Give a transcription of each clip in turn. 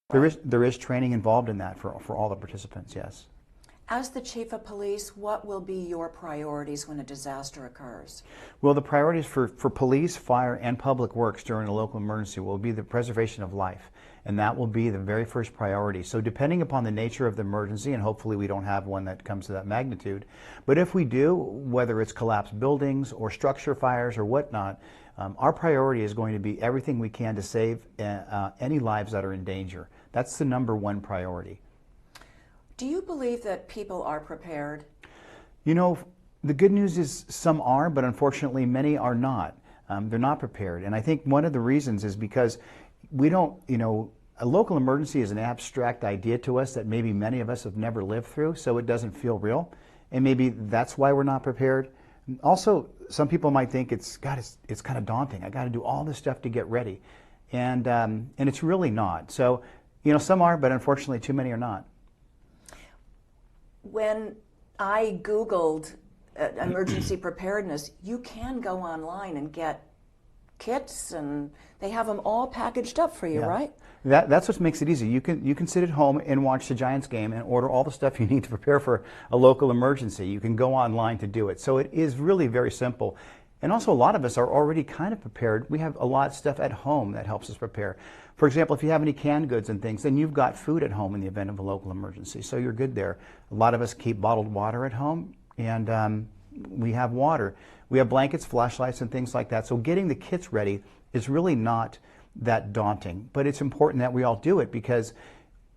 There is training involved in that for all the participants, yes. As the Chief of Police, what will be your priorities when a disaster occurs? Well, the priorities for police, fire, and public works during a local emergency will be the preservation of life, and that will be the very first priority. So depending upon the nature of the emergency, and hopefully we don't have one that comes to that magnitude, but if we do, whether it's collapsed buildings or structure fires or whatnot, our priority is going to be everything we can to save any lives that are in danger. That's the number one priority. Do you believe that people are prepared? You know, the good news is some are, but unfortunately many are not. They're not prepared. And I think one of the reasons is because we don't, a local emergency is an abstract idea to us that maybe many of us have never lived through, so it doesn't feel real. And maybe that's why we're not prepared. Also, some people might think it's kind of daunting. I got to do all this stuff to get ready. And it's really not. So, some are, but unfortunately too many are not. When I Googled emergency preparedness, you can go online and get kits, and they have them all packaged up for you, Yeah. right? That's what makes it easy. You can sit at home and watch the Giants game and order all the stuff you need to prepare for a local emergency. You can go online to do it. So it is really very simple. And also, a lot of us are already kind of prepared. We have a lot of stuff at home that helps us prepare. For example, if you have any canned goods and things, then you've got food at home in the event of a local emergency, so you're good there. A lot of us keep bottled water at home, and we have water. We have blankets, flashlights, and things like that. So getting the kits ready is really not that daunting, but it's important that we all do it, because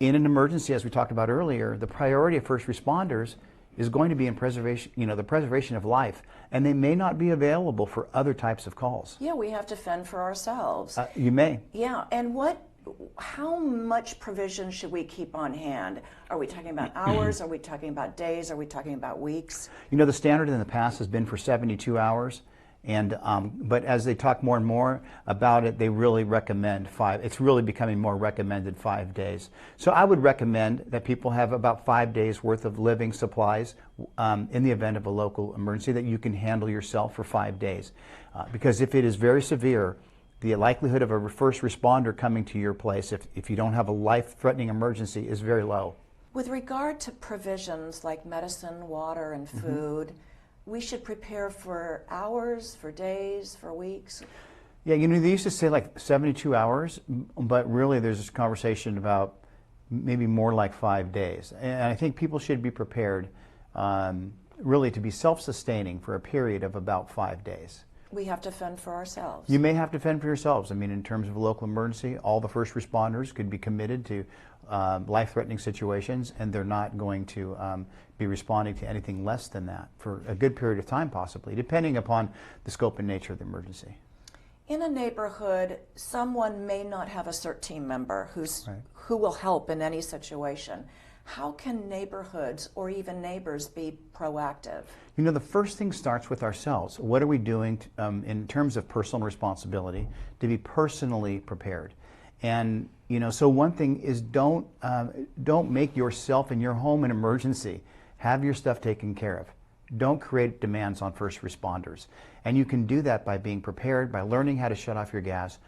in an emergency, as we talked about earlier, the priority of first responders is going to be in preservation, the preservation of life, and they may not be available for other types of calls. Yeah, we have to fend for ourselves. You may. Yeah, and how much provision should we keep on hand? Are we talking about hours? Are we talking about days? Are we talking about weeks? The standard in the past has been for 72 hours. And but as they talk more and more about it, they really recommend 5. It's really becoming more recommended 5 days. So I would recommend that people have about 5 days worth of living supplies in the event of a local emergency that you can handle yourself for 5 days. Because if it is very severe, the likelihood of a first responder coming to your place, if you don't have a life-threatening emergency, is very low. With regard to provisions like medicine, water, and food, we should prepare for hours, for days, for weeks? Yeah, they used to say like 72 hours, but really there's this conversation about maybe more like 5 days. And I think people should be prepared really to be self-sustaining for a period of about 5 days. We have to fend for ourselves. You may have to fend for yourselves. I mean, in terms of a local emergency, all the first responders could be committed to life-threatening situations, and they're not going to be responding to anything less than that for a good period of time, possibly, depending upon the scope and nature of the emergency. In a neighborhood, someone may not have a CERT team member who will help in any situation. How can neighborhoods or even neighbors be proactive? The first thing starts with ourselves. What are we doing in terms of personal responsibility to be personally prepared? And so one thing is don't make yourself and your home an emergency. Have your stuff taken care of. Don't create demands on first responders. And you can do that by being prepared, by learning how to shut off your gas,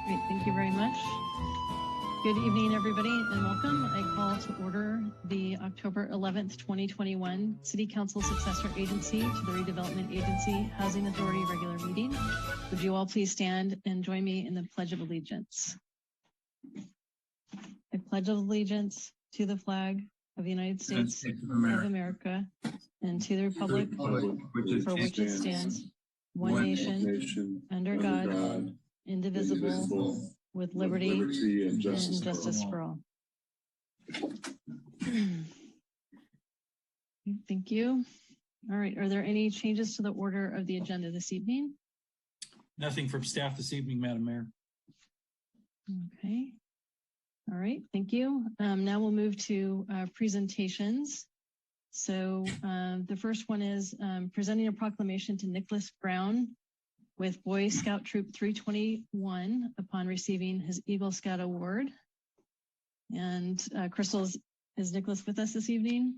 Great, thank you very much. Good evening, everybody, and welcome. I call to order the October 11th, 2021 City Council Successor Agency to the Redevelopment Agency Housing Authority regular meeting. Would you all please stand and join me in the Pledge of Allegiance? I pledge allegiance to the flag of the United States of America and to the republic for which it stands, one nation, under God, indivisible, with liberty and justice for all. Thank you. All right, are there any changes to the order of the agenda this evening? Nothing from staff this evening, Madam Mayor. Okay. All right, thank you. Now we'll move to presentations. So the first one is presenting a proclamation to Nicholas Brown with Boy Scout Troop 321 upon receiving his Eagle Scout Award. And Crystal, is Nicholas with us this evening?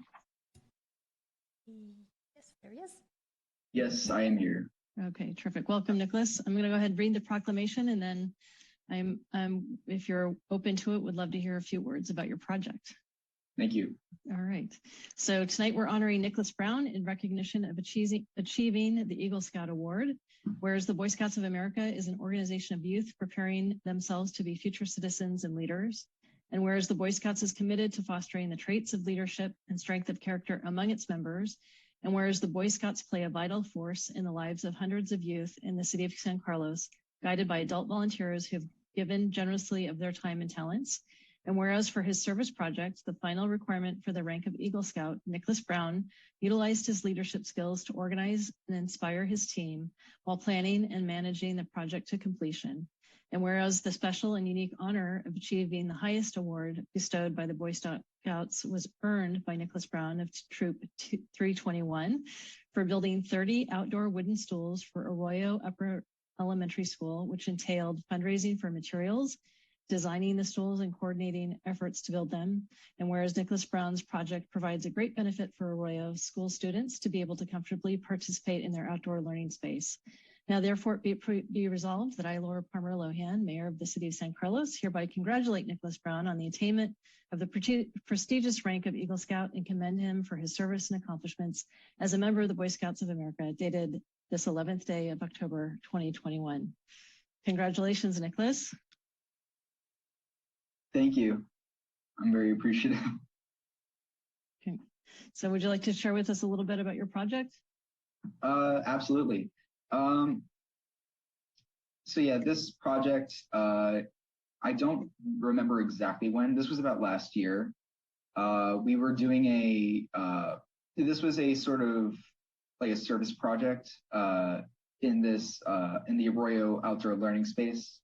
Yes, there he is. Yes, I am here. Okay, terrific. Welcome, Nicholas. I'm going to go ahead and read the proclamation, and then if you're open to it, would love to hear a few words about your project. Thank you. All right. So tonight we're honoring Nicholas Brown in recognition of achieving the Eagle Scout Award, whereas the Boy Scouts of America is an organization of youth preparing themselves to be future citizens and leaders. And whereas the Boy Scouts is committed to fostering the traits of leadership and strength of character among its members, and whereas the Boy Scouts play a vital force in the lives of hundreds of youth in the city of San Carlos, guided by adult volunteers who have given generously of their time and talents. And whereas for his service project, the final requirement for the rank of Eagle Scout, Nicholas Brown utilized his leadership skills to organize and inspire his team while planning and managing the project to completion. And whereas the special and unique honor of achieving the highest award bestowed by the Boy Scouts was earned by Nicholas Brown of Troop 321 for building 30 outdoor wooden stools for Arroyo Upper Elementary School, which entailed fundraising for materials, designing the stools and coordinating efforts to build them. And whereas Nicholas Brown's project provides a great benefit for Arroyo school students to be able to comfortably participate in their outdoor learning space. Now, therefore, be resolved that I, Laura Palmer Lohan, Mayor of the City of San Carlos, hereby congratulate Nicholas Brown on the attainment of the prestigious rank of Eagle Scout and commend him for his service and accomplishments as a member of the Boy Scouts of America, dated this 11th day of October 2021. Congratulations, Nicholas. Thank you. I'm very appreciative. Okay. So would you like to share with us a little bit about your project? Absolutely. So yeah, this project, I don't remember exactly when. This was about last year. We were doing this was a sort of like a service project in the Arroyo Outdoor Learning Space,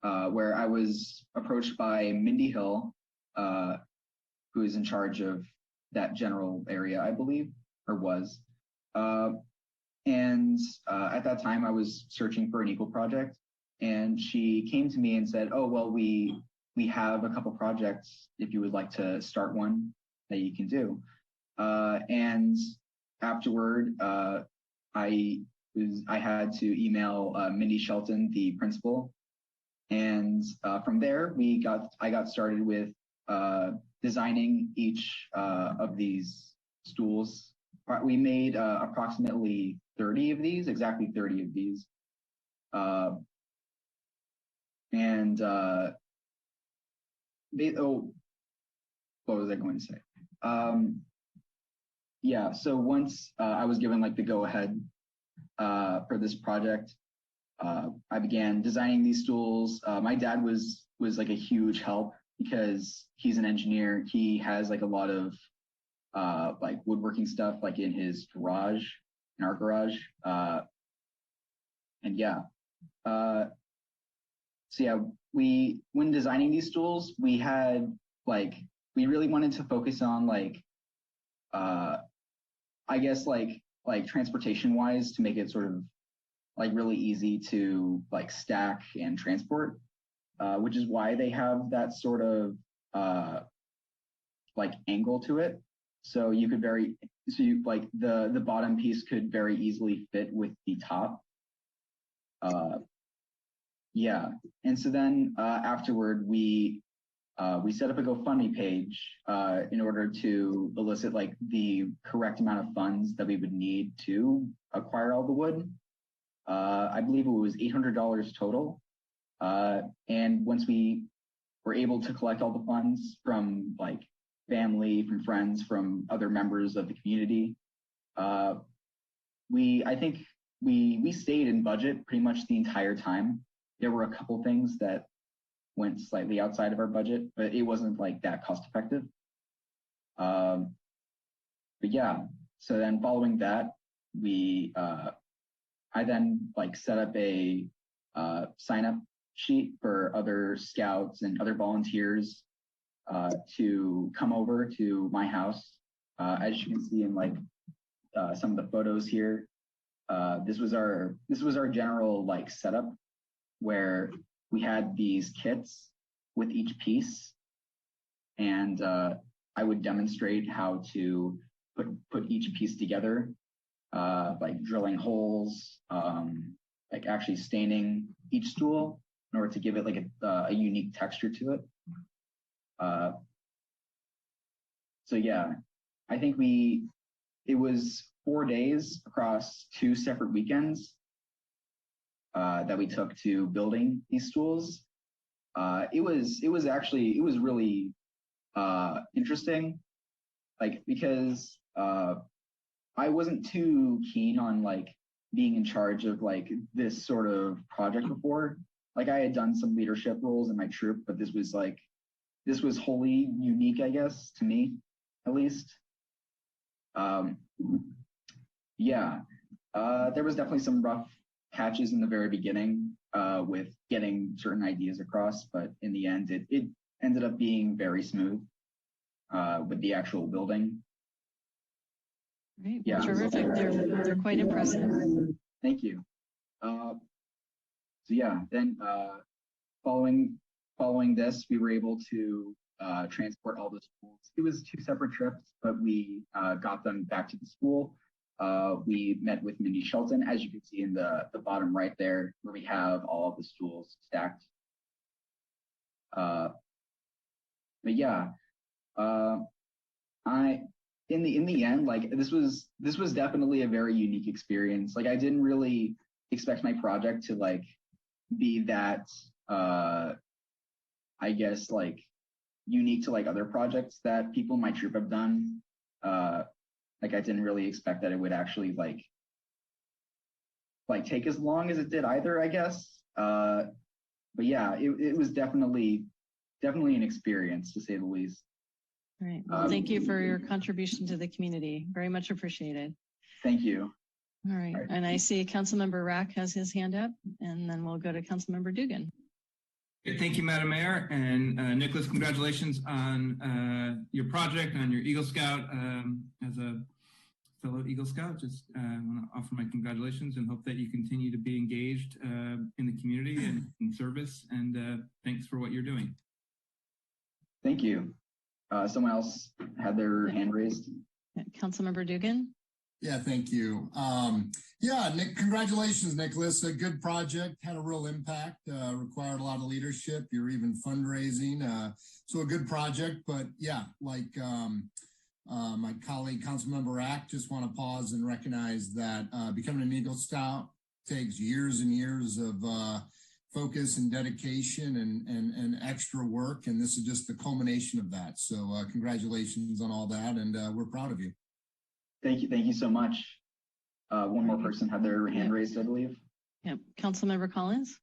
where I was approached by Mindy Hill, who is in charge of that general area, I believe, or was. And at that time, I was searching for an Eagle project, and she came to me and said, "Oh, well, we have a couple projects if you would like to start one that you can do." And afterward, I had to email Mindy Shelton, the principal, and from there I got started with designing each of these stools. We made approximately 30 of these, exactly 30 of these. What was I going to say? Yeah, so once I was given like the go ahead for this project, I began designing these stools. My dad was like a huge help because he's an engineer. He has like a lot of like woodworking stuff like in his garage, in our garage. And yeah, so yeah, when designing these stools, we really wanted to focus on like, I guess like transportation wise to make it sort of like really easy to like stack and transport, which is why they have that sort of like angle to it. So you could the bottom piece could very easily fit with the top. yeah. And so then afterward, we set up a GoFundMe page in order to elicit like the correct amount of funds that we would need to acquire all the wood. I believe it was $800 total. And once we were able to collect all the funds from like family, from friends, from other members of the community, I think we stayed in budget pretty much the entire time. There were a couple things that went slightly outside of our budget, but it wasn't like that cost effective. But yeah, so then following that, I then like set up a sign up sheet for other scouts and other volunteers to come over to my house. As you can see in like some of the photos here, this was our general like setup where we had these kits with each piece, and I would demonstrate how to put each piece together, like drilling holes, like actually staining each stool in order to give it like a unique texture to it. So yeah, I think it was 4 days across 2 separate weekends that we took to building these stools. It was really interesting, like because I wasn't too keen on like being in charge of like this sort of project before. Like I had done some leadership roles in my troop, but this was wholly unique, I guess, to me, at least. Yeah, there was definitely some rough patches in the very beginning with getting certain ideas across, but in the end, it ended up being very smooth with the actual building. Great. Yeah. Terrific. They're quite impressive. Thank you. So yeah, then following this, we were able to transport all the schools. It was 2 separate trips, but we got them back to the school. We met with Mindy Shelton, as you can see in the bottom right there, where we have all of the stools stacked. But yeah, in the end, like this was definitely a very unique experience. Like I didn't really expect my project to like be that I guess like unique to like other projects that people in my troop have done. Like I didn't really expect that it would actually like take as long as it did either, I guess. But yeah, it was definitely an experience, to say the least. Great. Well, thank you for your contribution to the community. Very much appreciated. Thank you. All right. And I see Councilmember Rack has his hand up, and then we'll go to Councilmember Dugan. Thank you, Madam Mayor. And Nicholas, congratulations on your project, on your Eagle Scout. As a fellow Eagle Scout, just want to offer my congratulations and hope that you continue to be engaged in the community and in service. And thanks for what you're doing. Thank you. Someone else had their hand raised. Councilmember Dugan. Yeah, thank you. Yeah, Nick, congratulations, Nicholas. A good project, had a real impact, required a lot of leadership. You're even fundraising. So a good project, but yeah, like my colleague, Councilmember Rack, just want to pause and recognize that becoming an Eagle Scout takes years and years of focus and dedication and extra work. And this is just the culmination of that. So congratulations on all that. And we're proud of you. Thank you. Thank you so much. One more person had their hand raised, I believe. Yep. Councilmember Collins.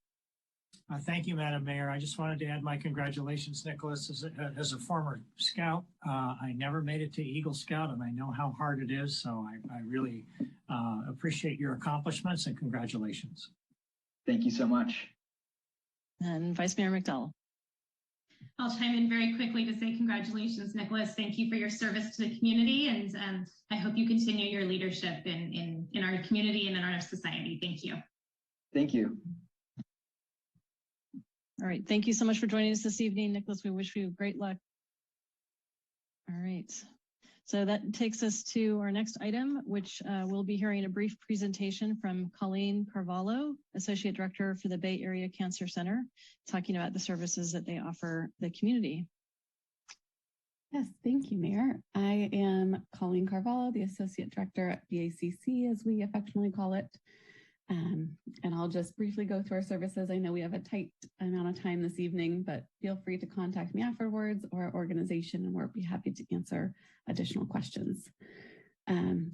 Thank you, Madam Mayor. I just wanted to add my congratulations, Nicholas. As a former Scout, I never made it to Eagle Scout, and I know how hard it is. So I really appreciate your accomplishments and congratulations. Thank you so much. And Vice Mayor McDowell. I'll chime in very quickly to say congratulations, Nicholas. Thank you for your service to the community, and I hope you continue your leadership in our community and in our society. Thank you. Thank you. All right. Thank you so much for joining us this evening, Nicholas. We wish you great luck. All right. So that takes us to our next item, which we'll be hearing a brief presentation from Colleen Carvalho, Associate Director for the Bay Area Cancer Center, talking about the services that they offer the community. Yes, thank you, Mayor. I am Colleen Carvalho, the Associate Director at BACC, as we affectionately call it. And I'll just briefly go through our services. I know we have a tight amount of time this evening, but feel free to contact me afterwards or our organization, and we'll be happy to answer additional questions.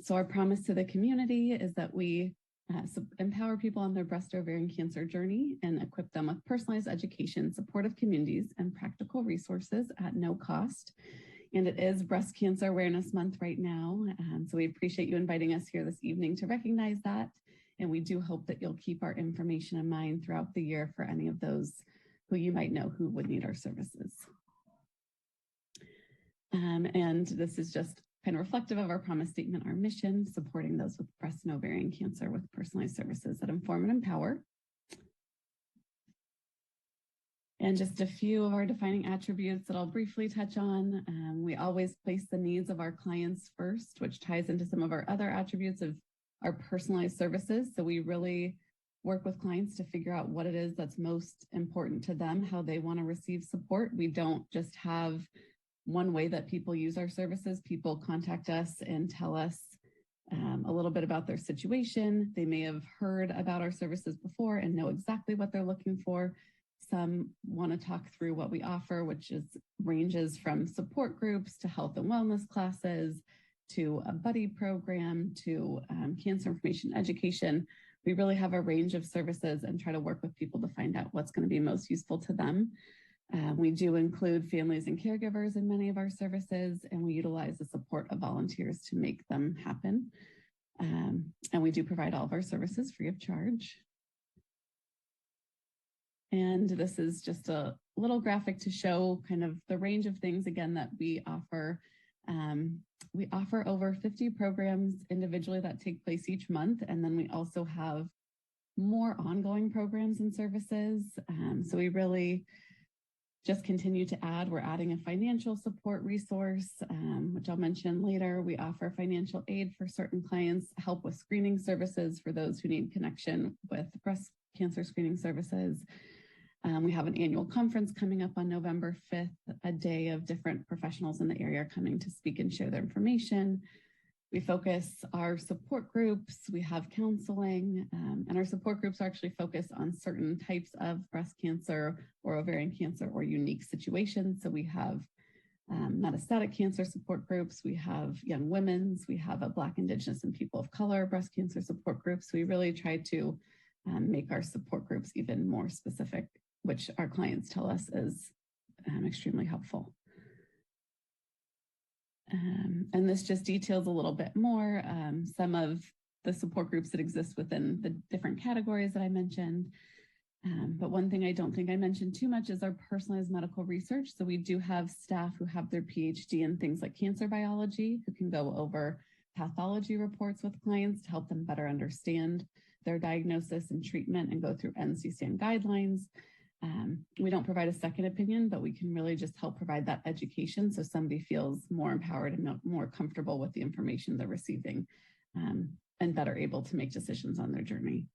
So our promise to the community is that we empower people on their breast ovarian cancer journey and equip them with personalized education, supportive communities, and practical resources at no cost. And it is Breast Cancer Awareness Month right now. So we appreciate you inviting us here this evening to recognize that. And we do hope that you'll keep our information in mind throughout the year for any of those who you might know who would need our services. And this is just kind of reflective of our promise statement, our mission, supporting those with breast and ovarian cancer with personalized services that inform and empower. And just a few of our defining attributes that I'll briefly touch on. We always place the needs of our clients first, which ties into some of our other attributes of our personalized services. So we really work with clients to figure out what it is that's most important to them, how they want to receive support. We don't just have one way that people use our services. People contact us and tell us a little bit about their situation. They may have heard about our services before and know exactly what they're looking for. Some want to talk through what we offer, which ranges from support groups to health and wellness classes, to a buddy program, to cancer information education. We really have a range of services and try to work with people to find out what's going to be most useful to them. We do include families and caregivers in many of our services, and we utilize the support of volunteers to make them happen. And we do provide all of our services free of charge. And this is just a little graphic to show kind of the range of things, again, that we offer. We offer over 50 programs individually that take place each month. And then we also have more ongoing programs and services. So we really just continue to add. We're adding a financial support resource, which I'll mention later. We offer financial aid for certain clients, help with screening services for those who need connection with breast cancer screening services. We have an annual conference coming up on November 5th, a day of different professionals in the area coming to speak and share their information. We focus our support groups, we have counseling, and our support groups are actually focused on certain types of breast cancer or ovarian cancer or unique situations. So we have metastatic cancer support groups, we have young women's, we have a Black, Indigenous, and people of color breast cancer support groups. We really try to make our support groups even more specific, which our clients tell us is extremely helpful. And this just details a little bit more some of the support groups that exist within the different categories that I mentioned. But one thing I don't think I mentioned too much is our personalized medical research. So we do have staff who have their PhD in things like cancer biology, who can go over pathology reports with clients to help them better understand their diagnosis and treatment and go through NCCN guidelines. We don't provide a second opinion, but we can really just help provide that education so somebody feels more empowered and more comfortable with the information they're receiving and better able to make decisions on their journey.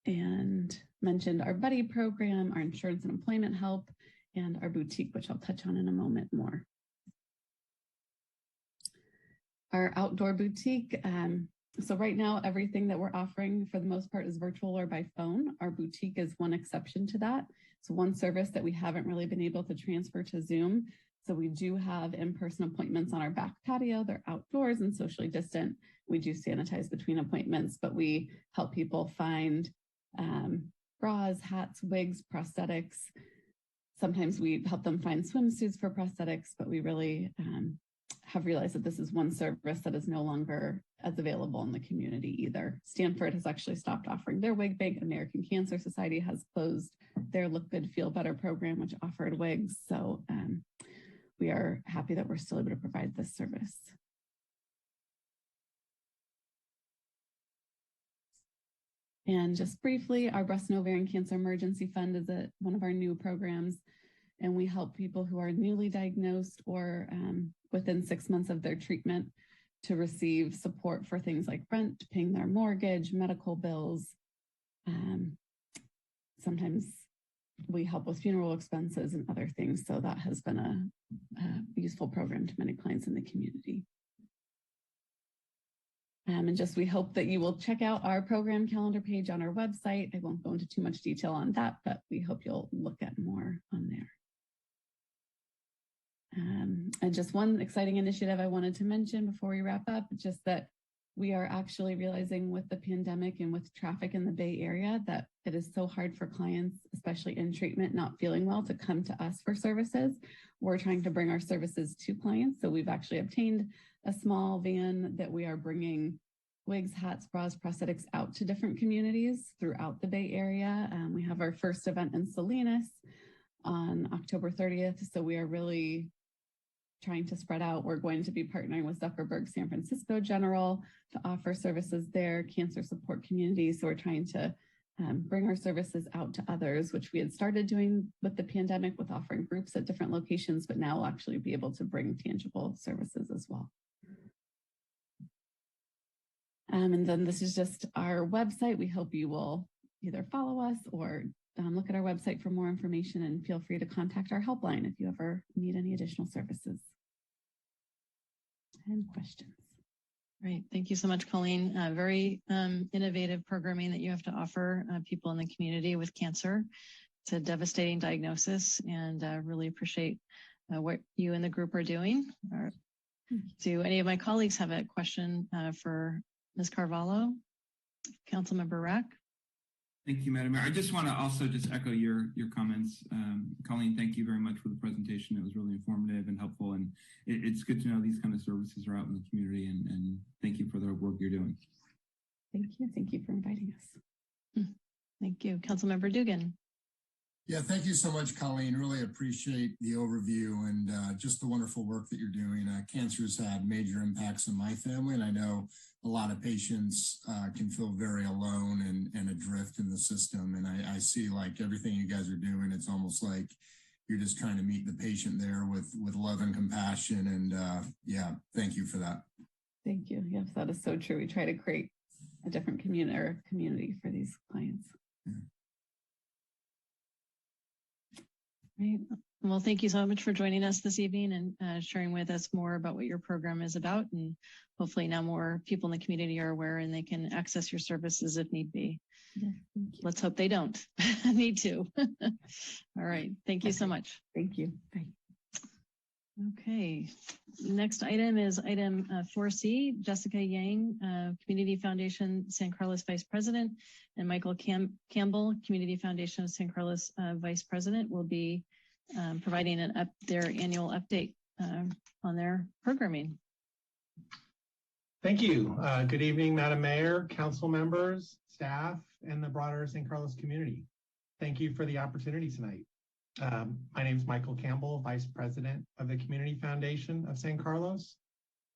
And mentioned our buddy program, our insurance and employment help, and our boutique, which I'll touch on in a moment more. Our outdoor boutique. So right now, everything that we're offering for the most part is virtual or by phone. Our boutique is one exception to that. It's one service that we haven't really been able to transfer to Zoom. So we do have in-person appointments on our back patio. They're outdoors and socially distant. We do sanitize between appointments, but we help people find bras, hats, wigs, prosthetics. Sometimes we help them find swimsuits for prosthetics, but we really have realized that this is one service that is no longer as available in the community either. Stanford has actually stopped offering their wig bank. American Cancer Society has closed their Look Good, Feel Better program, which offered wigs. So we are happy that we're still able to provide this service. And just briefly, our Breast and Ovarian Cancer Emergency Fund is one of our new programs. and we help people who are newly diagnosed or within 6 months of their treatment to receive support for things like rent, paying their mortgage, medical bills. Sometimes we help with funeral expenses and other things. So that has been a useful program to many clients in the community. And just we hope that you will check out our program calendar page on our website. I won't go into too much detail on that, but we hope you'll look at more on there. And just one exciting initiative I wanted to mention before we wrap up, just that we are actually realizing with the pandemic and with traffic in the Bay Area that it is so hard for clients, especially in treatment, not feeling well, to come to us for services. We're trying to bring our services to clients. So we've actually obtained a small van that we are bringing wigs, hats, bras, prosthetics out to different communities throughout the Bay Area. We have our first event in Salinas on October 30th. So we are really trying to spread out. We're going to be partnering with Zuckerberg San Francisco General to offer services there, cancer support communities. So we're trying to bring our services out to others, which we had started doing with the pandemic with offering groups at different locations, but now we'll actually be able to bring tangible services as well. And then this is just our website. We hope you will either follow us or look at our website for more information, and feel free to contact our helpline if you ever need any additional services. And questions. Great. Thank you so much, Colleen. Very innovative programming that you have to offer people in the community with cancer. It's a devastating diagnosis, and really appreciate what you and the group are doing. Do any of my colleagues have a question for Ms. Carvalho? Councilmember Rack? Thank you, Madam Mayor. I just want to also just echo your comments. Colleen, thank you very much for the presentation. It was really informative and helpful, and it's good to know these kind of services are out in the community, and thank you for the work you're doing. Thank you. Thank you for inviting us. Thank you. Councilmember Dugan. Yeah, thank you so much, Colleen. Really appreciate the overview and just the wonderful work that you're doing. Cancer has had major impacts on my family, and I know a lot of patients can feel very alone and adrift in the system. And I see like everything you guys are doing, it's almost like you're just trying to meet the patient there with love and compassion. And yeah, thank you for that. Thank you. Yes, that is so true. We try to create a different community for these clients. Yeah. Right. Well, thank you so much for joining us this evening and sharing with us more about what your program is about. And hopefully now more people in the community are aware and they can access your services if need be. Yeah, let's hope they don't need to. All right. Thank you so much. Thank you. Bye. Okay. Next item is item 4C, Jessica Yang, Community Foundation San Carlos Vice President, and Michael Campbell, Community Foundation of San Carlos Vice President, will be providing their annual update on their programming. Thank you. Good evening, Madam Mayor, council members, staff, and the broader San Carlos community. Thank you for the opportunity tonight. My name is Michael Campbell, Vice President of the Community Foundation of San Carlos,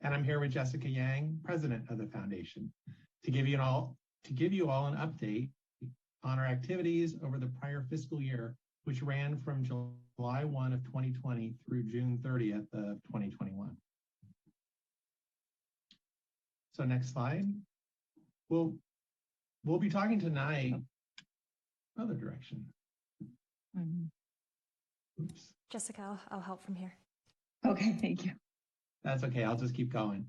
and I'm here with Jessica Yang, President of the Foundation, to give you all an update on our activities over the prior fiscal year, which ran from July 1 of 2020 through June 30th of 2021. So next slide. We'll be talking tonight. Other direction. Oops. Jessica, I'll help from here. Okay, thank you. That's okay, I'll just keep going.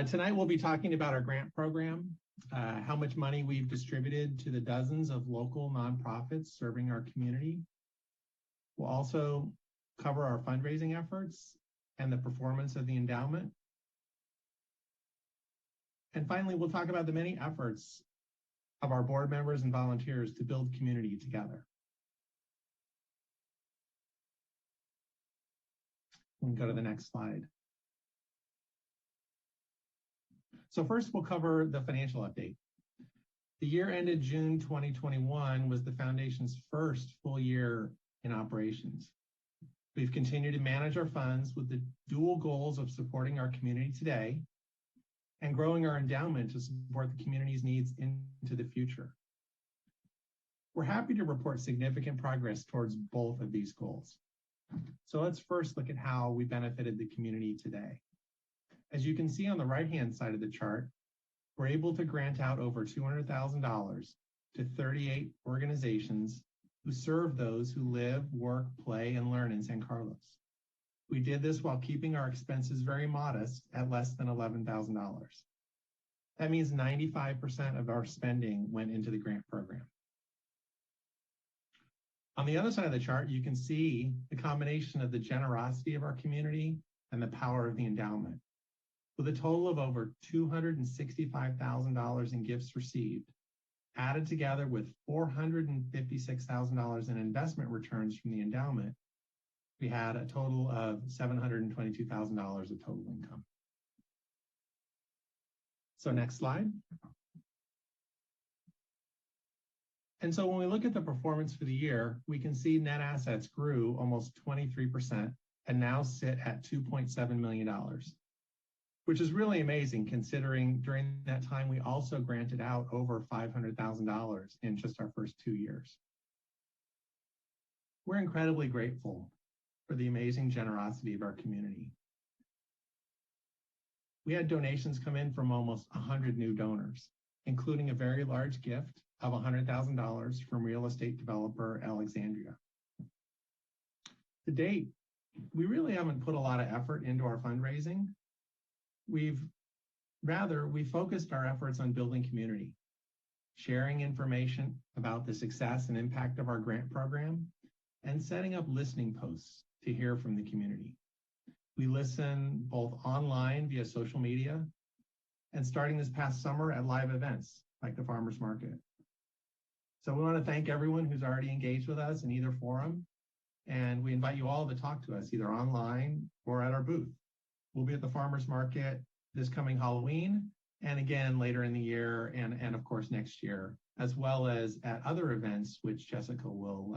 Tonight we'll be talking about our grant program, how much money we've distributed to the dozens of local nonprofits serving our community. We'll also cover our fundraising efforts and the performance of the endowment. And finally, we'll talk about the many efforts of our board members and volunteers to build community together. We can go to the next slide. So first, we'll cover the financial update. The year ended June 2021 was the Foundation's first full year in operations. We've continued to manage our funds with the dual goals of supporting our community today and growing our endowment to support the community's needs into the future. We're happy to report significant progress towards both of these goals. So let's first look at how we benefited the community today. As you can see on the right-hand side of the chart, we're able to grant out over $200,000 to 38 organizations who serve those who live, work, play, and learn in San Carlos. We did this while keeping our expenses very modest at less than $11,000. That means 95% of our spending went into the grant program. On the other side of the chart, you can see the combination of the generosity of our community and the power of the endowment. With a total of over $265,000 in gifts received, added together with $456,000 in investment returns from the endowment, we had a total of $722,000 of total income. So next slide. And so when we look at the performance for the year, we can see net assets grew almost 23% and now sit at $2.7 million, which is really amazing considering during that time we also granted out over $500,000 in just our first 2 years. We're incredibly grateful for the amazing generosity of our community. We had donations come in from almost 100 new donors, including a very large gift of $100,000 from real estate developer Alexandria. To date, we really haven't put a lot of effort into our fundraising. We focused our efforts on building community, sharing information about the success and impact of our grant program, and setting up listening posts to hear from the community. We listen both online via social media and starting this past summer at live events like the Farmers Market. So we want to thank everyone who's already engaged with us in either forum, and we invite you all to talk to us either online or at our booth. We'll be at the Farmers Market this coming Halloween and again later in the year and of course next year, as well as at other events, which Jessica will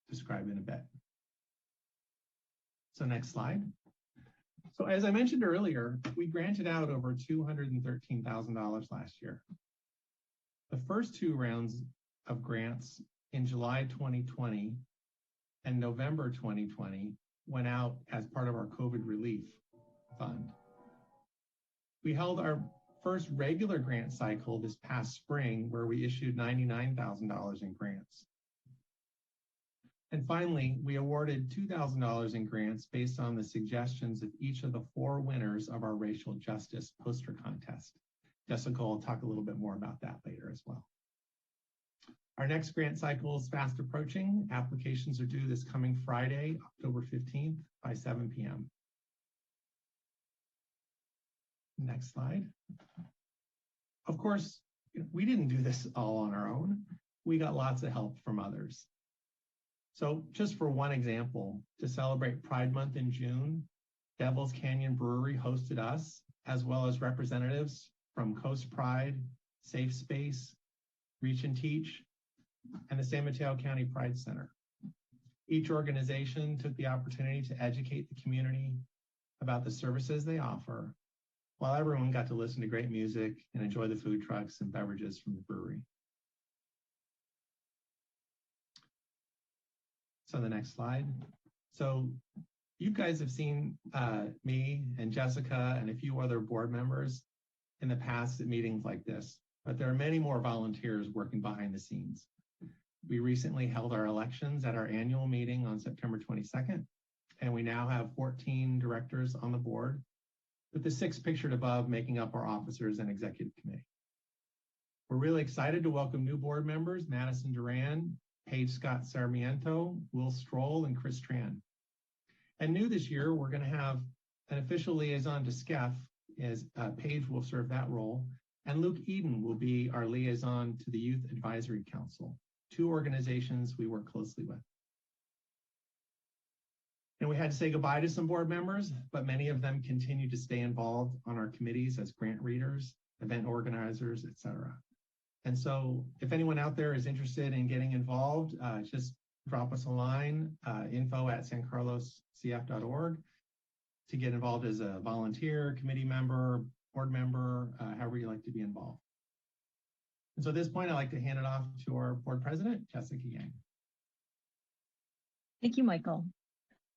describe in a bit. So next slide. So as I mentioned earlier, we granted out over $213,000 last year. The first 2 rounds of grants in July 2020 and November 2020 went out as part of our COVID relief fund. We held our first regular grant cycle this past spring where we issued $99,000 in grants. And finally, we awarded $2,000 in grants based on the suggestions of each of the 4 winners of our racial justice poster contest. Jessica will talk a little bit more about that later as well. Our next grant cycle is fast approaching. Applications are due this coming Friday, October 15th by 7 p.m. Next slide. Of course, we didn't do this all on our own. We got lots of help from others. So just for one example, to celebrate Pride Month in June, Devil's Canyon Brewery hosted us, as well as representatives from Coast Pride, Safe Space, Reach and Teach, and the San Mateo County Pride Center. Each organization took the opportunity to educate the community about the services they offer, while everyone got to listen to great music and enjoy the food trucks and beverages from the brewery. So the next slide. So you guys have seen me and Jessica and a few other board members in the past at meetings like this, but there are many more volunteers working behind the scenes. We recently held our elections at our annual meeting on September 22nd, and we now have 14 directors on the board, with the 6 pictured above making up our officers and executive committee. We're really excited to welcome new board members, Madison Duran, Paige Scott Sarmiento, Will Stroll, and Chris Tran. And new this year, we're going to have an official liaison to SCEF, as Paige will serve that role, and Luke Eden will be our liaison to the Youth Advisory Council, 2 organizations we work closely with. And we had to say goodbye to some board members, but many of them continue to stay involved on our committees as grant readers, event organizers, etc. And so if anyone out there is interested in getting involved, just drop us a line, info@sancarloscf.org to get involved as a volunteer, committee member, board member, however you like to be involved. And so at this point, I'd like to hand it off to our board president, Jessica Yang. Thank you, Michael.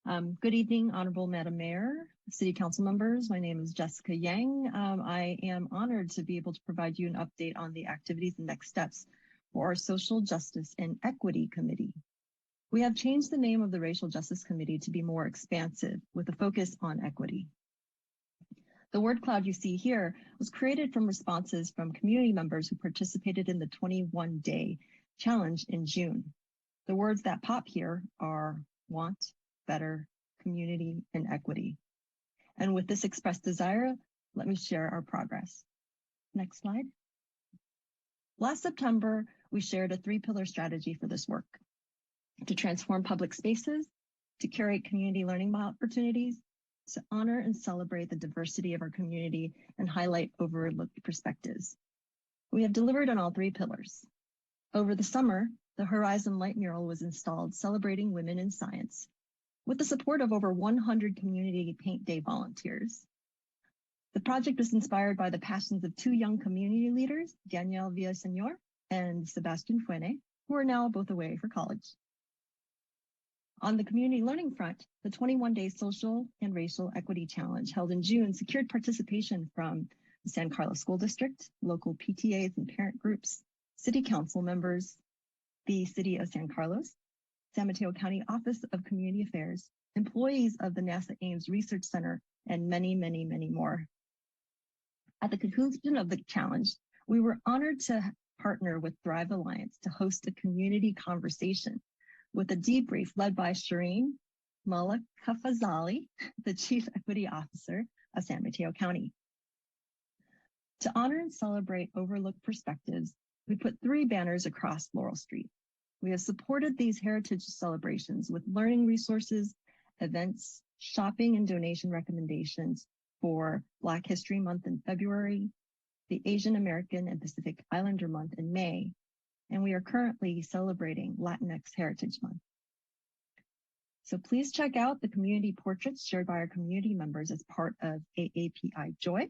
Good evening, Honorable Madam Mayor, City Council members. My name is Jessica Yang. I am honored to be able to provide you an update on the activities and next steps for our Social Justice and Equity Committee. We have changed the name of the Racial Justice Committee to be more expansive with a focus on equity. The word cloud you see here was created from responses from community members who participated in the 21-day challenge in June. The words that pop here are want, better, community, and equity. And with this expressed desire, let me share our progress. Next slide. Last September, we shared a 3-pillar strategy for this work: to transform public spaces, to curate community learning opportunities, to honor and celebrate the diversity of our community, and highlight overlooked perspectives. We have delivered on all 3 pillars. Over the summer, the Horizon Light Mural was installed celebrating women in science, with the support of over 100 Community Paint Day volunteers. The project was inspired by the passions of 2 young community leaders, Danielle Villaseñor and Sebastian Fuene, who are now both away for college. On the community learning front, the 21-day Social and Racial Equity Challenge held in June secured participation from the San Carlos School District, local PTAs and parent groups, City Council members, the City of San Carlos, San Mateo County Office of Community Affairs, employees of the NASA Ames Research Center, and many, many, many more. At the conclusion of the challenge, we were honored to partner with Thrive Alliance to host a community conversation with a debrief led by Shireen Malakafazali, the Chief Equity Officer of San Mateo County. To honor and celebrate overlooked perspectives, we put 3 banners across Laurel Street. We have supported these heritage celebrations with learning resources, events, shopping and donation recommendations for Black History Month in February, the Asian American and Pacific Islander Month in May, and we are currently celebrating Latinx Heritage Month. So please check out the community portraits shared by our community members as part of AAPI Joy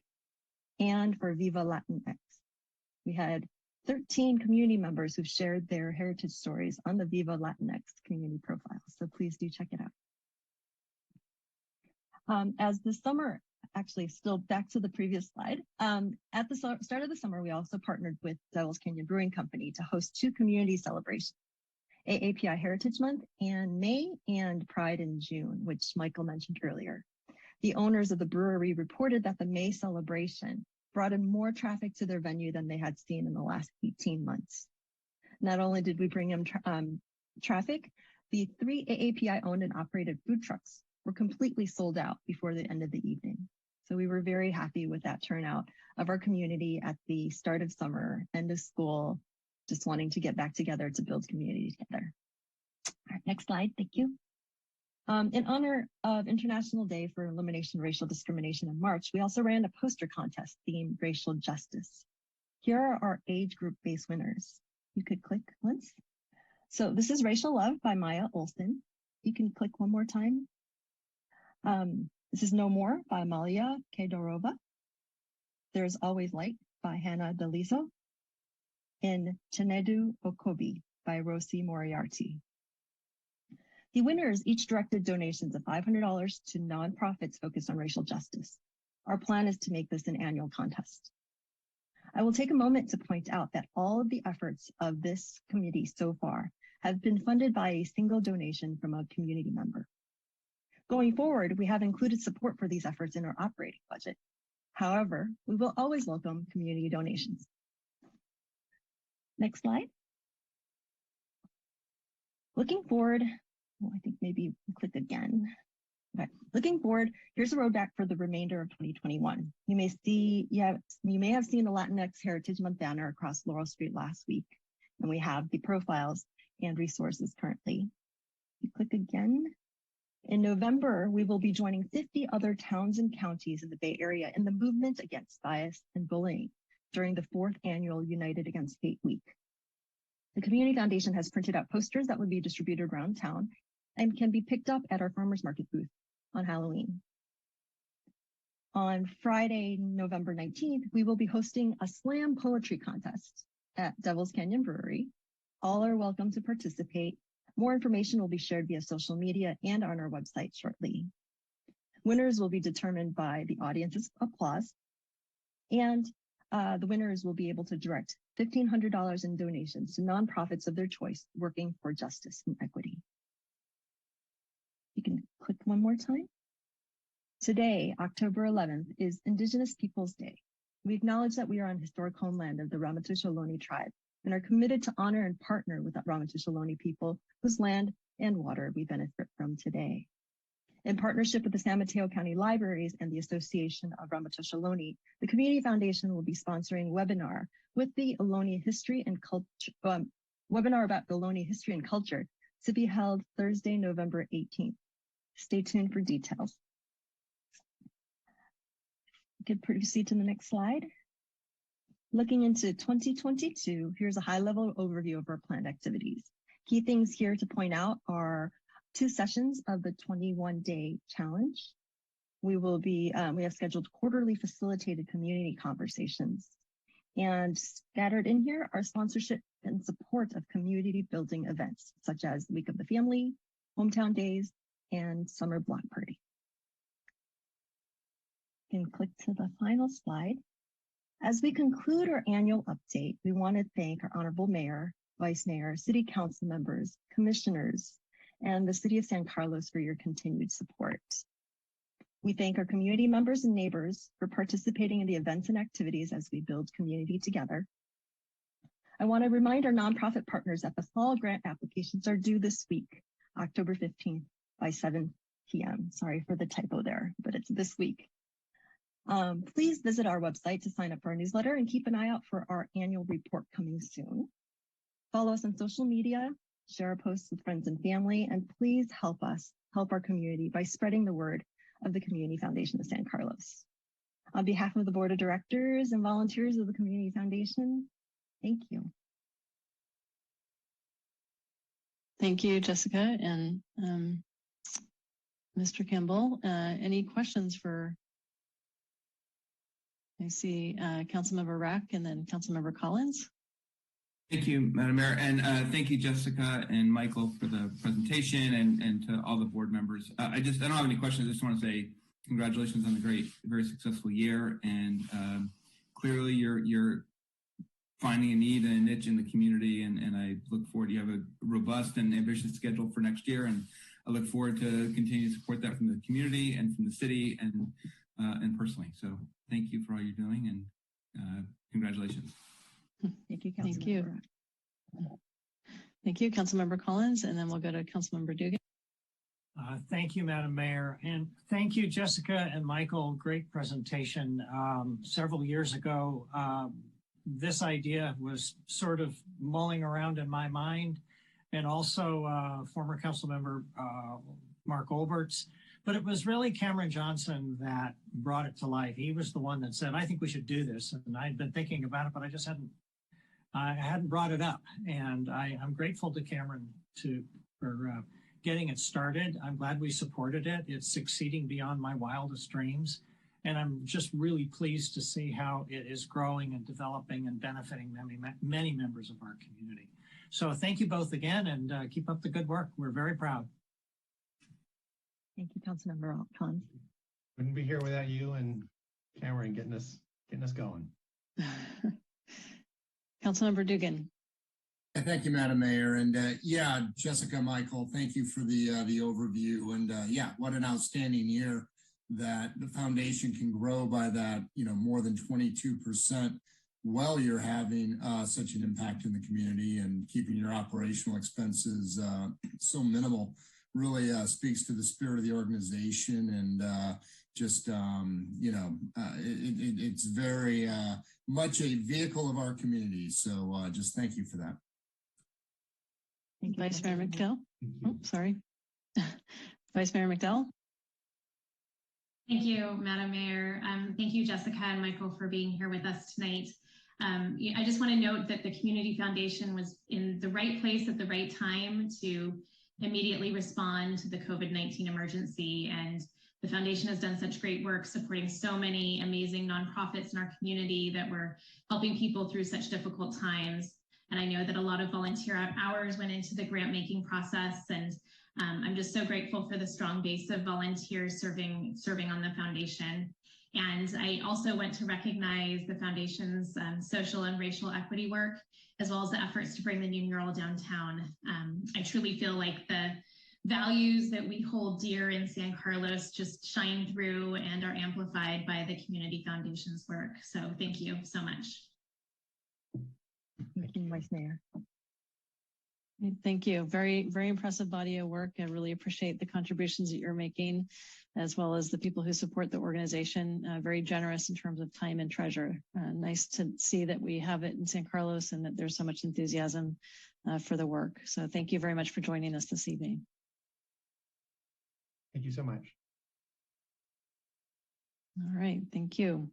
and for Viva Latinx. We had 13 community members who've shared their heritage stories on the Viva Latinx community profile, so please do check it out. As the summer, actually still back to the previous slide, at the start of the summer, we also partnered with Devil's Canyon Brewing Company to host 2 community celebrations, AAPI Heritage Month in May and Pride in June, which Michael mentioned earlier. The owners of the brewery reported that the May celebration brought in more traffic to their venue than they had seen in the last 18 months. Not only did we bring in traffic, the 3 AAPI owned and operated food trucks were completely sold out before the end of the evening. So we were very happy with that turnout of our community at the start of summer, end of school, just wanting to get back together to build community together. All right, next slide, thank you. In honor of International Day for Elimination of Racial Discrimination in March, we also ran a poster contest themed racial justice. Here are our age group-based winners. You could click once. So this is Racial Love by Maya Olson. You can click one more time. This is No More by Amalia Kedorova. There's Always Light by Hannah Dalizo. And Chinedu Okobi by Rosie Moriarty. The winners each directed donations of $500 to nonprofits focused on racial justice. Our plan is to make this an annual contest. I will take a moment to point out that all of the efforts of this committee so far have been funded by a single donation from a community member. Going forward, we have included support for these efforts in our operating budget. However, we will always welcome community donations. Next slide. Looking forward, I think maybe click again. Okay. Looking forward, here's a roadmap for the remainder of 2021. You may have seen the Latinx Heritage Month banner across Laurel Street last week, and we have the profiles and resources currently. You click again. In November, we will be joining 50 other towns and counties in the Bay Area in the movement against bias and bullying during the 4th annual United Against Hate Week. The Community Foundation has printed out posters that will be distributed around town and can be picked up at our farmers market booth on Halloween. On Friday, November 19th, we will be hosting a slam poetry contest at Devil's Canyon Brewery. All are welcome to participate. More information will be shared via social media and on our website shortly. Winners will be determined by the audience's applause, and the winners will be able to direct $1,500 in donations to nonprofits of their choice working for justice and equity. You can click one more time. Today, October 11th, is Indigenous Peoples Day. We acknowledge that we are on historic homeland of the Ramaytush Ohlone tribe and are committed to honor and partner with the Ramaytush Ohlone people whose land and water we benefit from today. In partnership with the San Mateo County Libraries and the Association of Ramaytush Ohlone, the Community Foundation will be sponsoring a webinar with the Ohlone history and culture, webinar about the Ohlone history and culture to be held Thursday, November 18th. Stay tuned for details. We can proceed to the next slide. Looking into 2022, here's a high-level overview of our planned activities. Key things here to point out are 2 sessions of the 21-day challenge. We have scheduled quarterly facilitated community conversations. And scattered in here are sponsorship and support of community building events, such as Week of the Family, Hometown Days, and Summer Block Party. You can click to the final slide. As we conclude our annual update, we want to thank our Honorable Mayor, Vice Mayor, City Council members, commissioners, and the City of San Carlos for your continued support. We thank our community members and neighbors for participating in the events and activities as we build community together. I want to remind our nonprofit partners that the fall grant applications are due this week, October 15th by 7 p.m. Sorry for the typo there, but it's this week. Please visit our website to sign up for our newsletter and keep an eye out for our annual report coming soon. Follow us on social media, share our posts with friends and family, and please help us help our community by spreading the word of the Community Foundation of San Carlos. On behalf of the Board of Directors and volunteers of the Community Foundation, thank you. Thank you, Jessica and Mr. Campbell. Any questions for, I see Councilmember Rack and then Councilmember Collins. Thank you, Madam Mayor, and thank you, Jessica and Michael, for the presentation, and to all the board members. I don't have any questions. I just want to say congratulations on the very successful year, and clearly you're finding a need and a niche in the community, and I look forward. You have a robust and ambitious schedule for next year, and I look forward to continue to support that from the community and from the city and personally. So thank you for all you're doing, and congratulations. Thank you, Councilmember. Thank you. Thank you, Councilmember Collins, and then we'll go to Councilmember Dugan. Thank you, Madam Mayor, and thank you, Jessica and Michael. Great presentation. Several years ago, this idea was sort of mulling around in my mind, and also former Councilmember Mark Olberts. But it was really Cameron Johnson that brought it to life. He was the one that said, I think we should do this. And I'd been thinking about it, but I hadn't brought it up. And I'm grateful to Cameron for getting it started. I'm glad we supported it. It's succeeding beyond my wildest dreams. And I'm just really pleased to see how it is growing and developing and benefiting many members of our community. So thank you both again, and keep up the good work. We're very proud. Thank you, Councilmember Collins. Wouldn't be here without you and Cameron getting us going. Councilmember Dugan. Thank you, Madam Mayor. And yeah, Jessica, Michael, thank you for the overview. And yeah, what an outstanding year that the foundation can grow by that, more than 22% while you're having such an impact in the community and keeping your operational expenses so minimal. Really speaks to the spirit of the organization, and it's very much a vehicle of our community. So just thank you for that. Thank you, Vice Mayor McDowell. Oh, sorry. Vice Mayor McDowell. Thank you, Madam Mayor. Thank you, Jessica and Michael, for being here with us tonight. I just want to note that the Community Foundation was in the right place at the right time to immediately respond to the COVID-19 emergency. And the foundation has done such great work supporting so many amazing nonprofits in our community that were helping people through such difficult times. And I know that a lot of volunteer hours went into the grant making process, and I'm just so grateful for the strong base of volunteers serving on the foundation. And I also want to recognize the foundation's social and racial equity work, as well as the efforts to bring the new mural downtown. I truly feel like the values that we hold dear in San Carlos just shine through and are amplified by the Community Foundation's work. So thank you so much. Thank you, Vice Mayor. Thank you. Very, very impressive body of work. I really appreciate the contributions that you're making, as well as the people who support the organization. Very generous in terms of time and treasure. Nice to see that we have it in San Carlos and that there's so much enthusiasm for the work. So thank you very much for joining us this evening. Thank you so much. All right, thank you.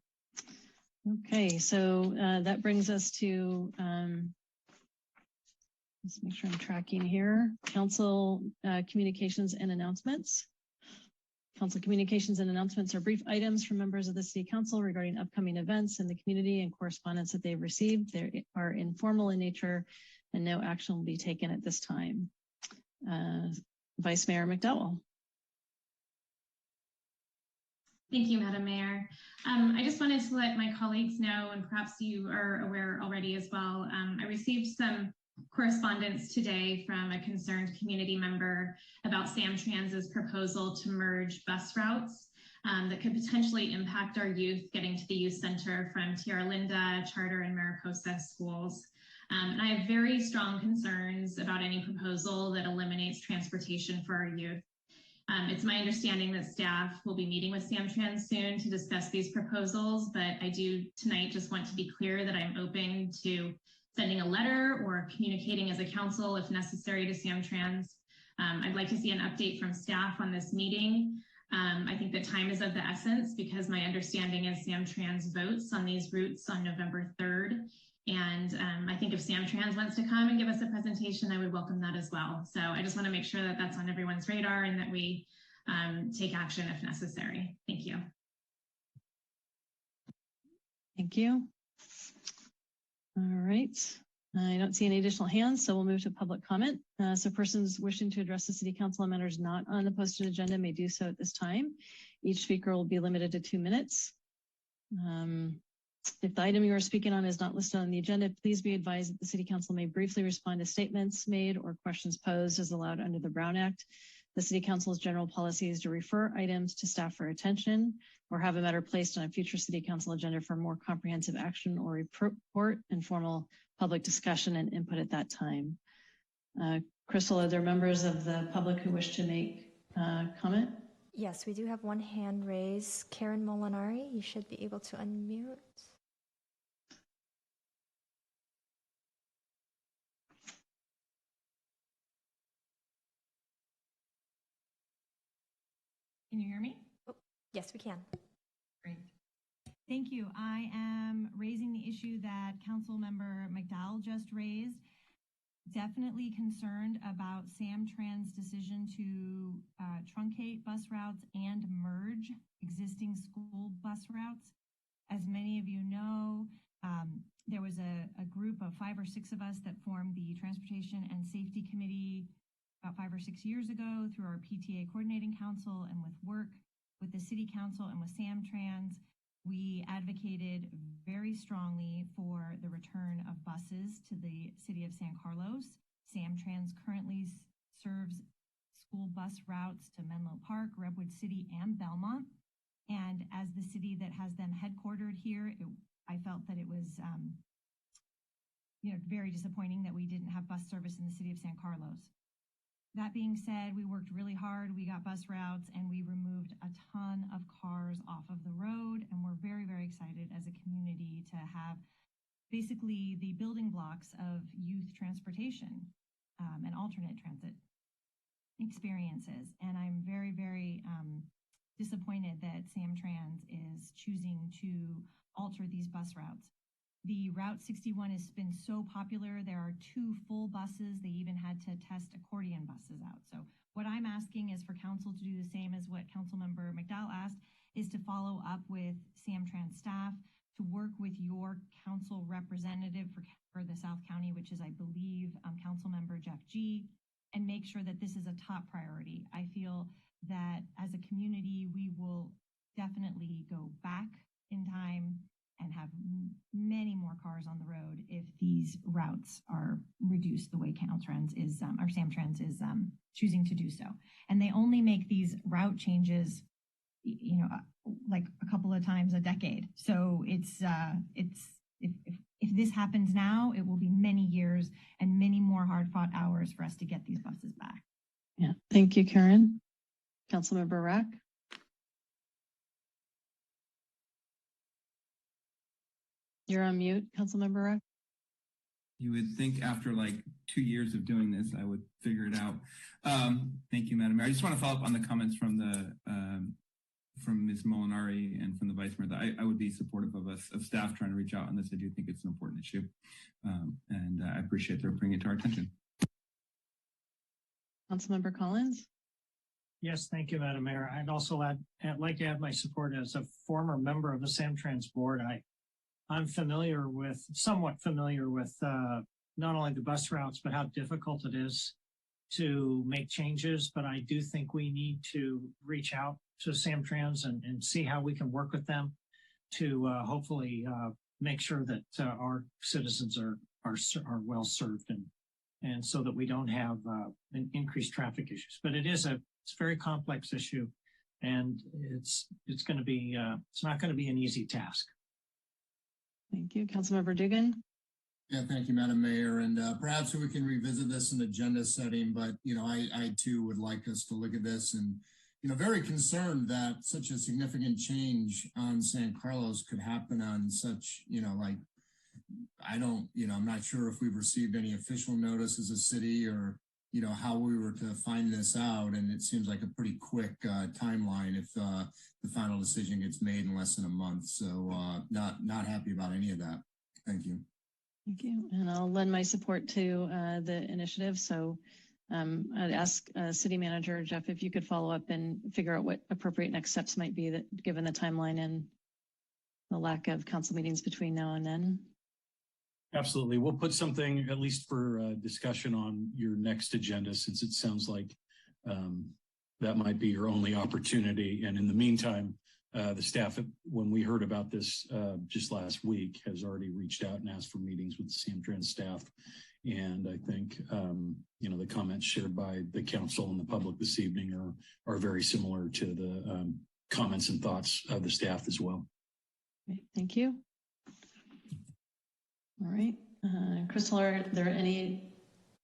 Okay, so that brings us to let's make sure I'm tracking here. Council communications and announcements. Council communications and announcements are brief items from members of the City Council regarding upcoming events in the community and correspondence that they've received. They are informal in nature and no action will be taken at this time. Vice Mayor McDowell. Thank you, Madam Mayor. I just wanted to let my colleagues know, and perhaps you are aware already as well, I received some correspondence today from a concerned community member about Samtrans's proposal to merge bus routes that could potentially impact our youth getting to the youth center from Tierra Linda, Charter, and Mariposa schools. And I have very strong concerns about any proposal that eliminates transportation for our youth. It's my understanding that staff will be meeting with Samtrans soon to discuss these proposals, but I do tonight just want to be clear that I'm open to sending a letter or communicating as a council if necessary to Samtrans. I'd like to see an update from staff on this meeting. I think that time is of the essence because my understanding is Samtrans votes on these routes on November 3rd. And I think if Samtrans wants to come and give us a presentation, I would welcome that as well. So I just want to make sure that that's on everyone's radar and that we take action if necessary. Thank you. Thank you. All right. I don't see any additional hands, so we'll move to public comment. So persons wishing to address the City Council on matters not on the posted agenda may do so at this time. Each speaker will be limited to 2 minutes. If the item you are speaking on is not listed on the agenda, please be advised that the City Council may briefly respond to statements made or questions posed as allowed under the Brown Act. The City Council's general policy is to refer items to staff for attention or have a matter placed on a future City Council agenda for more comprehensive action or report and formal public discussion and input at that time. Crystal, are there members of the public who wish to make comment? Yes, we do have one hand raised. Karen Molinari, you should be able to unmute. Can you hear me? Oh, yes, we can. Great. Thank you. I am raising the issue that Councilmember McDowell just raised. Definitely concerned about Samtrans' decision to truncate bus routes and merge existing school bus routes. As many of you know, there was a group of 5 or 6 of us that formed the Transportation and Safety Committee about 5 or 6 years ago through our PTA Coordinating Council, and with work with the City Council and with Samtrans, we advocated very strongly for the return of buses to the city of San Carlos. Samtrans currently serves school bus routes to Menlo Park, Redwood City, and Belmont. And as the city that has them headquartered here, I felt that it was very disappointing that we didn't have bus service in the city of San Carlos. That being said, we worked really hard. We got bus routes and we removed a ton of cars off of the road. And we're very, very excited as a community to have basically the building blocks of youth transportation and alternate transit experiences. And I'm very, very disappointed that Samtrans is choosing to alter these bus routes. The Route 61 has been so popular. There are 2 full buses. They even had to test accordion buses out. So what I'm asking is for council to do the same as what Councilmember McDowell asked, is to follow up with Samtrans staff to work with your council representative for the South County, which is, I believe, Council Member Jeff G., and make sure that this is a top priority. I feel that as a community, we will definitely go back in time and have many more cars on the road if these routes are reduced the way Caltrans is, or Samtrans is choosing to do so. And they only make these route changes, you know, like a couple of times a decade. So it's if this happens now, it will be many years and many more hard-fought hours for us to get these buses back. Yeah, thank you, Karen. Councilmember Rack. You're on mute, Councilmember Rack. You would think after like 2 years of doing this, I would figure it out. Thank you, Madam Mayor. I just want to follow up on the comments from the from Ms. Molinari and from the Vice Mayor. That I would be supportive of us, of staff trying to reach out on this. I do think it's an important issue, and I appreciate their bringing it to our attention. Councilmember Collins. Yes, thank you, Madam Mayor. I'd also like to add my support as a former member of the Samtrans board. I'm somewhat familiar with not only the bus routes, but how difficult it is to make changes. But I do think we need to reach out to Samtrans and see how we can work with them to hopefully make sure that our citizens are well served and so that we don't have an increased traffic issues. But it's a very complex issue, and it's going to be it's not going to be an easy task. Thank you, Councilmember Dugan. Yeah, thank you, Madam Mayor. And perhaps we can revisit this in agenda setting, but, you know, I too would like us to look at this and, you know, very concerned that such a significant change on San Carlos could happen on such, you know, like, I'm not sure if we've received any official notice as a city or, you know, how we were to find this out. And it seems like a pretty quick timeline if the final decision gets made in less than a month. So not happy about any of that. Thank you. Thank you. And I'll lend my support to the initiative. So I'd ask City Manager Jeff if you could follow up and figure out what appropriate next steps might be that given the timeline and the lack of council meetings between now and then. Absolutely. We'll put something at least for discussion on your next agenda, since it sounds like that might be your only opportunity. And in the meantime, the staff, when we heard about this just last week, has already reached out and asked for meetings with the Samtrans staff. And I think, you know, the comments shared by the council and the public this evening are very similar to the comments and thoughts of the staff as well. Okay, thank you. All right. Crystal, are there any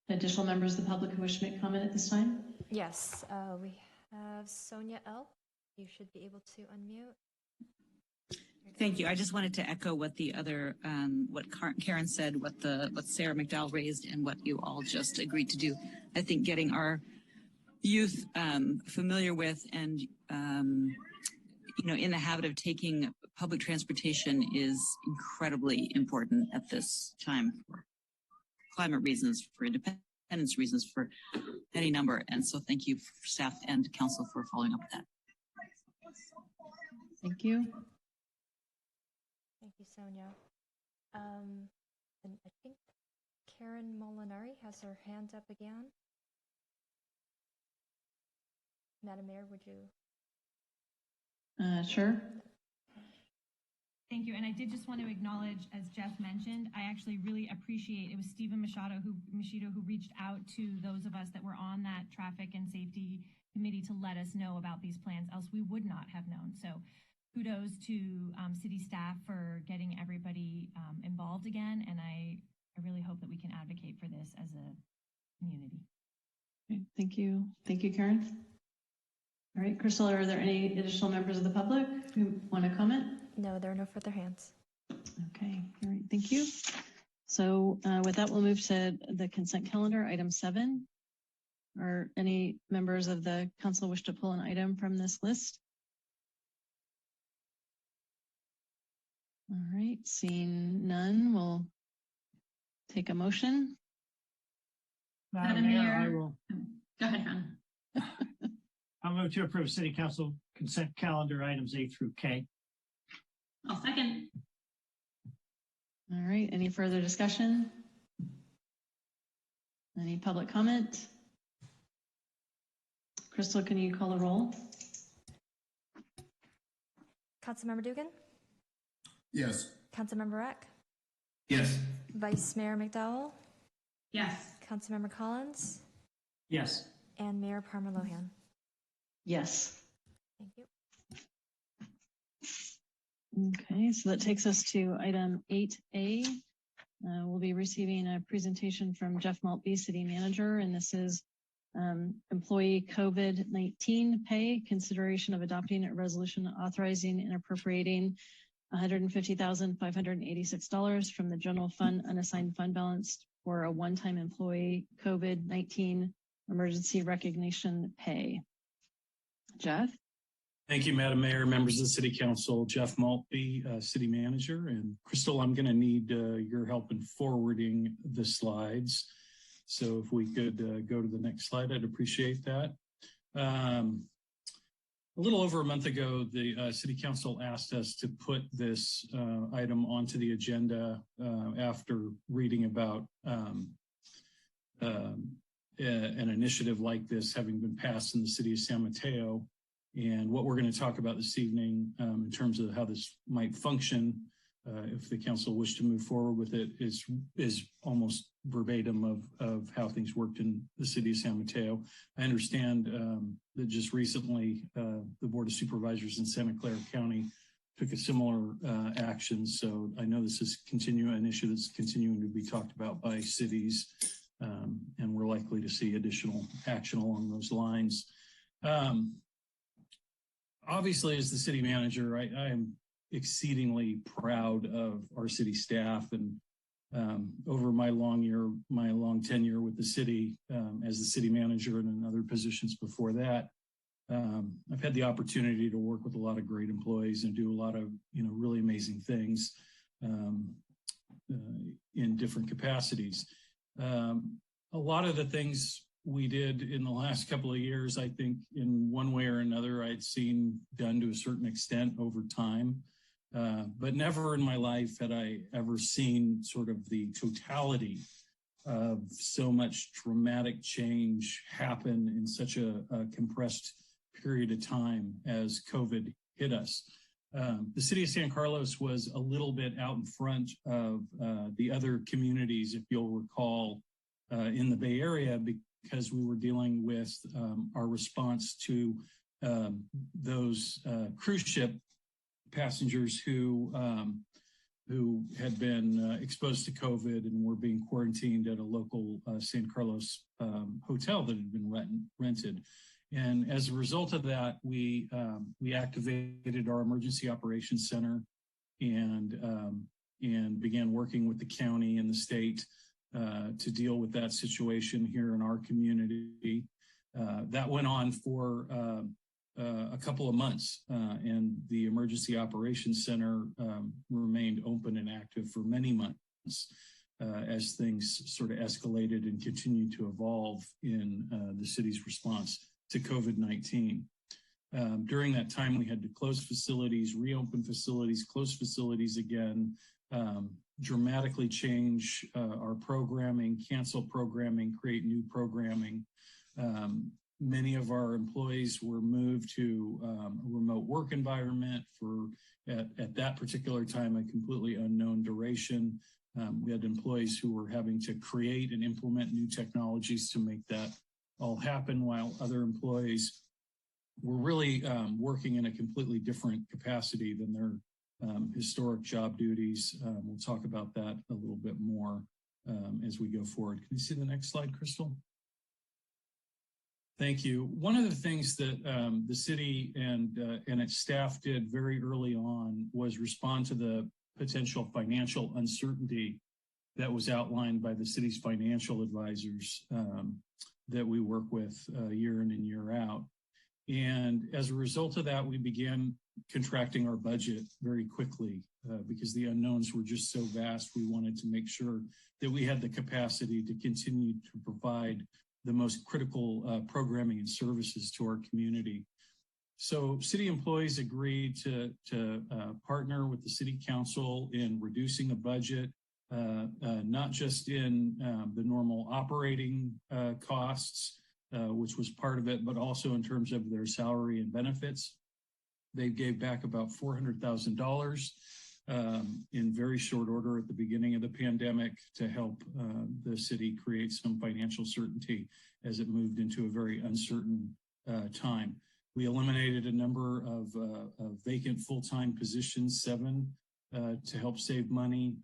additional members of the public who wish to make comment at this time? Yes, we have Sonia L. You should be able to unmute. Thank you. I just wanted to echo what the other, what Karen said, what Sarah McDowell raised, and what you all just agreed to do. I think getting our youth familiar with and you know, in the habit of taking public transportation is incredibly important at this time for climate reasons, for independence reasons, for any number. And so thank you, staff and council, for following up with that. Thank you. Thank you, Sonia. And I think Karen Molinari has her hand up again. Madam Mayor, would you? Sure. Thank you. And I did just want to acknowledge, as Jeff mentioned, I actually really appreciate, it was Stephen Machado who reached out to those of us that were on that traffic and safety committee to let us know about these plans, else we would not have known. So kudos to city staff for getting everybody involved again. And I really hope that we can advocate for this as a community. Okay, thank you. Thank you, Karen. All right, Crystal, are there any additional members of the public who want to comment? No, there are no further hands. Okay, all right, thank you. So with that, we'll move to the consent calendar, item 7. Are any members of the council wish to pull an item from this list? All right, seeing none, we'll take a motion. Madam Mayor, I will. Go ahead, Ron. I'll move to approve City Council consent calendar items A through K. I'll second. All right, any further discussion? Any public comment? Crystal, can you call the roll? Councilmember Dugan, Yes. Councilmember Eck, Yes. Vice Mayor McDowell, Yes. Councilmember Collins, Yes. and Mayor Parmer Lohan. Yes. Thank you. Okay, so that takes us to item 8A. We'll be receiving a presentation from Jeff Maltby, City Manager, and this is employee COVID-19 pay, consideration of adopting a resolution authorizing and appropriating $150,586 from the general fund unassigned fund balance for a one-time employee COVID-19 emergency recognition pay. Jeff? Thank you, Madam Mayor, members of the City Council, Jeff Maltby, City Manager. And Crystal, I'm going to need your help in forwarding the slides. So if we could go to the next slide, I'd appreciate that. A little over a month ago, the City Council asked us to put this item onto the agenda after reading about an initiative like this having been passed in the City of San Mateo. And what we're going to talk about this evening in terms of how this might function, if the council wish to move forward with it, is almost verbatim of how things worked in the City of San Mateo. I understand that just recently the Board of Supervisors in Santa Clara County took a similar action. So I know this is an issue that's continuing to be talked about by cities, and we're likely to see additional action along those lines. Obviously, as the city manager, I am exceedingly proud of our city staff, and over my long tenure with the city as the city manager and in other positions before that, I've had the opportunity to work with a lot of great employees and do a lot of really amazing things in different capacities. A lot of the things we did in the last couple of years, I think in one way or another, I'd seen done to a certain extent over time. But never in my life had I ever seen sort of the totality of so much dramatic change happen in such a compressed period of time as COVID hit us. The city of San Carlos was a little bit out in front of the other communities, if you'll recall, in the Bay Area, because we were dealing with our response to those cruise ship passengers who had been exposed to COVID and were being quarantined at a local San Carlos hotel that had been rented. And as a result of that, we activated our emergency operations center and began working with the county and the state to deal with that situation here in our community. That went on for a couple of months, and the Emergency Operations Center remained open and active for many months as things sort of escalated and continued to evolve in the city's response to COVID-19. During that time, we had to close facilities, reopen facilities, close facilities again, dramatically change our programming, cancel programming, create new programming. Many of our employees were moved to a remote work environment for, at that particular time, a completely unknown duration. We had employees who were having to create and implement new technologies to make that all happen, while other employees were really working in a completely different capacity than their historic job duties. We'll talk about that a little bit more as we go forward. Can you see the next slide, Crystal? Thank you. One of the things that the city and its staff did very early on was respond to the potential financial uncertainty that was outlined by the city's financial advisors that we work with year in and year out. And as a result of that, we began contracting our budget very quickly because the unknowns were just so vast. We wanted to make sure that we had the capacity to continue to provide the most critical programming and services to our community. So city employees agreed to partner with the city council in reducing the budget, not just in the normal operating costs, which was part of it, but also in terms of their salary and benefits. They gave back about $400,000 in very short order at the beginning of the pandemic to help the city create some financial certainty as it moved into a very uncertain time. We eliminated a number of vacant full-time positions, 7, to help save money.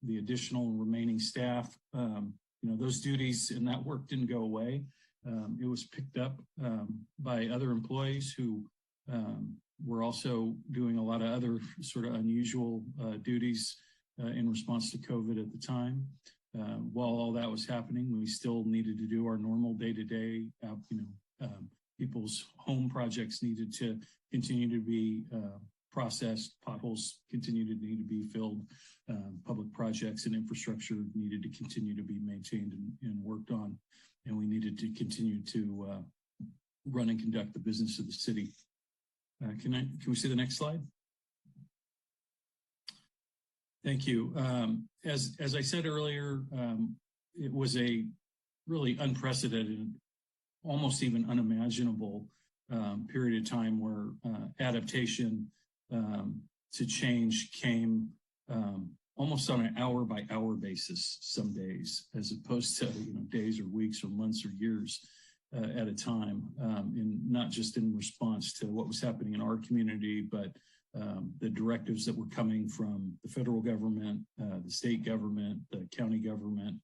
The additional remaining staff, those duties and that work didn't go away. It was picked up by other employees who were also doing a lot of other sort of unusual duties in response to COVID at the time. While all that was happening, we still needed to do our normal day-to-day, people's home projects needed to continue to be processed, potholes continue to need to be filled, public projects and infrastructure needed to continue to be maintained and worked on, and we needed to continue to run and conduct the business of the city. Can we see the next slide? Thank you. As I said earlier, it was a really unprecedented, almost even unimaginable period of time where adaptation to change came almost on an hour-by-hour basis some days, as opposed to days or weeks or months or years at a time, and not just in response to what was happening in our community, but the directives that were coming from the federal government, the state government, the county government,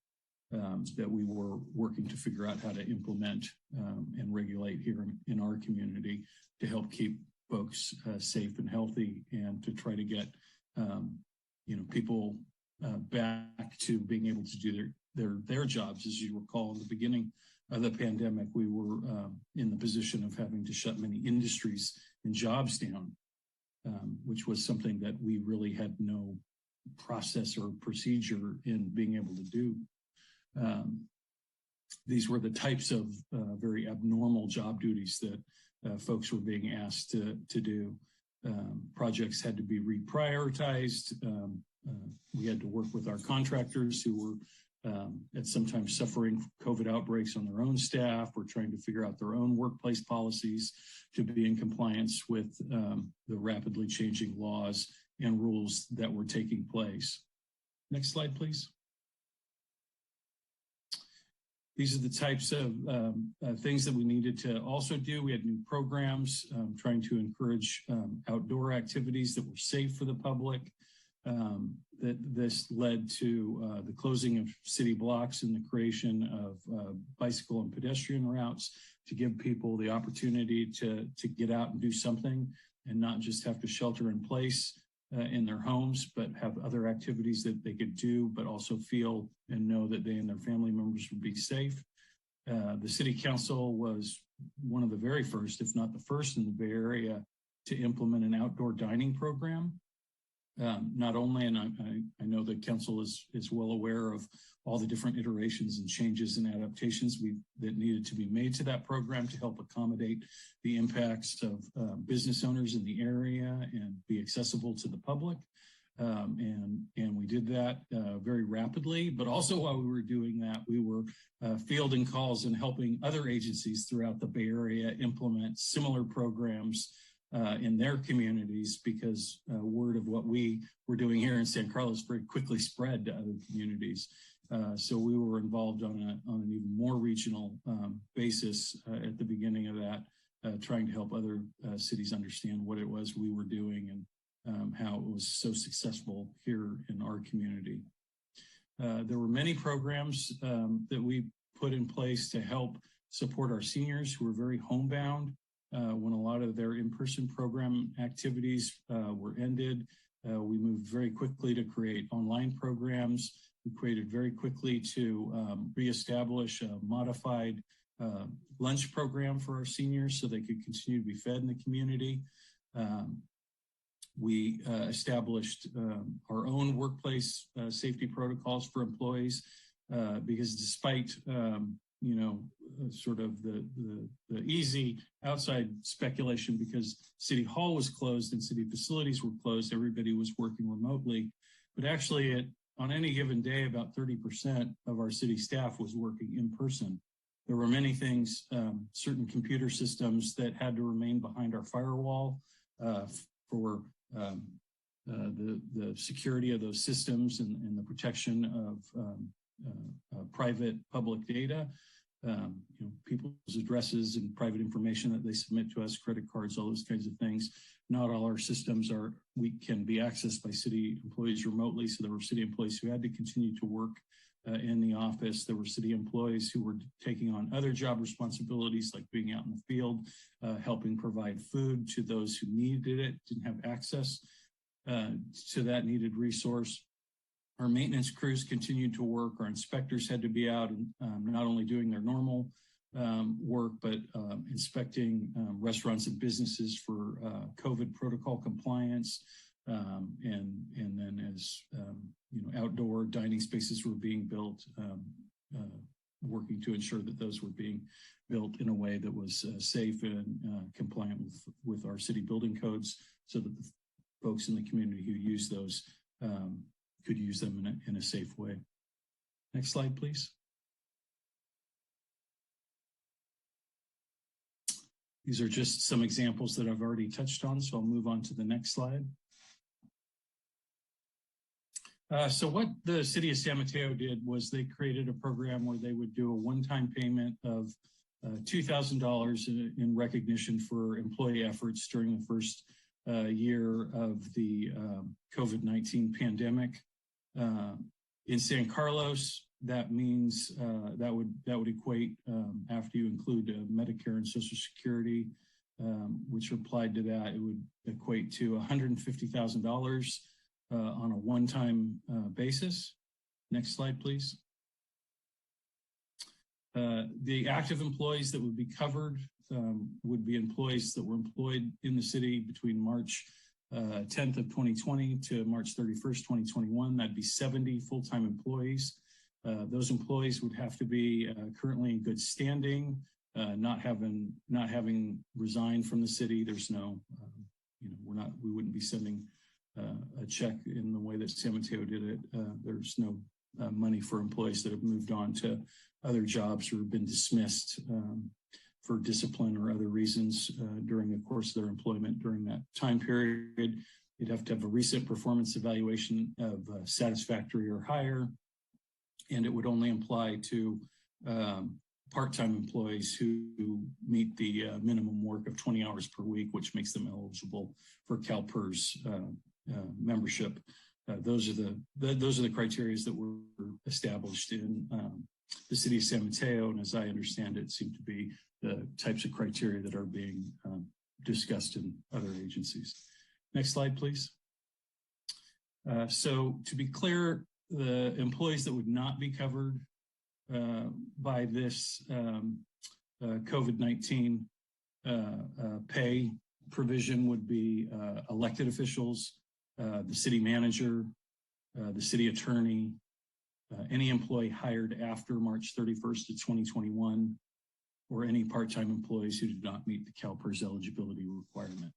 that we were working to figure out how to implement and regulate here in our community to help keep folks safe and healthy, and to try to get people back to being able to do their jobs. As you recall, in the beginning of the pandemic, we were in the position of having to shut many industries and jobs down, which was something that we really had no process or procedure in being able to do. These were the types of very abnormal job duties that folks were being asked to do. Projects had to be reprioritized. We had to work with our contractors who were at sometimes suffering COVID outbreaks on their own staff, or trying to figure out their own workplace policies to be in compliance with the rapidly changing laws and rules that were taking place. Next slide, please. These are the types of things that we needed to also do. We had new programs trying to encourage outdoor activities that were safe for the public. This led to the closing of city blocks and the creation of bicycle and pedestrian routes to give people the opportunity to get out and do something, and not just have to shelter in place in their homes, but have other activities that they could do, but also feel and know that they and their family members would be safe. The city council was one of the very first, if not the first in the Bay Area, to implement an outdoor dining program. Not only, and I know the council is well aware of all the different iterations and changes and adaptations that needed to be made to that program to help accommodate the impacts of business owners in the area and be accessible to the public. And we did that very rapidly, but also while we were doing that, we were fielding calls and helping other agencies throughout the Bay Area implement similar programs in their communities, because word of what we were doing here in San Carlos very quickly spread to other communities. So we were involved on an even more regional basis at the beginning of that, trying to help other cities understand what it was we were doing and how it was so successful here in our community. There were many programs that we put in place to help support our seniors who were very homebound. When a lot of their in-person program activities were ended, we moved very quickly to create online programs. We created very quickly to reestablish a modified lunch program for our seniors so they could continue to be fed in the community. We established our own workplace safety protocols for employees because despite sort of the easy outside speculation, because City Hall was closed and city facilities were closed. Everybody was working remotely, but actually on any given day, about 30% of our city staff was working in person. There were many things, certain computer systems that had to remain behind our firewall for the security of those systems and the protection of private public data. People's addresses and private information that they submit to us, credit cards, all those kinds of things. Not all our systems can be accessed by city employees remotely. So there were city employees who had to continue to work in the office. There were city employees who were taking on other job responsibilities, like being out in the field, helping provide food to those who needed it, didn't have access to that needed resource. Our maintenance crews continued to work. Our inspectors had to be out and not only doing their normal work, but inspecting restaurants and businesses for COVID protocol compliance. And then as outdoor dining spaces were being built, working to ensure that those were being built in a way that was safe and compliant with our city building codes, so that the folks in the community who use those could use them in a safe way. Next slide, please. These are just some examples that I've already touched on, so I'll move on to the next slide. So what the city of San Mateo did was they created a program where they would do a one-time payment of $2,000 in recognition for employee efforts during the first year of the COVID-19 pandemic. In San Carlos, that means that would equate, after you include Medicare and Social Security, which applied to that, it would equate to $150,000 on a one-time basis. Next slide, please. The active employees that would be covered would be employees that were employed in the city between March 10th of 2020 to March 31st, 2021. That'd be 70 full-time employees. Those employees would have to be currently in good standing, not having resigned from the city. There's no, we wouldn't be sending a check in the way that San Mateo did it. There's no money for employees that have moved on to other jobs or have been dismissed for discipline or other reasons during the course of their employment during that time period. You'd have to have a recent performance evaluation of satisfactory or higher, and it would only apply to part-time employees who meet the minimum work of 20 hours per week, which makes them eligible for CalPERS membership. Those are the criteria that were established in the city of San Mateo, and as I understand it, seem to be the types of criteria that are being discussed in other agencies. Next slide, please. So to be clear, the employees that would not be covered by this COVID-19 pay provision would be elected officials, the city manager, the city attorney, any employee hired after March 31st of 2021, or any part-time employees who did not meet the CalPERS eligibility requirement.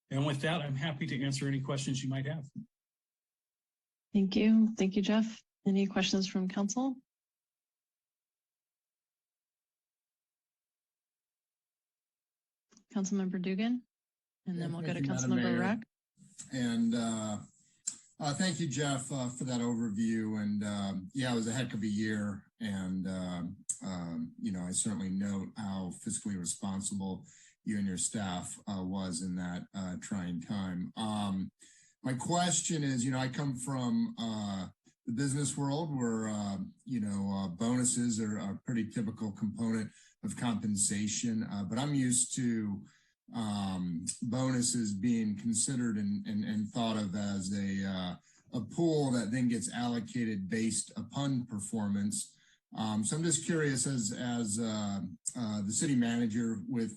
And with that, I'm happy to answer any questions you might have. Thank you. Thank you, Jeff. Any questions from council? Councilmember Dugan, and then we'll go to Councilmember Rack. And thank you, Jeff, for that overview. And yeah, it was a heck of a year. And, I certainly note how fiscally responsible you and your staff was in that trying time. My question is, I come from the business world where, bonuses are a pretty typical component of compensation, but I'm used to bonuses being considered and thought of as a pool that then gets allocated based upon performance. So I'm just curious, as the city manager, with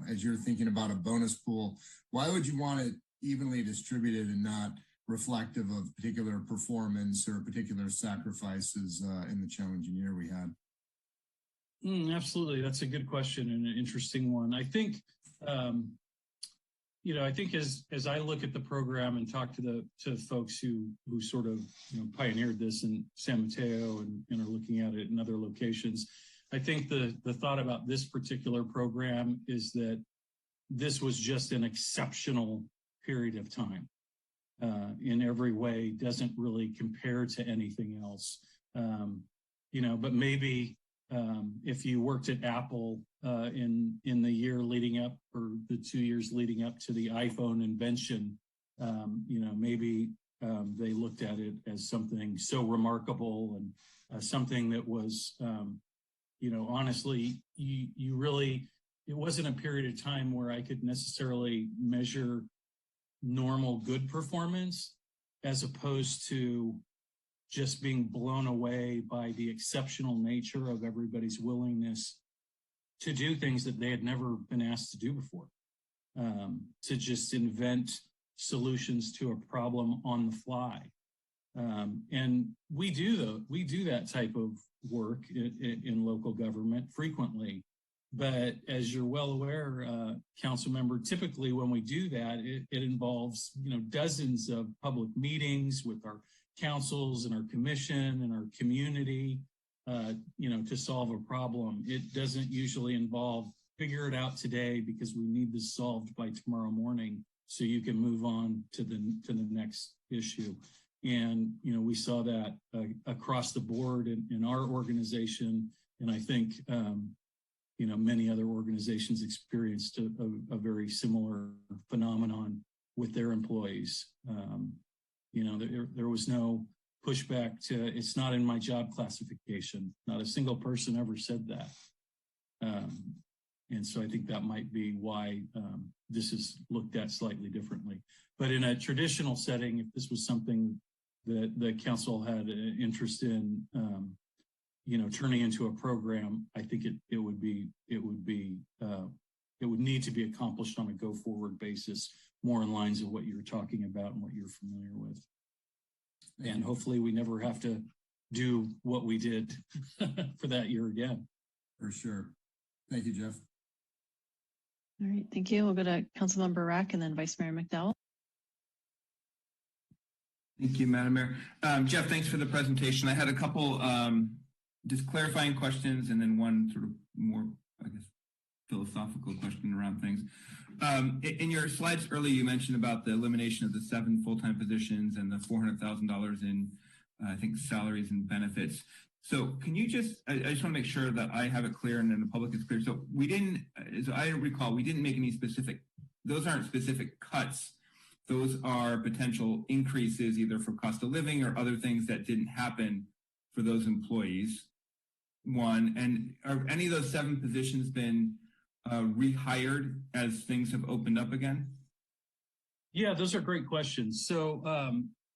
as you're thinking about a bonus pool, why would you want it evenly distributed and not reflective of particular performance or particular sacrifices in the challenging year we had? Absolutely. That's a good question and an interesting one. I think, I think as I look at the program and talk to folks who sort of pioneered this in San Mateo and are looking at it in other locations, I think the thought about this particular program is that this was just an exceptional period of time. In every way, doesn't really compare to anything else. But maybe if you worked at Apple in the year leading up, or the 2 years leading up to the iPhone invention, maybe they looked at it as something so remarkable and something that was, honestly, you really, it wasn't a period of time where I could necessarily measure normal good performance as opposed to just being blown away by the exceptional nature of everybody's willingness to do things that they had never been asked to do before, to just invent solutions to a problem on the fly. And we do that type of work in local government frequently. But as you're well aware, council member, typically when we do that, it involves, dozens of public meetings with our councils and our commission and our community, to solve a problem. It doesn't usually involve figure it out today because we need this solved by tomorrow morning so you can move on to the next issue. And, we saw that across the board in our organization. And I think, many other organizations experienced a very similar phenomenon with their employees. There was no pushback to, it's not in my job classification. Not a single person ever said that. And so I think that might be why this is looked at slightly differently. But in a traditional setting, if this was something that the council had an interest in, turning into a program, I think it would need to be accomplished on a go-forward basis, more in lines of what you're talking about and what you're familiar with. And hopefully we never have to do what we did for that year again. For sure. Thank you, Jeff. All right, thank you. We'll go to Councilmember Rack and then Vice Mayor McDowell. Thank you, Madam Mayor. Jeff, thanks for the presentation. I had a couple just clarifying questions and then one sort of more, I guess, philosophical question around things. In your slides earlier, you mentioned about the elimination of the 7 full-time positions and the $400,000 in, I think, salaries and benefits. So can you I just want to make sure that I have it clear and then the public is clear. So we didn't, as I recall, we didn't make any specific, those aren't specific cuts. Those are potential increases either for cost of living or other things that didn't happen for those employees. One, and are any of those 7 positions been rehired as things have opened up again? Yeah, those are great questions. So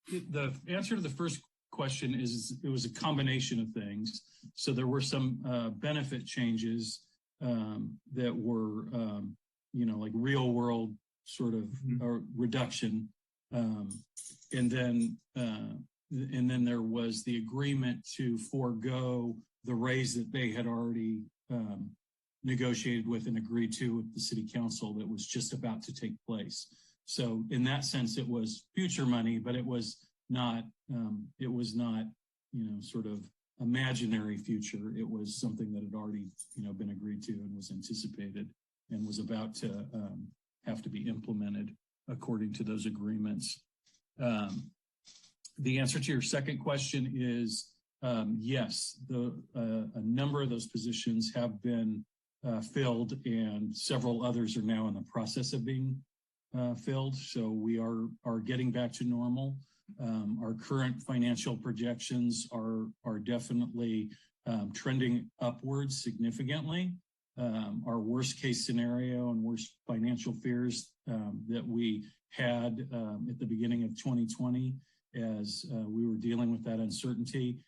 the answer to the first question is it was a combination of things. So there were some benefit changes that were, like real world sort of reduction. And then there was the agreement to forego the raise that they had already negotiated with and agreed to with the city council that was just about to take place. So in that sense, it was future money, but it was not, sort of imaginary future. It was something that had already, been agreed to and was anticipated and was about to have to be implemented according to those agreements. The answer to your second question is yes, a number of those positions have been filled and several others are now in the process of being filled. So we are getting back to normal. Our current financial projections are definitely trending upwards significantly. Our worst case scenario and worst financial fears that we had at the beginning of 2020 as we were dealing with that uncertainty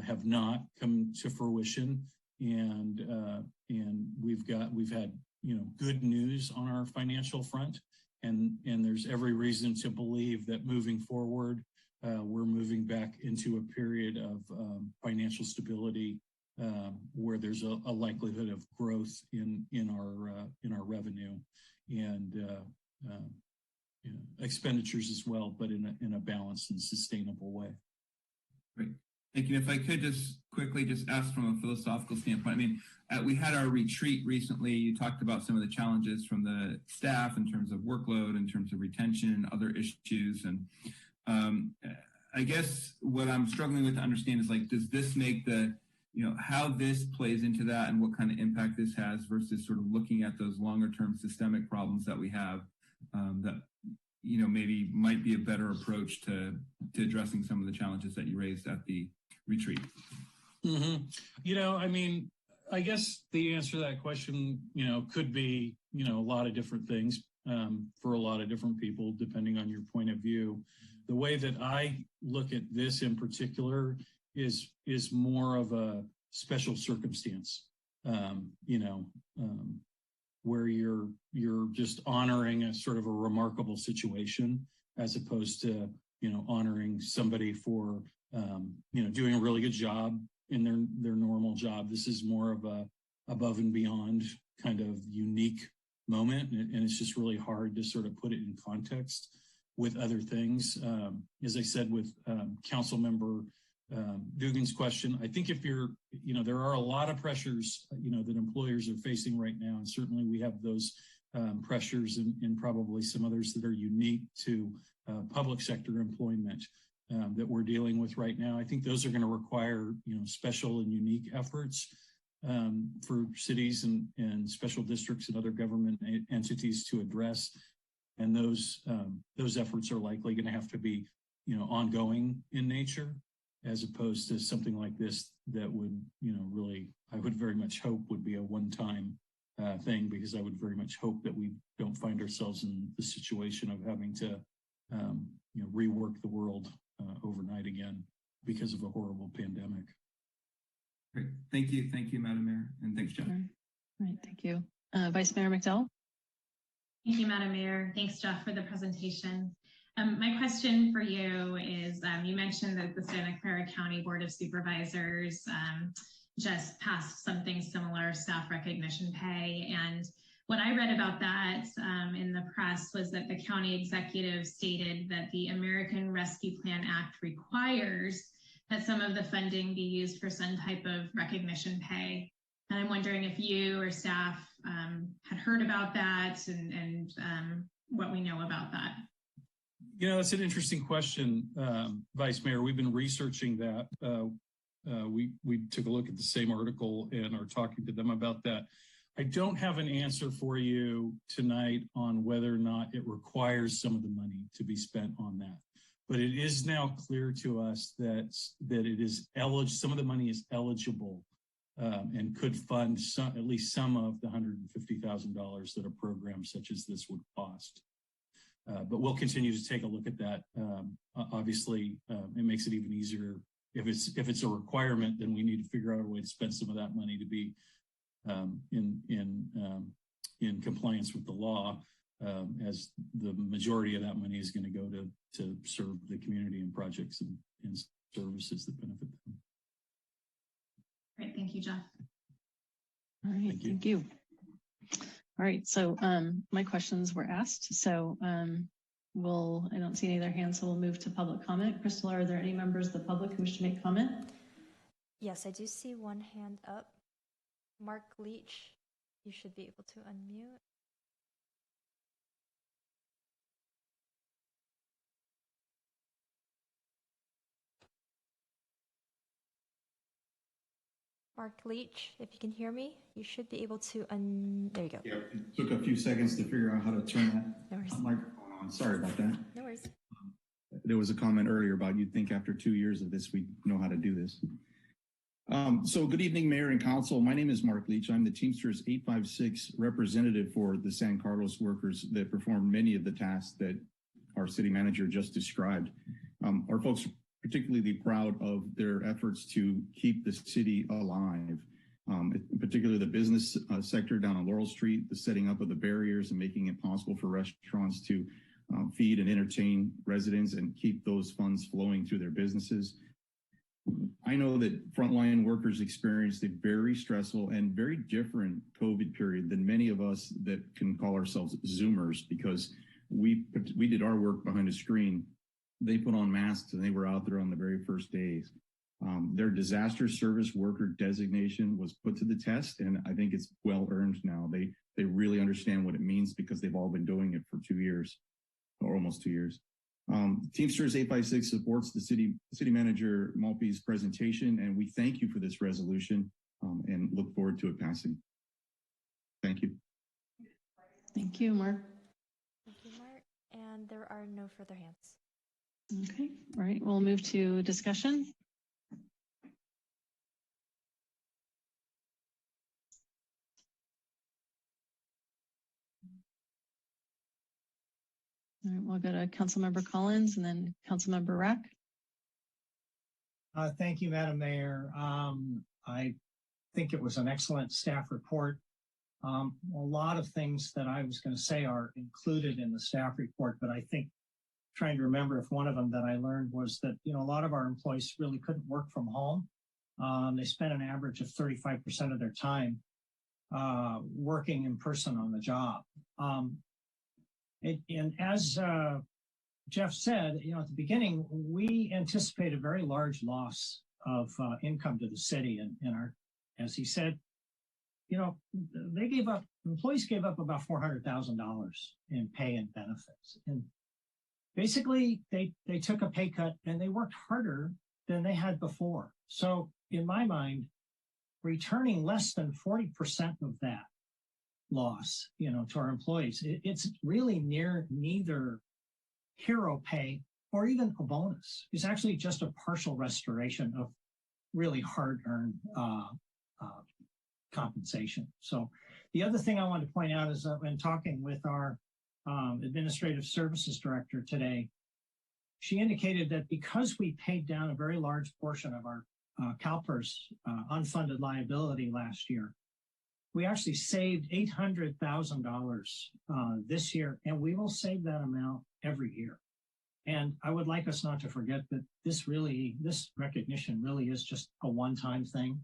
have not come to fruition. And we've had good news on our financial front. and there's every reason to believe that moving forward, we're moving back into a period of financial stability where there's a likelihood of growth in our revenue and expenditures as well, but in a balanced and sustainable way. Great. Thank you. If I could just quickly just ask from a philosophical standpoint, I mean, we had our retreat recently. You talked about some of the challenges from the staff in terms of workload, in terms of retention, other issues. And I guess what I'm struggling with to understand is like, does this make how this plays into that and what kind of impact this has versus sort of looking at those longer term systemic problems that we have that, maybe might be a better approach to addressing some of the challenges that you raised at the retreat? I mean, I guess the answer to that question, could be, a lot of different things for a lot of different people, depending on your point of view. The way that I look at this in particular is more of a special circumstance, where you're just honoring a sort of a remarkable situation, as opposed to, honoring somebody for, doing a really good job in their normal job. This is more of a above and beyond kind of unique moment. And it's just really hard to sort of put it in context with other things. As I said, with Council Member Dugan's question, I think if you're, there are a lot of pressures, that employers are facing right now. And certainly we have those pressures and probably some others that are unique to public sector employment that we're dealing with right now. I think those are going to require, special and unique efforts for cities and special districts and other government entities to address. And those efforts are likely going to have to be, ongoing in nature, as opposed to something like this that would, really, I would very much hope would be a one-time thing, because I would very much hope that we don't find ourselves in the situation of having to, rework the world overnight again because of a horrible pandemic. Great. Thank you. Thank you, Madam Mayor. And thanks, Jeff. All right. Thank you. Vice Mayor McDowell. Thank you, Madam Mayor. Thanks, Jeff, for the presentation. My question for you is, you mentioned that the Santa Clara County Board of Supervisors just passed something similar, staff recognition pay. And what I read about that in the press was that the county executive stated that the American Rescue Plan Act requires that some of the funding be used for some type of recognition pay. And I'm wondering if you or staff had heard about that and what we know about that. That's an interesting question, Vice Mayor. We've been researching that. We took a look at the same article and are talking to them about that. I don't have an answer for you tonight on whether or not it requires some of the money to be spent on that. But it is now clear to us that it is eligible. Some of the money is eligible and could fund at least some of the $150,000 that a program such as this would cost. But we'll continue to take a look at that. Obviously, it makes it even easier. If it's a requirement, then we need to figure out a way to spend some of that money to be in compliance with the law, as the majority of that money is going to go to serve the community and projects and services that benefit them. Great, thank you, Jeff. All right, thank you. All right, so my questions were asked. So I don't see any other hands, so we'll move to public comment. Crystal, are there any members of the public who wish to make comment? Yes, I do see one hand up. Mark Leach, you should be able to unmute. Mark Leach, if you can hear me, you should be able to there you go. Yeah, it took a few seconds to figure out how to turn that microphone on. Sorry about that. No worries. There was a comment earlier about you'd think after 2 years of this, we'd know how to do this. So good evening, Mayor and Council. My name is Mark Leach. I'm the Teamsters 856 representative for the San Carlos workers that perform many of the tasks that our city manager just described. Our folks are particularly proud of their efforts to keep the city alive. in particular the business sector down on Laurel Street, the setting up of the barriers and making it possible for restaurants to feed and entertain residents and keep those funds flowing through their businesses. I know that frontline workers experienced a very stressful and very different COVID period than many of us that can call ourselves Zoomers, because we did our work behind a screen. They put on masks and they were out there on the very first days. Their disaster service worker designation was put to the test, and I think it's well earned now. They really understand what it means because they've all been doing it for 2 years, or almost 2 years. Teamsters 856 supports the city manager Malpe's presentation, and we thank you for this resolution and look forward to it passing. Thank you. Thank you, Mark. Thank you, Mark. And there are no further hands. Okay, all right, we'll move to discussion. All right, we'll go to Councilmember Collins and then Councilmember Rack. Thank you, Madam Mayor. I think it was an excellent staff report. A lot of things that I was going to say are included in the staff report, but I think trying to remember if one of them that I learned was that, a lot of our employees really couldn't work from home. They spent an average of 35% of their time working in person on the job. And as Jeff said, at the beginning, we anticipate a very large loss of income to the city. And as he said, employees gave up about $400,000 in pay and benefits. And basically, they took a pay cut and they worked harder than they had before. So in my mind, returning less than 40% of that loss, to our employees, it's really neither hero pay or even a bonus. It's actually just a partial restoration of really hard-earned compensation. So the other thing I wanted to point out is that when talking with our administrative services director today, she indicated that because we paid down a very large portion of our CalPERS unfunded liability last year, we actually saved $800,000 this year, and we will save that amount every year. And I would like us not to forget that this recognition really is just a one-time thing.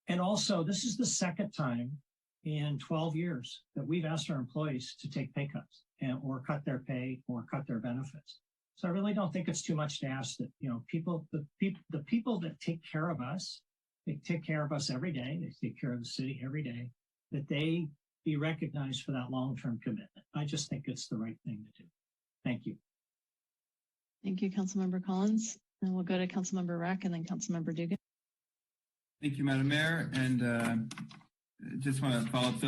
And also, this is the second time in 12 years that we've asked our employees to take pay cuts or cut their pay or cut their benefits. So I really don't think it's too much to ask that, the people that take care of us, they take care of us every day, they take care of the city every day, that they be recognized for that long-term commitment. I just think it's the right thing to do. Thank you. Thank you, Councilmember Collins. And we'll go to Councilmember Rack and then Councilmember Dugan. Thank you, Madam Mayor. And just want to follow up.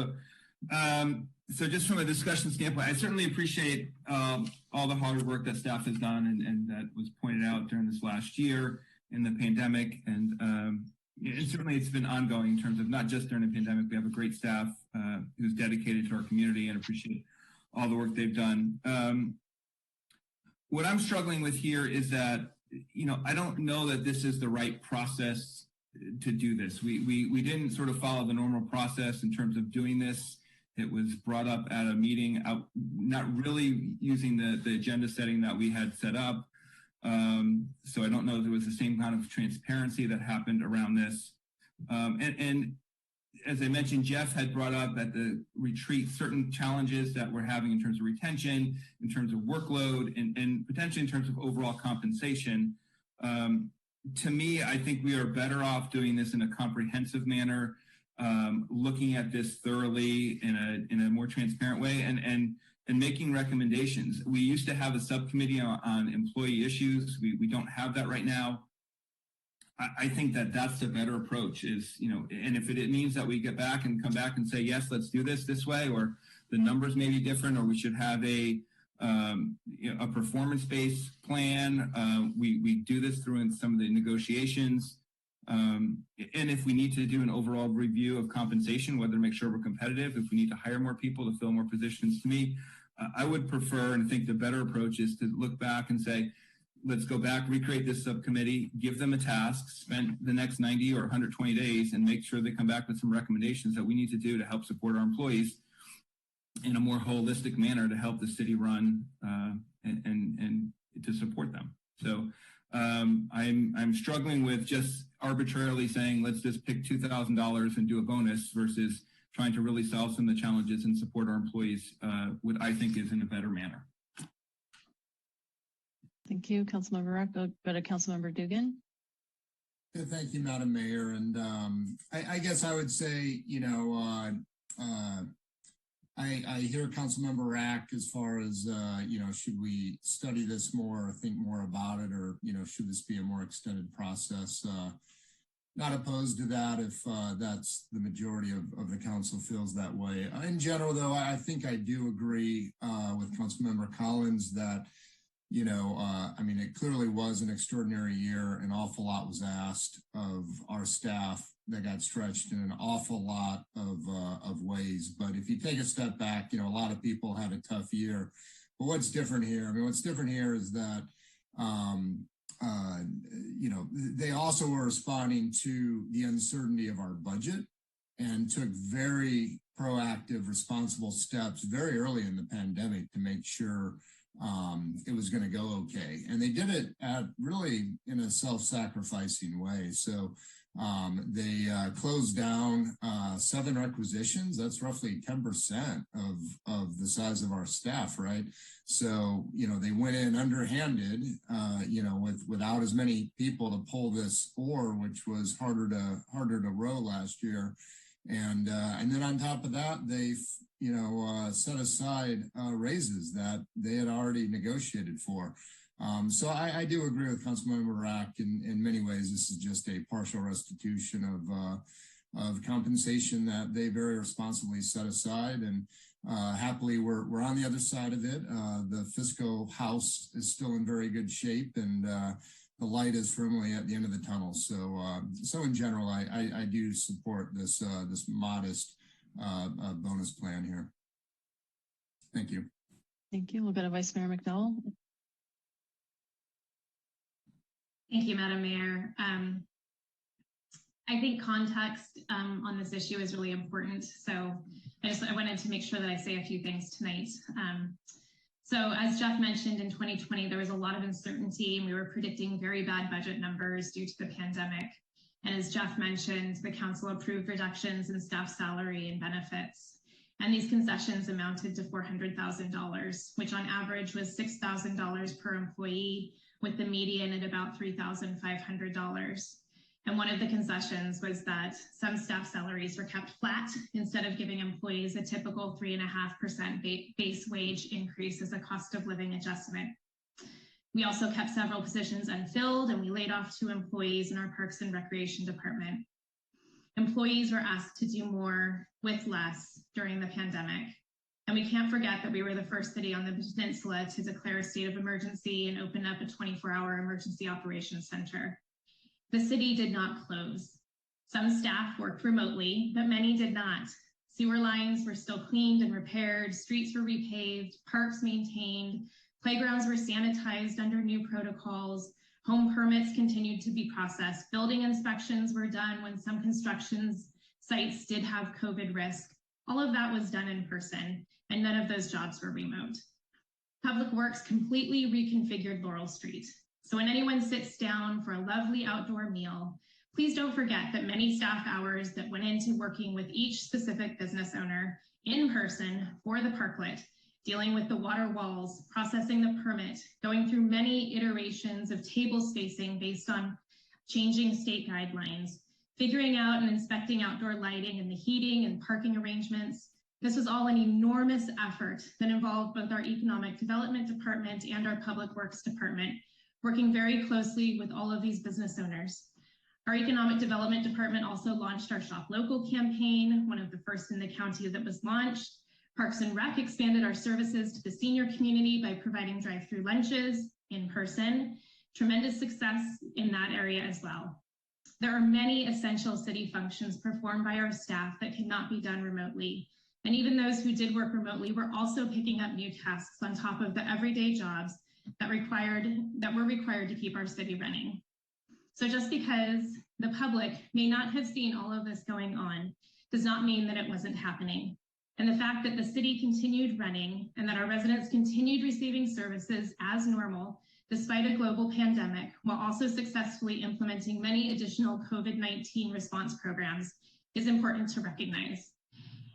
So just from a discussion standpoint, I certainly appreciate all the hard work that staff has done and that was pointed out during this last year in the pandemic. And certainly it's been ongoing in terms of not just during the pandemic. We have a great staff who's dedicated to our community and appreciate all the work they've done. What I'm struggling with here is that, I don't know that this is the right process to do this. We didn't sort of follow the normal process in terms of doing this. It was brought up at a meeting, not really using the agenda setting that we had set up. So I don't know if there was the same kind of transparency that happened around this. And as I mentioned, Jeff had brought up at the retreat certain challenges that we're having in terms of retention, in terms of workload, and potentially in terms of overall compensation. To me, I think we are better off doing this in a comprehensive manner, looking at this thoroughly in a more transparent way and making recommendations. We used to have a subcommittee on employee issues. We don't have that right now. I think that that's the better approach is, and if it means that we get back and come back and say, yes, let's do this way, or the numbers may be different, or we should have a performance-based plan. We do this through some of the negotiations. And if we need to do an overall review of compensation, whether to make sure we're competitive, if we need to hire more people to fill more positions, to me, I would prefer and think the better approach is to look back and say, let's go back, recreate this subcommittee, give them a task, spend the next 90 or 120 days and make sure they come back with some recommendations that we need to do to help support our employees in a more holistic manner to help the city run and to support them. So I'm struggling with just arbitrarily saying, let's just pick $2,000 and do a bonus versus trying to really solve some of the challenges and support our employees, what I think is in a better manner. Thank you, Councilmember Rack. Go to Councilmember Dugan. Yeah, thank you, Madam Mayor. And I guess I would say, you know, I hear Councilmember Rack as far as, you know, should we study this more or think more about it, or, you know, should this be a more extended process? Not opposed to that if that's the majority of the council feels that way. In general, though, I think I do agree with Councilmember Collins that, you know, I mean, it clearly was an extraordinary year. An awful lot was asked of our staff that got stretched in an awful lot of ways. But if you take a step back, you know, a lot of people had a tough year. But what's different here? I mean, what's different here is that, you know, they also were responding to the uncertainty of our budget and took very proactive, responsible steps very early in the pandemic to make sure it was going to go okay. And they did it at really in a self-sacrificing way. So they closed down 7 requisitions. That's roughly 10% of the size of our staff, right? So, you know, they went in underhanded, you know, without as many people to pull this oar, which was harder to row last year. And then on top of that, they, you know, set aside raises that they had already negotiated for. So I do agree with Councilmember Rack in many ways. This is just a partial restitution of compensation that they very responsibly set aside. And happily, we're on the other side of it. The fiscal house is still in very good shape, and the light is firmly at the end of the tunnel. So in general, I do support this this modest bonus plan here. Thank you. Thank you. We'll go to Vice Mayor McDowell. Thank you, Madam Mayor. I think context on this issue is really important. So I wanted to make sure that I say a few things tonight. So as Jeff mentioned, in 2020, there was a lot of uncertainty and we were predicting very bad budget numbers due to the pandemic. And as Jeff mentioned, the council approved reductions in staff salary and benefits. And these concessions amounted to $400,000, which on average was $6,000 per employee, with the median at about $3,500. And one of the concessions was that some staff salaries were kept flat instead of giving employees a typical 3.5% base wage increase as a cost of living adjustment. We also kept several positions unfilled, and we laid off 2 employees in our Parks and Recreation Department. Employees were asked to do more with less during the pandemic. And we can't forget that we were the first city on the peninsula to declare a state of emergency and open up a 24-hour emergency operations center. The city did not close. Some staff worked remotely, but many did not. Sewer lines were still cleaned and repaired, streets were repaved, parks maintained, playgrounds were sanitized under new protocols, home permits continued to be processed, building inspections were done when some construction sites did have COVID risk. All of that was done in person, and none of those jobs were remote. Public Works completely reconfigured Laurel Street. So when anyone sits down for a lovely outdoor meal, please don't forget that many staff hours that went into working with each specific business owner in person for the parklet, dealing with the water walls, processing the permit, going through many iterations of table spacing based on changing state guidelines, figuring out and inspecting outdoor lighting and the heating and parking arrangements. This was all an enormous effort that involved both our Economic Development Department and our Public Works Department, working very closely with all of these business owners. Our Economic Development Department also launched our Shop Local campaign, one of the first in the county that was launched. Parks and Rec expanded our services to the senior community by providing drive-through lunches in person. Tremendous success in that area as well. There are many essential city functions performed by our staff that cannot be done remotely. And even those who did work remotely were also picking up new tasks on top of the everyday jobs that were required to keep our city running. So just because the public may not have seen all of this going on does not mean that it wasn't happening. And the fact that the city continued running and that our residents continued receiving services as normal despite a global pandemic, while also successfully implementing many additional COVID-19 response programs, is important to recognize.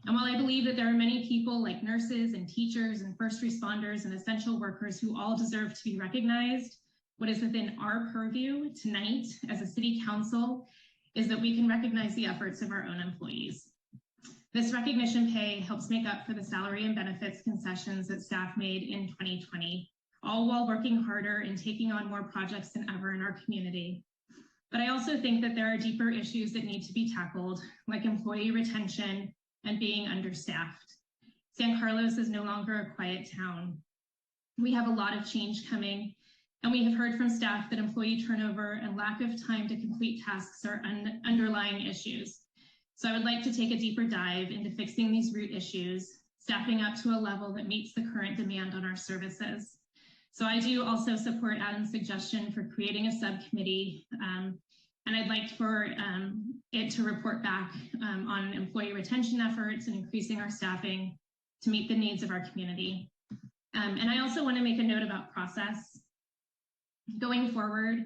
And while I believe that there are many people like nurses and teachers and first responders and essential workers who all deserve to be recognized, what is within our purview tonight as a city council is that we can recognize the efforts of our own employees. This recognition pay helps make up for the salary and benefits concessions that staff made in 2020, all while working harder and taking on more projects than ever in our community. But I also think that there are deeper issues that need to be tackled, like employee retention and being understaffed. San Carlos is no longer a quiet town. We have a lot of change coming, and we have heard from staff that employee turnover and lack of time to complete tasks are underlying issues. So I would like to take a deeper dive into fixing these root issues, staffing up to a level that meets the current demand on our services. So I do also support Adam's suggestion for creating a subcommittee, and I'd like for it to report back on employee retention efforts and increasing our staffing to meet the needs of our community. And I also want to make a note about process. Going forward,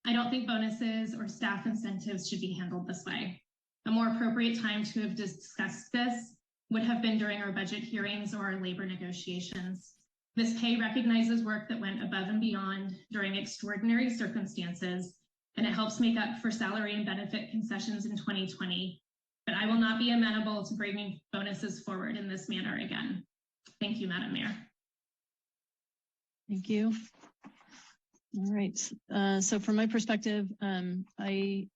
I don't think bonuses or staff incentives should be handled this way. A more appropriate time to have discussed this would have been during our budget hearings or our labor negotiations. This pay recognizes work that went above and beyond during extraordinary circumstances, and it helps make up for salary and benefit concessions in 2020. But I will not be amenable to bringing bonuses forward in this manner again. Thank you, Madam Mayor. Thank you. All right. So from my perspective, I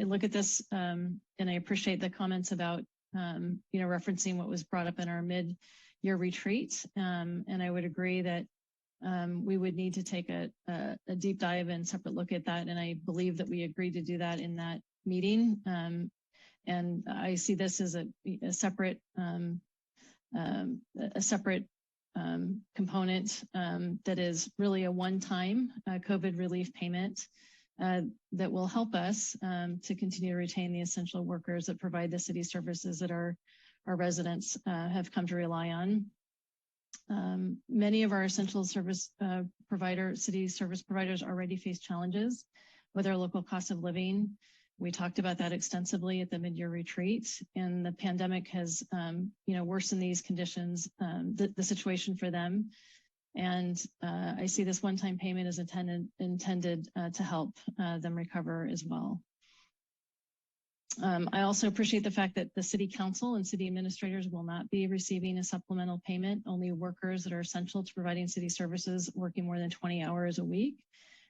look at this and I appreciate the comments about, referencing what was brought up in our mid-year retreat. And I would agree that we would need to take a deep dive and separate look at that. And I believe that we agreed to do that in that meeting. And I see this as a separate component that is really a one-time COVID relief payment that will help us to continue to retain the essential workers that provide the city services that our residents have come to rely on. Many of our essential service city service providers already face challenges with their local cost of living. We talked about that extensively at the mid-year retreat, and the pandemic has, worsened these conditions, the situation for them. And I see this one-time payment as intended to help them recover as well. I also appreciate the fact that the city council and city administrators will not be receiving a supplemental payment. Only workers that are essential to providing city services working more than 20 hours a week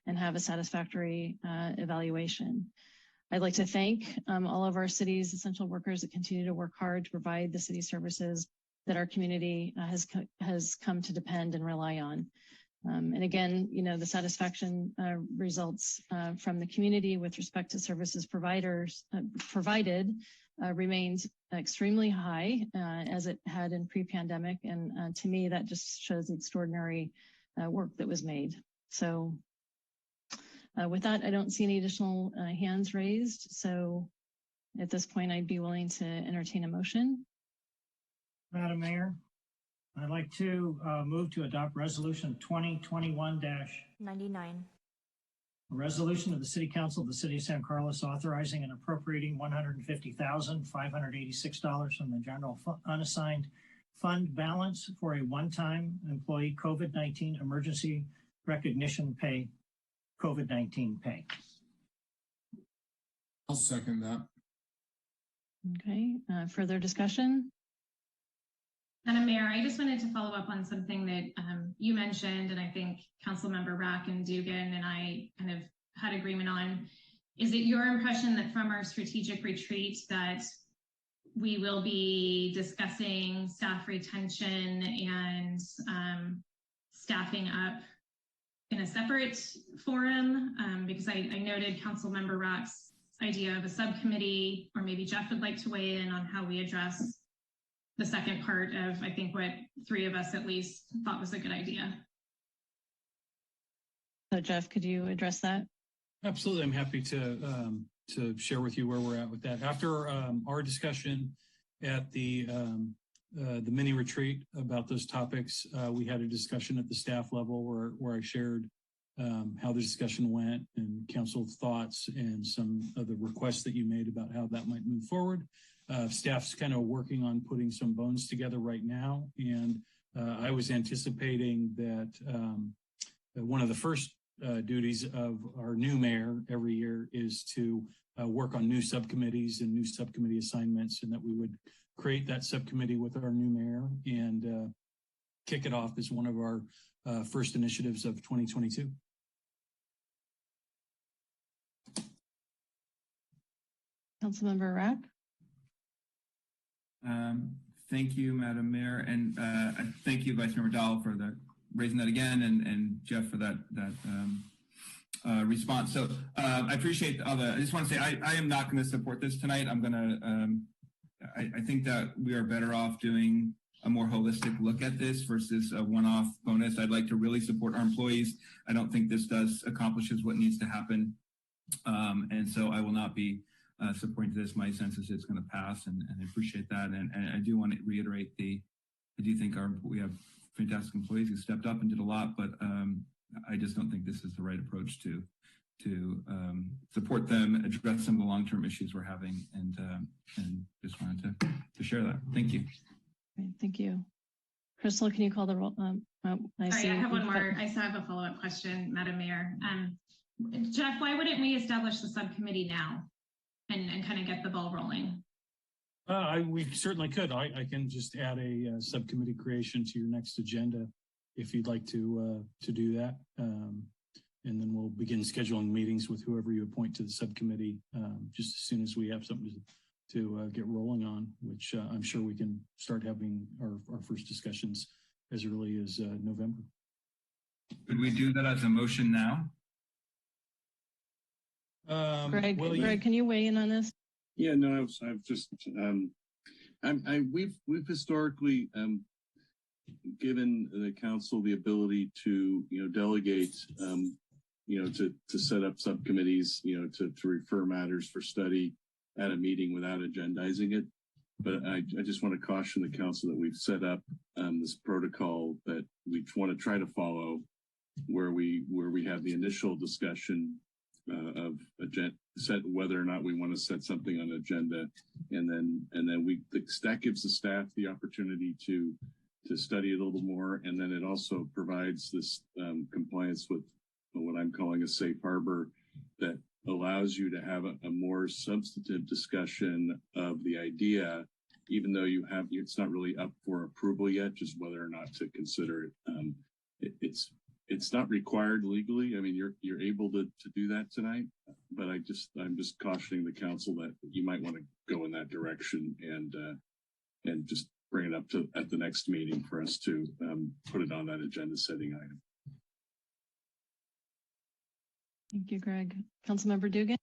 and have a satisfactory evaluation. I'd like to thank all of our city's essential workers that continue to work hard to provide the city services that our community has come to depend and rely on. And again, the satisfaction results from the community with respect to services provided remains extremely high as it had in pre-pandemic. And to me, that just shows the extraordinary work that was made. So with that, I don't see any additional hands raised. So at this point, I'd be willing to entertain a motion. Madam Mayor, I'd like to move to adopt resolution 2021-99. A resolution of the City Council of the City of San Carlos authorizing and appropriating $150,586 from the general unassigned fund balance for a one-time employee COVID-19 emergency recognition pay, COVID-19 pay. I'll second that. Okay, further discussion? Madam Mayor, I just wanted to follow up on something that you mentioned, and I think Councilmember Rack and Dugan and I kind of had agreement on. Is it your impression that from our strategic retreat that we will be discussing staff retention and staffing up in a separate forum? Because I noted Councilmember Rack's idea of a subcommittee, or maybe Jeff would like to weigh in on how we address the second part of, I think, what three of us at least thought was a good idea. So Jeff, could you address that? Absolutely. I'm happy to share with you where we're at with that. After our discussion at the mini retreat about those topics, we had a discussion at the staff level where I shared how the discussion went and council's thoughts and some of the requests that you made about how that might move forward. Staff's kind of working on putting some bones together right now. And I was anticipating that one of the first duties of our new mayor every year is to work on new subcommittees and new subcommittee assignments, and that we would create that subcommittee with our new mayor and kick it off as one of our first initiatives of 2022. Councilmember Rack. Thank you, Madam Mayor, and thank you, Vice Mayor Dowell, for raising that again, and Jeff for that response. So I appreciate all the. I just want to say I am not going to support this tonight. I'm going to. I think that we are better off doing a more holistic look at this versus a one-off bonus. I'd like to really support our employees. I don't think this accomplishes what needs to happen, and so I will not be supporting this. My sense is it's going to pass, and I appreciate that. And I do want to reiterate I do think we have fantastic employees who stepped up and did a lot, but I just don't think this is the right approach to support them, address some of the long-term issues we're having, and just wanted to share that. Thank you. Great, thank you. Crystal, can you call the roll? I have one more. I still have a follow-up question, Madam Mayor. Jeff, why wouldn't we establish the subcommittee now and kind of get the ball rolling? We certainly could. I can just add a subcommittee creation to your next agenda if you'd like to do that. And then we'll begin scheduling meetings with whoever you appoint to the subcommittee just as soon as we have something to get rolling on, which I'm sure we can start having our first discussions as early as November. Could we do that as a motion now? Greg, Greg, can you weigh in on this? Yeah, no, I've just, we've historically given the council the ability to, delegate, to set up subcommittees, to refer matters for study at a meeting without agendizing it. But I just want to caution the council that we've set up this protocol that we want to try to follow, where we have the initial discussion of set whether or not we want to set something on agenda, and then that gives the staff the opportunity to study it a little more, and then it also provides this compliance with what I'm calling a safe harbor that allows you to have a more substantive discussion of the idea, even though it's not really up for approval yet, just whether or not to consider it. It's not required legally. I mean, you're able to do that tonight, but I'm just cautioning the council that you might want to go in that direction and just bring it up at the next meeting for us to put it on that agenda setting item. Thank you, Greg. Councilmember Dugan.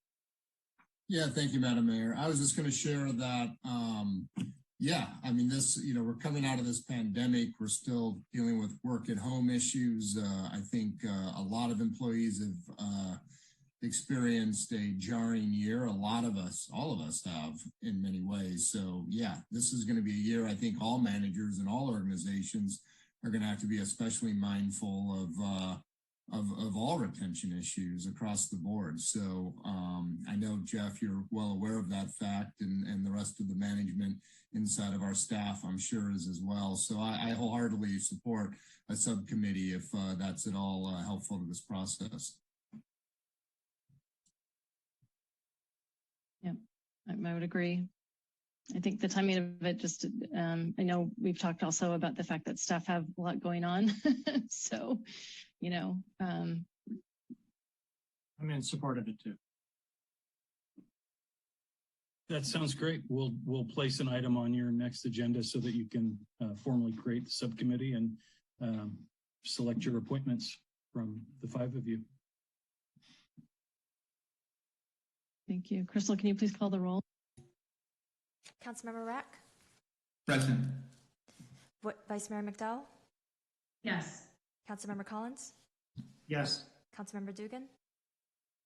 Yeah, thank you, Madam Mayor. I was just going to share that. Yeah, I mean, we're coming out of this pandemic. We're still dealing with work at home issues. I think a lot of employees have experienced a jarring year. All of us have in many ways. So yeah, this is going to be a year I think all managers and all organizations are going to have to be especially mindful of all retention issues across the board. So I know, Jeff, you're well aware of that fact, and the rest of the management inside of our staff, I'm sure, is as well. So I wholeheartedly support a subcommittee if that's at all helpful to this process. Yeah, I would agree. I think the timing of it just, I know we've talked also about the fact that staff have a lot going on. So, I'm in support of it too. That sounds great. We'll place an item on your next agenda so that you can formally create the subcommittee and select your appointments from the 5 of you. Thank you. Crystal, can you please call the roll? Councilmember Rack, Present. Vice Mayor McDowell? Yes. Councilmember Collins? Yes. Councilmember Dugan?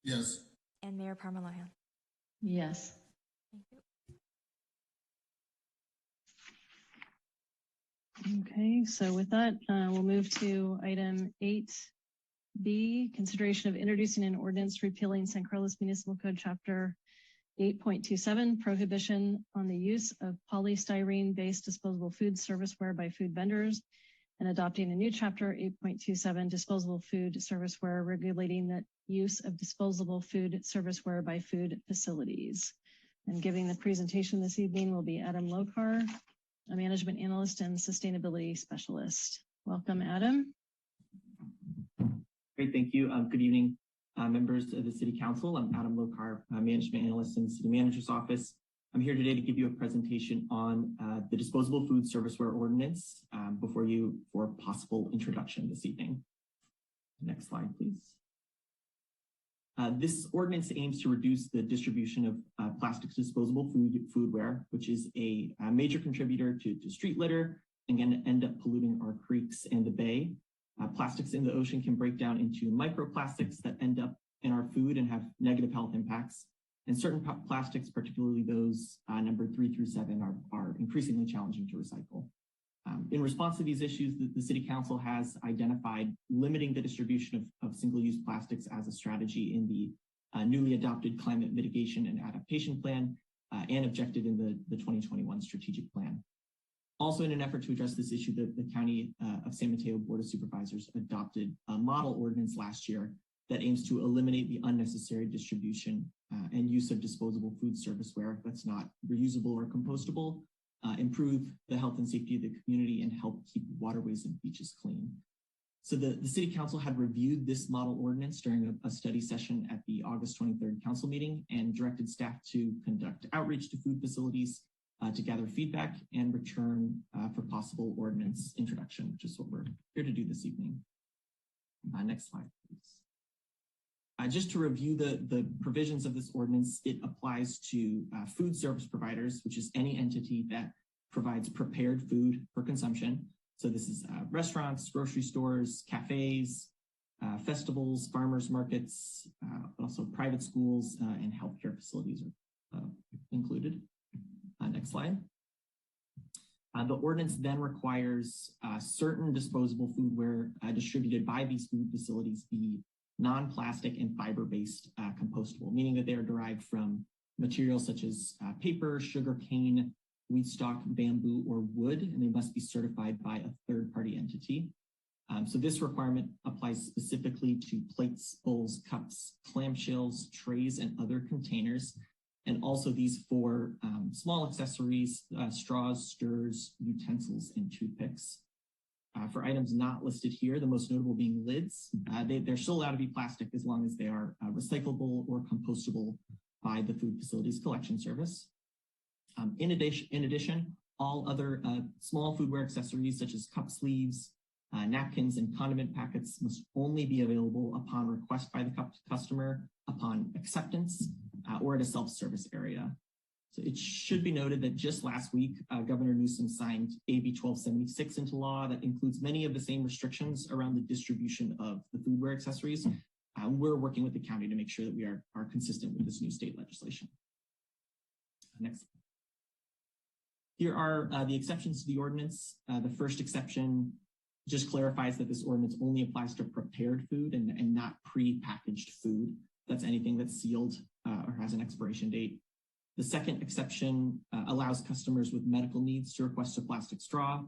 Yes. And Mayor Parmalohan? Yes. Thank you. Okay, so with that, we'll move to item 8B, consideration of introducing an ordinance repealing San Carlos Municipal Code Chapter 8.27, prohibition on the use of polystyrene-based disposable food serviceware by food vendors, and adopting a new chapter 8.27, disposable food serviceware, regulating the use of disposable food serviceware by food facilities. And giving the presentation this evening will be Adam Lokar, a management analyst and sustainability specialist. Welcome, Adam. Great, thank you. Good evening, members of the City Council. I'm Adam Lokar, management analyst in the City Manager's Office. I'm here today to give you a presentation on the disposable food serviceware ordinance before you for possible introduction this evening. Next slide, please. This ordinance aims to reduce the distribution of plastic disposable foodware, which is a major contributor to street litter and can end up polluting our creeks and the bay. Plastics in the ocean can break down into microplastics that end up in our food and have negative health impacts. And certain plastics, particularly those numbered 3 through 7, are increasingly challenging to recycle. In response to these issues, the City Council has identified limiting the distribution of single-use plastics as a strategy in the newly adopted Climate Mitigation and Adaptation Plan and objective in the 2021 Strategic Plan. Also, in an effort to address this issue, the County of San Mateo Board of Supervisors adopted a model ordinance last year that aims to eliminate the unnecessary distribution and use of disposable food serviceware that's not reusable or compostable, improve the health and safety of the community, and help keep waterways and beaches clean. So the City Council had reviewed this model ordinance during a study session at the August 23rd council meeting and directed staff to conduct outreach to food facilities to gather feedback and return for possible ordinance introduction, which is what we're here to do this evening. Next slide, please. Just to review the provisions of this ordinance, it applies to food service providers, which is any entity that provides prepared food for consumption. So this is restaurants, grocery stores, cafes, festivals, farmers markets, also private schools and healthcare facilities are included. Next slide. The ordinance then requires certain disposable foodware distributed by these food facilities be non-plastic and fiber-based compostable, meaning that they are derived from materials such as paper, sugar cane, wheat stalk, bamboo, or wood, and they must be certified by a third-party entity. So this requirement applies specifically to plates, bowls, cups, clamshells, trays, and other containers, and also these 4 small accessories, straws, stirrers, utensils, and toothpicks. For items not listed here, the most notable being lids, they're still allowed to be plastic as long as they are recyclable or compostable by the food facilities collection service. In addition, all other small foodware accessories such as cup sleeves, napkins, and condiment packets must only be available upon request by the customer, upon acceptance, or at a self-service area. So it should be noted that just last week, Governor Newsom signed AB 1276 into law that includes many of the same restrictions around the distribution of the foodware accessories. We're working with the county to make sure that we are consistent with this new state legislation. Next. Here are the exceptions to the ordinance. The first exception just clarifies that this ordinance only applies to prepared food and not pre-packaged food. That's anything that's sealed or has an expiration date. The second exception allows customers with medical needs to request a plastic straw.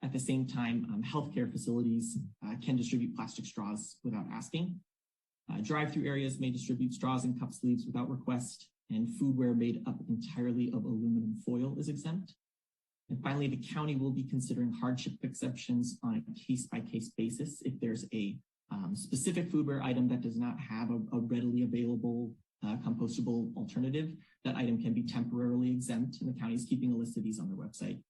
At the same time, healthcare facilities can distribute plastic straws without asking. Drive-through areas may distribute straws and cup sleeves without request, and foodware made up entirely of aluminum foil is exempt. And finally, the county will be considering hardship exceptions on a case-by-case basis. If there's a specific foodware item that does not have a readily available compostable alternative, that item can be temporarily exempt, and the county is keeping a list of these on their website.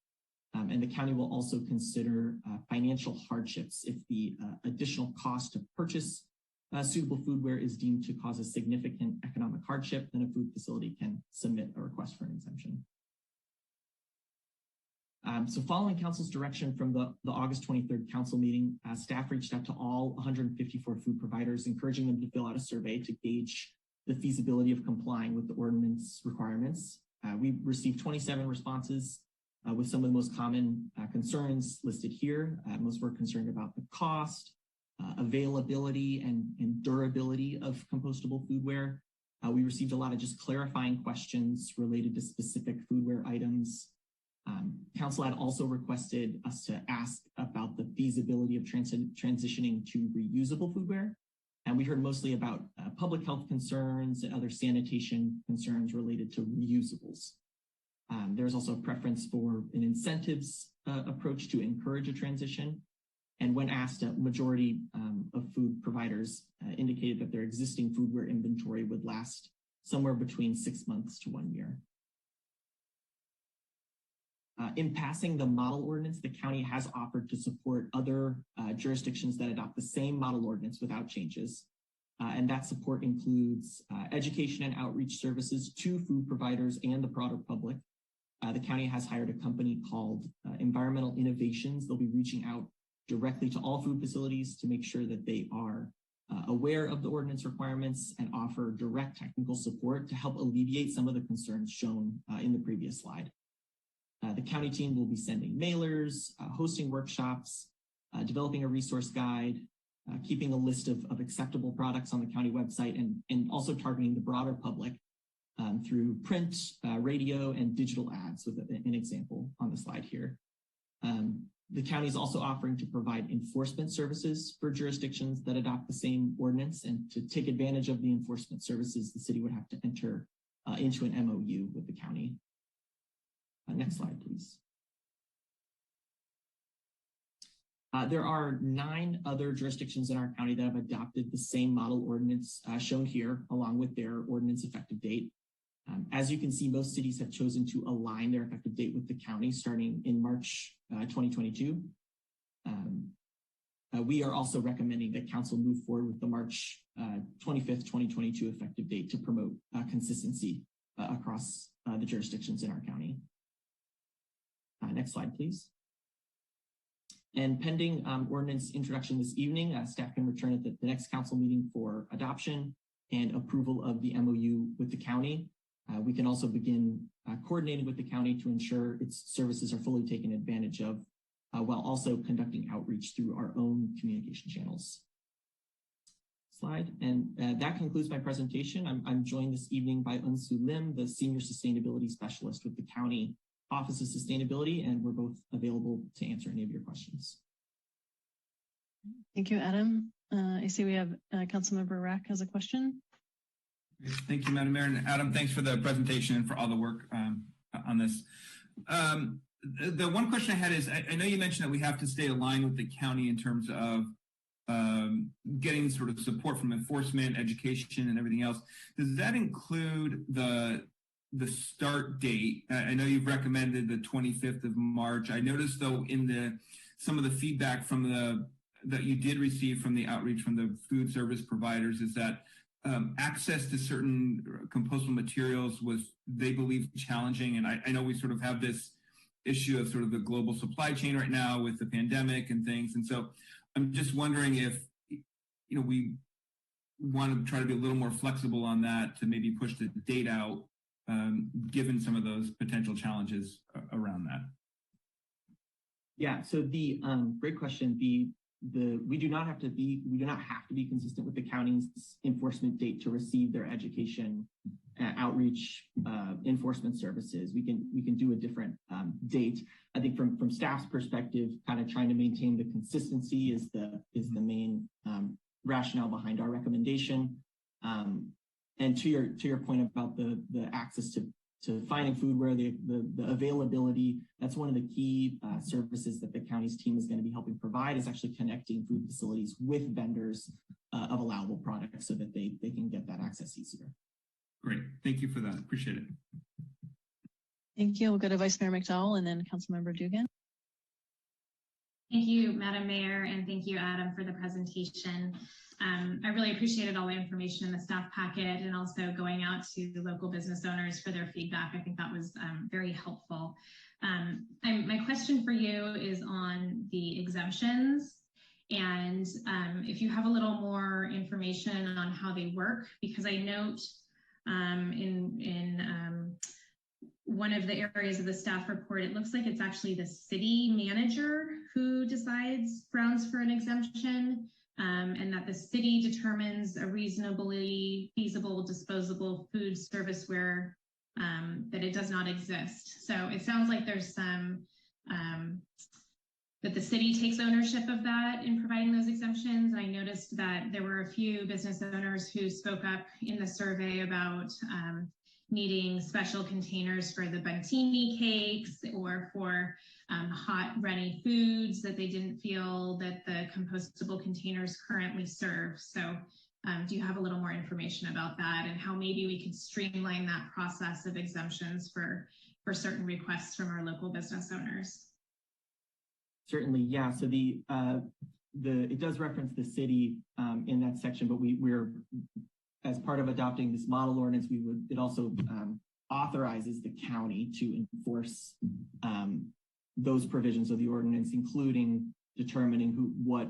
And the county will also consider financial hardships if the additional cost to purchase suitable foodware is deemed to cause a significant economic hardship, then a food facility can submit a request for an exemption. So following council's direction from the August 23rd council meeting, staff reached out to all 154 food providers, encouraging them to fill out a survey to gauge the feasibility of complying with the ordinance requirements. We received 27 responses with some of the most common concerns listed here. Most were concerned about the cost, availability, and durability of compostable foodware. We received a lot of just clarifying questions related to specific foodware items. Council had also requested us to ask about the feasibility of transitioning to reusable foodware. And we heard mostly about public health concerns and other sanitation concerns related to reusables. There's also a preference for an incentives approach to encourage a transition. And when asked, a majority of food providers indicated that their existing foodware inventory would last somewhere between 6 months to 1 year. In passing the model ordinance, the county has offered to support other jurisdictions that adopt the same model ordinance without changes. And that support includes education and outreach services to food providers and the broader public. The county has hired a company called Environmental Innovations. They'll be reaching out directly to all food facilities to make sure that they are aware of the ordinance requirements and offer direct technical support to help alleviate some of the concerns shown in the previous slide. The county team will be sending mailers, hosting workshops, developing a resource guide, keeping a list of acceptable products on the county website, and also targeting the broader public through print, radio, and digital ads, with an example on the slide here. The county is also offering to provide enforcement services for jurisdictions that adopt the same ordinance, and to take advantage of the enforcement services, the city would have to enter into an MOU with the county. Next slide, please. There are 9 other jurisdictions in our county that have adopted the same model ordinance shown here, along with their ordinance effective date. As you can see, most cities have chosen to align their effective date with the county starting in March 2022. We are also recommending that council move forward with the March 25th, 2022 effective date to promote consistency across the jurisdictions in our county. Next slide, please. And pending ordinance introduction this evening, staff can return at the next council meeting for adoption and approval of the MOU with the county. We can also begin coordinating with the county to ensure its services are fully taken advantage of, while also conducting outreach through our own communication channels. Slide. And that concludes my presentation. I'm joined this evening by Unsu Lim, the Senior Sustainability Specialist with the County Office of Sustainability, and we're both available to answer any of your questions. Thank you, Adam. I see we have Councilmember Rack has a question. Thank you, Madam Mayor. And Adam, thanks for the presentation and for all the work on this. The one question I had is, I know you mentioned that we have to stay aligned with the county in terms of getting sort of support from enforcement, education, and everything else. Does that include the start date? I know you've recommended the 25th of March. I noticed, though, in some of the feedback from that you did receive from the outreach from the food service providers is that access to certain compostable materials was, they believe, challenging. And I know we sort of have this issue of sort of the global supply chain right now with the pandemic and things. And so I'm just wondering if, we want to try to be a little more flexible on that to maybe push the date out, given some of those potential challenges around that. Yeah, so the great question. We do not have to be consistent with the county's enforcement date to receive their education, outreach, enforcement services. We can do a different date. I think from staff's perspective, kind of trying to maintain the consistency is the main rationale behind our recommendation. And to your point about the access to finding foodware, the availability, that's one of the key services that the county's team is going to be helping provide, is actually connecting food facilities with vendors of allowable products so that they can get that access easier. Great. Thank you for that. Appreciate it. Thank you. We'll go to Vice Mayor McDowell and then Councilmember Dugan. Thank you, Madam Mayor, and thank you, Adam, for the presentation. I really appreciated all the information in the staff packet and also going out to the local business owners for their feedback. I think that was very helpful. My question for you is on the exemptions, and if you have a little more information on how they work, because I note in one of the areas of the staff report, it looks like it's actually the city manager who decides grounds for an exemption, and that the city determines a reasonably feasible disposable food serviceware that it does not exist. So it sounds like there's some, that the city takes ownership of that in providing those exemptions. I noticed that there were a few business owners who spoke up in the survey about needing special containers for the Buntini cakes or for hot, ready foods that they didn't feel that the compostable containers currently serve. So do you have a little more information about that and how maybe we could streamline that process of exemptions for certain requests from our local business owners? Certainly, yeah. So it does reference the city in that section, but we're as part of adopting this model ordinance, it also authorizes the county to enforce those provisions of the ordinance, including determining what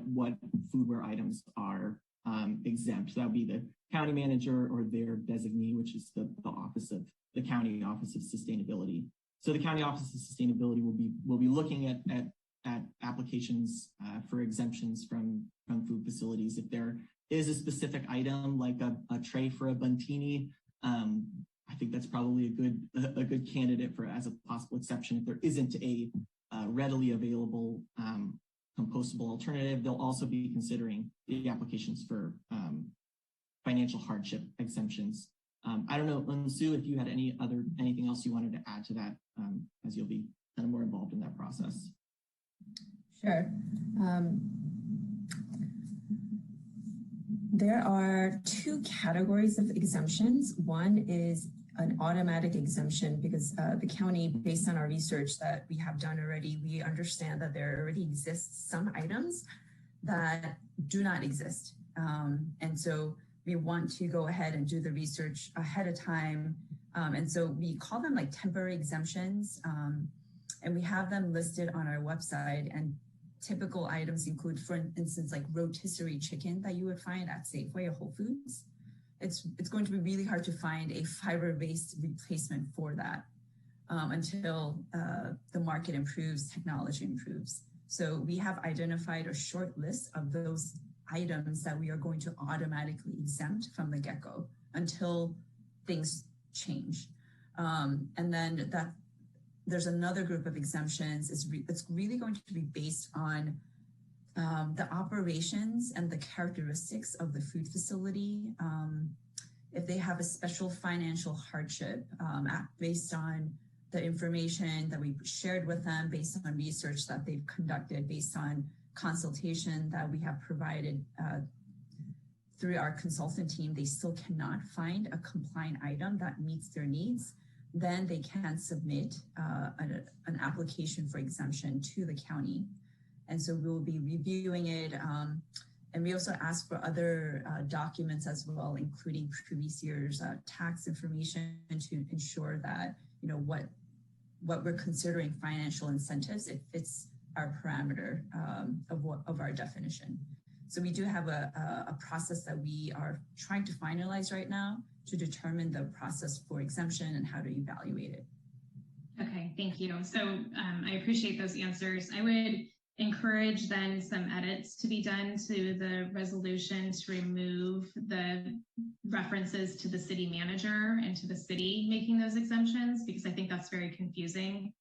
foodware items are exempt. So that would be the county manager or their designee, which is the office of the county office of sustainability. So the county office of sustainability will be looking at applications for exemptions from food facilities. If there is a specific item like a tray for a Buntini, I think that's probably a good candidate for as a possible exception. If there isn't a readily available compostable alternative, they'll also be considering the applications for financial hardship exemptions. I don't know, Sue, if you had anything else you wanted to add to that, as you'll be kind of more involved in that process. Sure. There are two categories of exemptions. One is an automatic exemption because the county, based on our research that we have done already, we understand that there already exists some items that do not exist. And so we want to go ahead and do the research ahead of time. And so we call them like temporary exemptions. And we have them listed on our website, and typical items include, for instance, like rotisserie chicken that you would find at Safeway or Whole Foods. It's going to be really hard to find a fiber-based replacement for that until the market improves, technology improves. So we have identified a short list of those items that we are going to automatically exempt from the get-go until things change. And then there's another group of exemptions. It's really going to be based on the operations and the characteristics of the food facility. If they have a special financial hardship based on the information that we shared with them, based on research that they've conducted, based on consultation that we have provided through our consultant team, they still cannot find a compliant item that meets their needs, then they can submit an application for exemption to the county. And so we will be reviewing it. And we also ask for other documents as well, including previous year's tax information to ensure that, you know, what we're considering financial incentives, it fits our parameter of our definition. So we do have a process that we are trying to finalize right now to determine the process for exemption and how to evaluate it. Okay, thank you. So I appreciate those answers. I would encourage then some edits to be done to the resolution to remove the references to the city manager and to the city making those exemptions, because I think that's very confusing.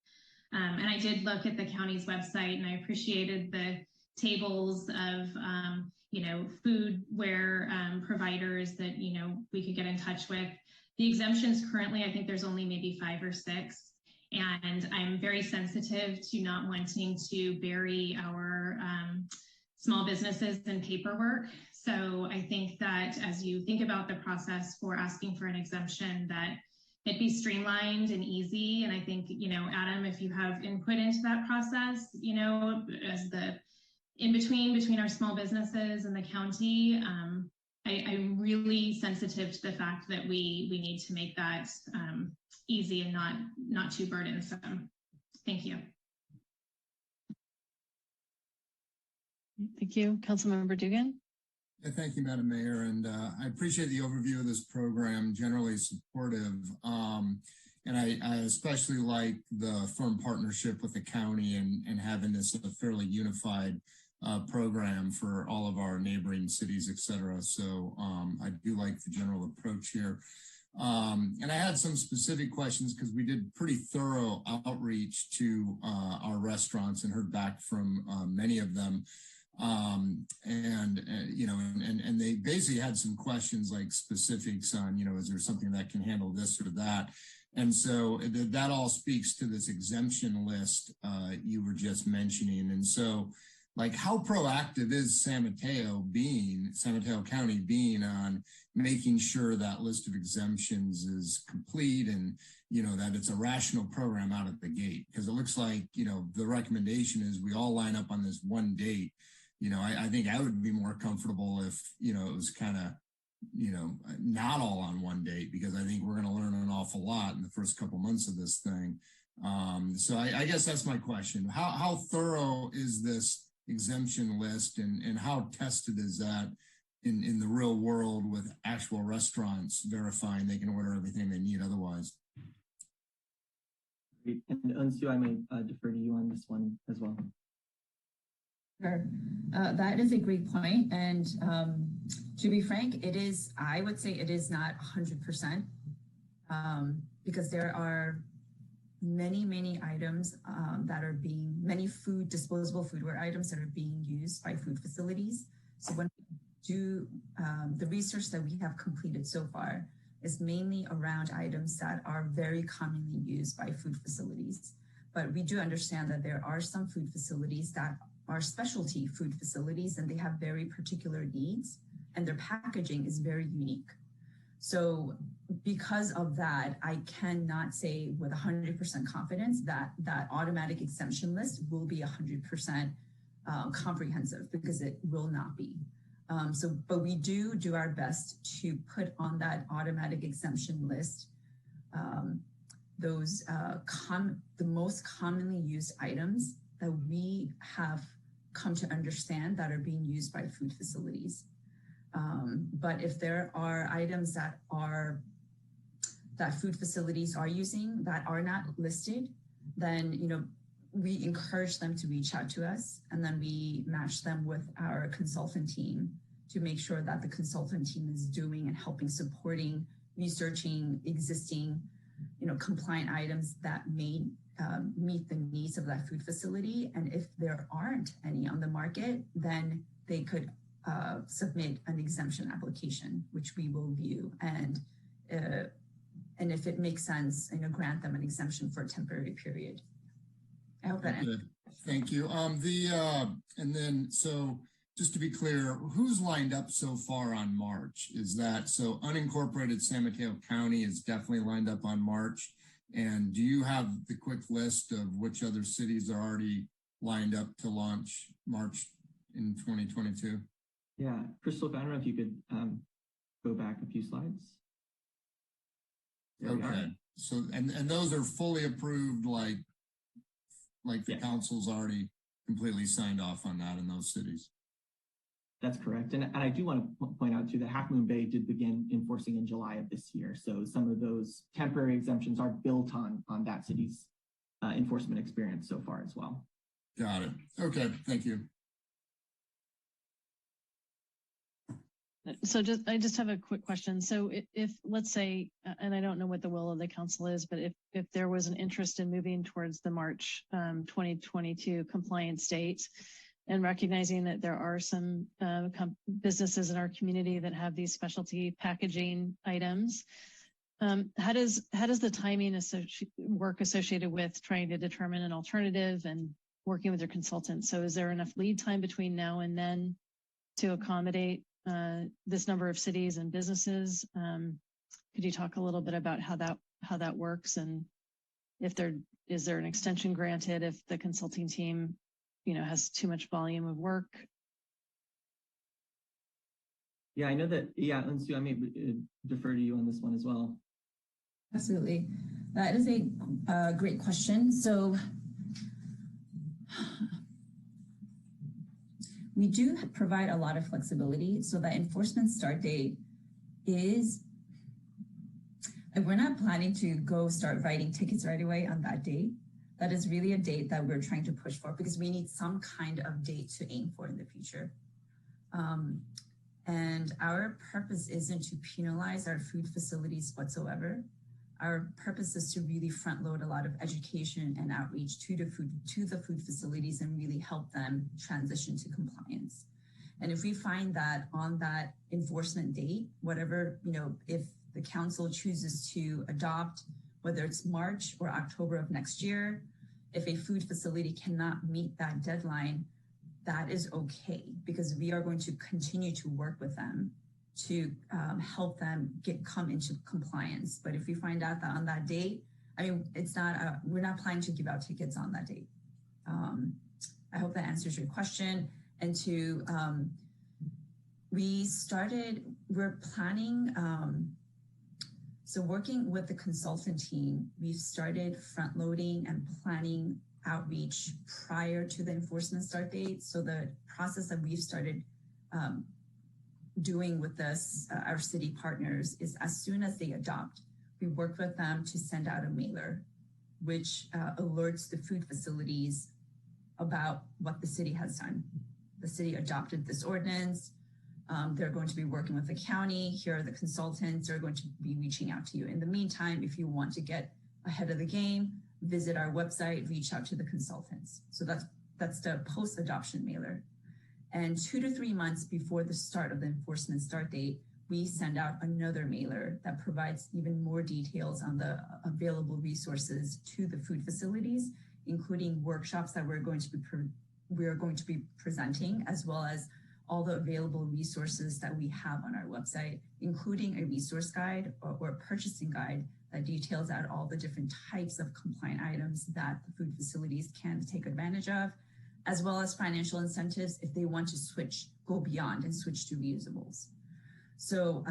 And I did look at the county's website and I appreciated the tables of, you know, foodware providers that, you know, we could get in touch with. The exemptions currently, I think there's only maybe 5 or 6. And I'm very sensitive to not wanting to bury our small businesses in paperwork. So I think that as you think about the process for asking for an exemption, that it be streamlined and easy. And I think, you know, Adam, if you have input into that process, you know, as the between our small businesses and the county, I'm really sensitive to the fact that we need to make that easy and not too burdensome. Thank you. Thank you. Councilmember Dugan. Yeah, thank you, Madam Mayor. And I appreciate the overview of this program, generally supportive. And I especially like the firm partnership with the county and having this a fairly unified program for all of our neighboring cities, et cetera. So I do like the general approach here. And I had some specific questions because we did pretty thorough outreach to our restaurants and heard back from many of them. You know, and they basically had some questions like specifics on, you know, is there something that can handle this or that? And so that all speaks to this exemption list you were just mentioning. And so, like, how proactive is San Mateo County being on making sure that list of exemptions is complete and, you know, that it's a rational program out of the gate? Because it looks like, you know, the recommendation is we all line up on this one date. You know, I think I would be more comfortable if, you know, it was kind of, you know, not all on one date, because I think we're going to learn an awful lot in the first couple months of this thing. So I guess that's my question. How thorough is this exemption list and how tested is that in the real world with actual restaurants verifying they can order everything they need otherwise? Great. And Unsu, I may defer to you on this one as well. Sure. That is a great point. And to be frank, I would say it is not 100% because there are many items many disposable foodware items that are being used by food facilities. So when we do the research that we have completed so far is mainly around items that are very commonly used by food facilities. But we do understand that there are some food facilities that are specialty food facilities and they have very particular needs and their packaging is very unique. So because of that, I cannot say with 100% confidence that that automatic exemption list will be 100% comprehensive, because it will not be. But we do our best to put on that automatic exemption list the most commonly used items that we have come to understand that are being used by food facilities. But if there are items that food facilities are using that are not listed, then, you know, we encourage them to reach out to us, and then we match them with our consultant team to make sure that the consultant team is doing and helping supporting researching existing, you know, compliant items that may meet the needs of that food facility. And if there aren't any on the market, then they could submit an exemption application, which we will view. And if it makes sense, you know, grant them an exemption for a temporary period. I hope that answers. Thank you. And then, so just to be clear, who's lined up so far on March? Is that, so unincorporated San Mateo County is definitely lined up on March. And do you have the quick list of which other cities are already lined up to launch March in 2022? Yeah, Crystal, I don't know if you could go back a few slides. Okay, so and those are fully approved, like the council's already completely signed off on that in those cities. That's correct. And I do want to point out too that Half Moon Bay did begin enforcing in July of this year. So some of those temporary exemptions are built on that city's enforcement experience so far as well. Got it. Okay, thank you. So I just have a quick question. So if let's say, and I don't know what the will of the council is, but if there was an interest in moving towards the March 2022 compliance date, and recognizing that there are some businesses in our community that have these specialty packaging items, how does the timing work associated with trying to determine an alternative and working with your consultants? So is there enough lead time between now and then to accommodate this number of cities and businesses? Could you talk a little bit about how that works, and if is there an extension granted if the consulting team, you know, has too much volume of work? Yeah, I know that. Yeah, Unsu, I may defer to you on this one as well. Absolutely. That is a great question. So We do provide a lot of flexibility, so that enforcement start date is, we're not planning to go start writing tickets right away on that date. That is really a date that we're trying to push for because we need some kind of date to aim for in the future. And our purpose isn't to penalize our food facilities whatsoever. Our purpose is to really front load a lot of education and outreach to the food facilities and really help them transition to compliance. And if we find that on that enforcement date, whatever, if the council chooses to adopt, whether it's March or October of next year, if a food facility cannot meet that deadline, that is okay, because we are going to continue to work with them to help them come into compliance. But if we find out that on that date, we're not planning to give out tickets on that date. I hope that answers your question. And we're planning, so working with the consultant team, we've started front loading and planning outreach prior to the enforcement start date. So the process that we've started doing with our city partners is as soon as they adopt, we work with them to send out a mailer, which alerts the food facilities about what the city has done. The city adopted this ordinance. They're going to be working with the county. Here are the consultants. They're going to be reaching out to you. In the meantime, if you want to get ahead of the game, visit our website, reach out to the consultants. So that's the post-adoption mailer. And 2 to 3 months before the start of the enforcement start date, we send out another mailer that provides even more details on the available resources to the food facilities, including workshops that we're going to be presenting, as well as all the available resources that we have on our website, including a resource guide or a purchasing guide that details out all the different types of compliant items that the food facilities can take advantage of, as well as financial incentives if they want to go beyond and switch to reusables. So,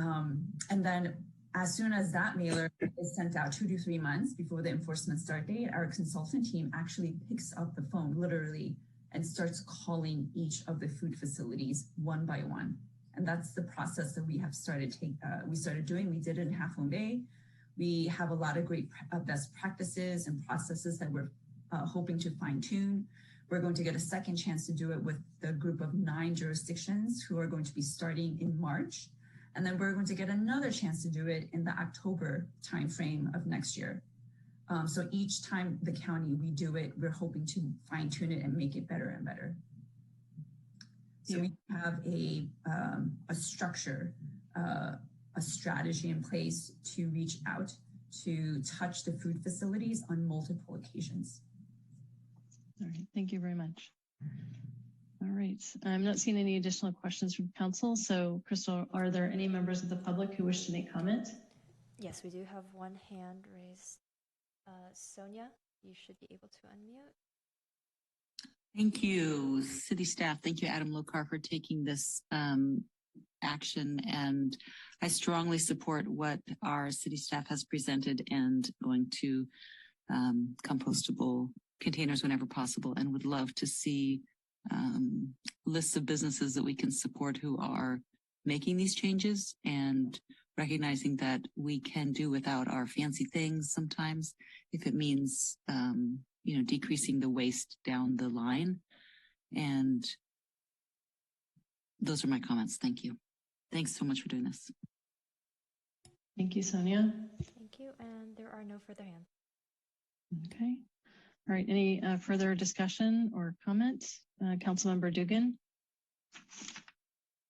and then as soon as that mailer is sent out 2 to 3 months before the enforcement start date, our consultant team actually picks up the phone literally and starts calling each of the food facilities one by one. And that's the process that we have started doing. We did it in Half Moon Bay. We have a lot of great best practices and processes that we're hoping to fine tune. We're going to get a second chance to do it with the group of 9 jurisdictions who are going to be starting in March. And then we're going to get another chance to do it in the October timeframe of next year. So each time the county we do it, we're hoping to fine tune it and make it better and better. So we have a structure, a strategy in place to reach out to touch the food facilities on multiple occasions. All right, thank you very much. All right, I'm not seeing any additional questions from council. So Crystal, are there any members of the public who wish to make comment? Yes, we do have one hand raised. Sonia, you should be able to unmute. Thank you, city staff. Thank you, Adam Lokar, for taking this action. And I strongly support what our city staff has presented and going to compostable containers whenever possible, and would love to see lists of businesses that we can support who are making these changes and recognizing that we can do without our fancy things sometimes if it means, decreasing the waste down the line. And those are my comments. Thank you. Thanks so much for doing this. Thank you, Sonia. Thank you. And there are no further hands. Okay. All right. Any further discussion or comment? Councilmember Dugan.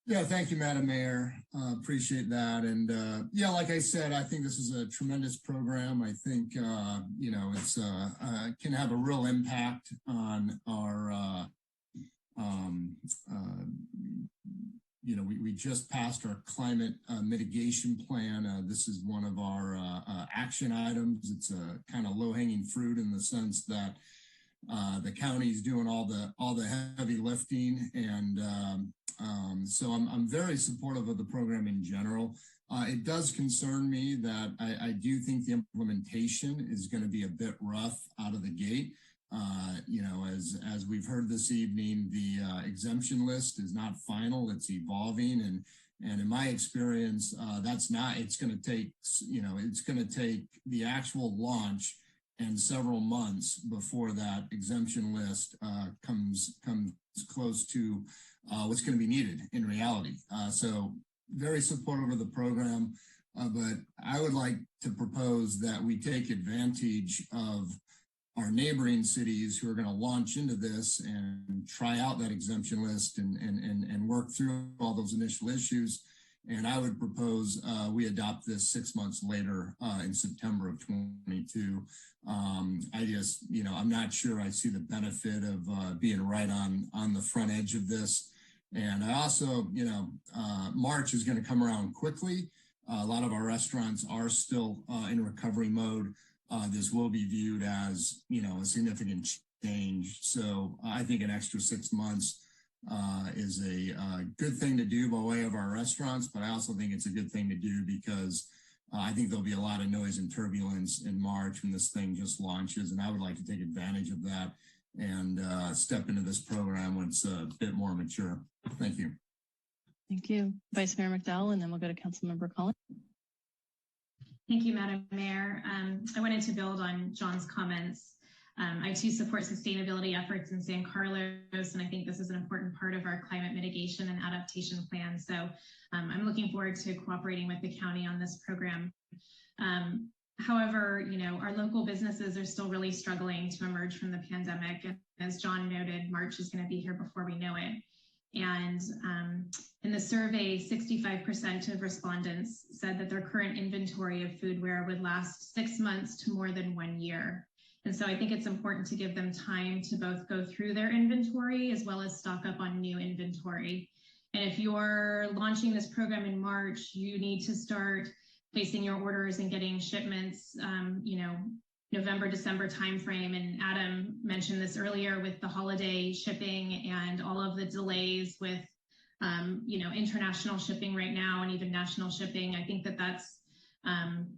Yeah, thank you, Madam Mayor. Appreciate that. And like I said, I think this is a tremendous program. I think, it's can have a real impact on our, we just passed our climate mitigation plan. This is one of our action items. It's a kind of low-hanging fruit in the sense that the county is doing all the heavy lifting, and so I'm very supportive of the program in general. It does concern me that I do think the implementation is going to be a bit rough out of the gate. You know, as we've heard this evening, the exemption list is not final; it's evolving, and in my experience, that's not. It's going to take, you know, it's going to take the actual launch and several months before that exemption list comes close to what's going to be needed in reality. So very supportive of the program, but I would like to propose that we take advantage of our neighboring cities who are going to launch into this and try out that exemption list and work through all those initial issues. And I would propose we adopt this 6 months later in September of 22. I just, you know, I'm not sure I see the benefit of being right on the front edge of this. And I also, you know, March is going to come around quickly. A lot of our restaurants are still in recovery mode. This will be viewed as, you know, a significant change. So I think an extra 6 months is a good thing to do by way of our restaurants, but I also think it's a good thing to do because I think there'll be a lot of noise and turbulence in March when this thing just launches, and I would like to take advantage of that and step into this program when it's a bit more mature. Thank you. Thank you, Vice Mayor McDowell, and then we'll go to Councilmember Collins. Thank you, Madam Mayor. I wanted to build on John's comments. I too support sustainability efforts in San Carlos, and I think this is an important part of our climate mitigation and adaptation plan. So I'm looking forward to cooperating with the county on this program. However, you know, our local businesses are still really struggling to emerge from the pandemic. And as John noted, March is going to be here before we know it. And in the survey, 65% of respondents said that their current inventory of foodware would last 6 months to more than 1 year. And so I think it's important to give them time to both go through their inventory as well as stock up on new inventory. And if you're launching this program in March, you need to start placing your orders and getting shipments, you know, November, December timeframe. And Adam mentioned this earlier with the holiday shipping and all of the delays with, you know, international shipping right now and even national shipping. I think that that's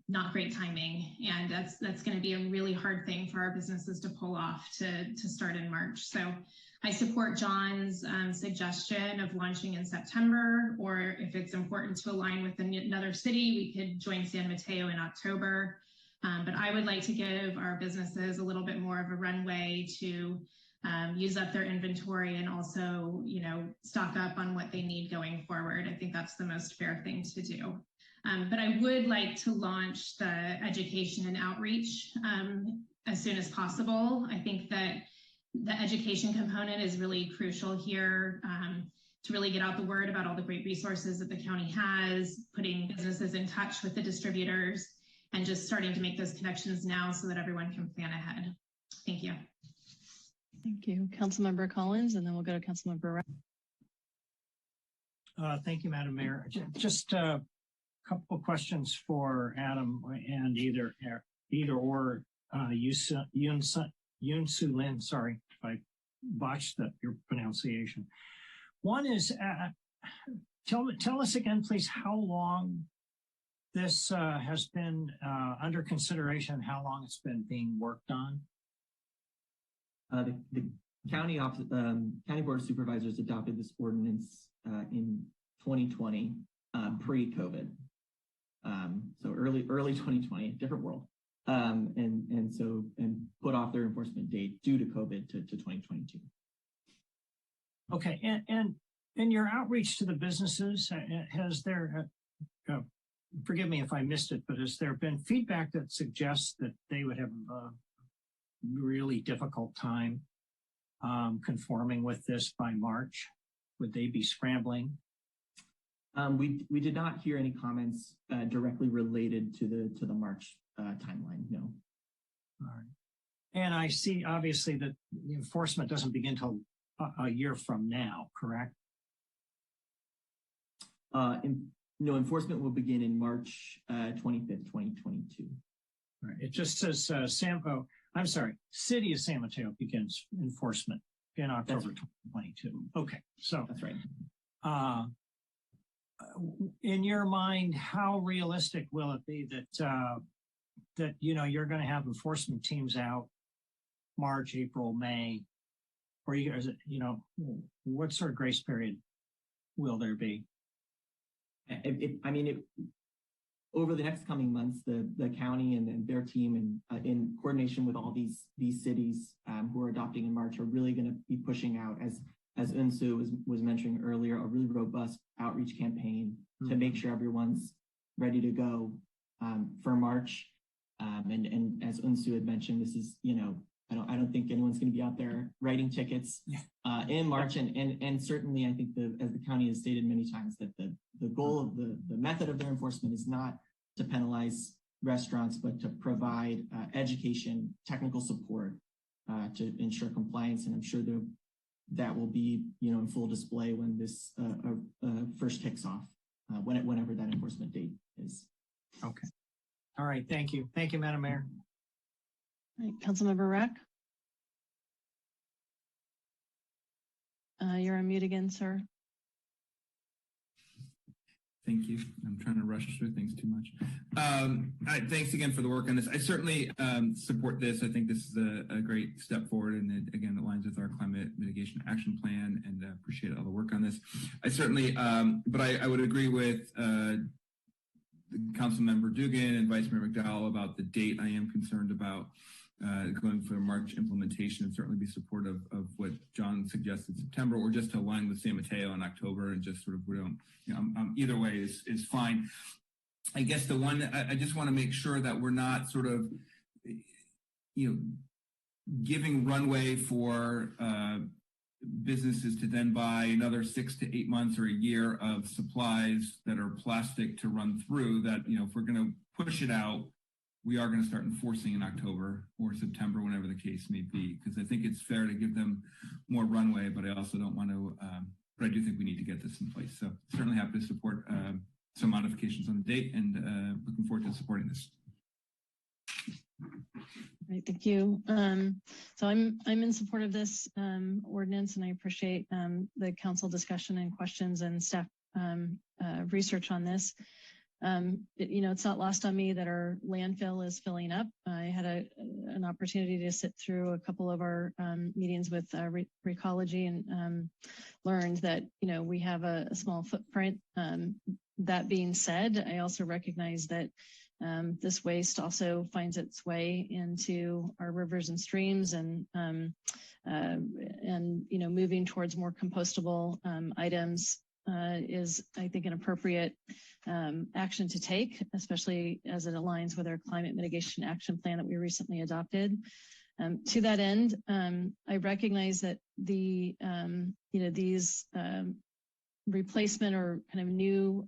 not great timing. And that's going to be a really hard thing for our businesses to pull off to start in March. So I support John's suggestion of launching in September, or if it's important to align with another city, we could join San Mateo in October. But I would like to give our businesses a little bit more of a runway to use up their inventory and also, you know, stock up on what they need going forward. I think that's the most fair thing to do. But I would like to launch the education and outreach as soon as possible. I think that the education component is really crucial here to really get out the word about all the great resources that the county has, putting businesses in touch with the distributors, and just starting to make those connections now so that everyone can plan ahead. Thank you. Thank you, Councilmember Collins, and then we'll go to Councilmember Rao. Thank you, Madam Mayor. Just a couple of questions for Adam and either or Yoon Soo Lin. Sorry if I botched your pronunciation. One is, tell us again, please, how long this has been under consideration, how long it's been being worked on? The county board of supervisors adopted this ordinance in 2020, pre-COVID. So early 2020, different world. And put off their enforcement date due to COVID to 2022. Okay, and in your outreach to the businesses, has there, forgive me if I missed it, but has there been feedback that suggests that they would have a really difficult time conforming with this by March? Would they be scrambling? We did not hear any comments directly related to the March timeline. No. All right. And I see obviously that the enforcement doesn't begin until a year from now, correct? No, enforcement will begin in March 25th, 2022. All right. It just says City of San Mateo begins enforcement in October 2022. Okay, so that's right. In your mind, how realistic will it be that that you know you're going to have enforcement teams out March, April, May? Or is it, what sort of grace period will there be? Over the next coming months, the county and their team and in coordination with all these cities who are adopting in March are really going to be pushing out, as Unsu was mentioning earlier, a really robust outreach campaign to make sure everyone's ready to go for March. And as Unsu had mentioned, this is, I don't think anyone's going to be out there writing tickets in March. And certainly, I think as the county has stated many times, that the goal of the method of their enforcement is not to penalize restaurants, but to provide education, technical support to ensure compliance. And I'm sure that will be, in full display when this first kicks off, whenever that enforcement date is. Okay. All right. Thank you. Thank you, Madam Mayor. All right, Councilmember Rack. You're on mute again, sir. Thank you. I'm trying to rush through things too much. Thanks again for the work on this. I certainly support this. I think this is a great step forward, and it, again, aligns with our climate mitigation action plan, and appreciate all the work on this. I certainly, but I would agree with Councilmember Dugan and Vice Mayor McDowell about the date. I am concerned about going for March implementation, and certainly be supportive of what John suggested, September, or just to align with San Mateo in October, and just sort of, we don't, either way is fine. I guess the one, I just want to make sure that we're not sort of, giving runway for businesses to then buy another 6 to 8 months or a year of supplies that are plastic to run through. That, if we're going to push it out, we are going to start enforcing in October or September, whenever the case may be, because I think it's fair to give them more runway, but I also don't want to, but I do think we need to get this in place. So certainly happy to support some modifications on the date, and looking forward to supporting this. Right, thank you. So I'm in support of this ordinance, and I appreciate the council discussion and questions and staff research on this. It's not lost on me that our landfill is filling up. I had an opportunity to sit through a couple of our meetings with Recology, and learned that, we have a small footprint. That being said, I also recognize that this waste also finds its way into our rivers and streams, and moving towards more compostable items is, I think, an appropriate action to take, especially as it aligns with our climate mitigation action plan that we recently adopted. To that end, I recognize that these replacement or kind of new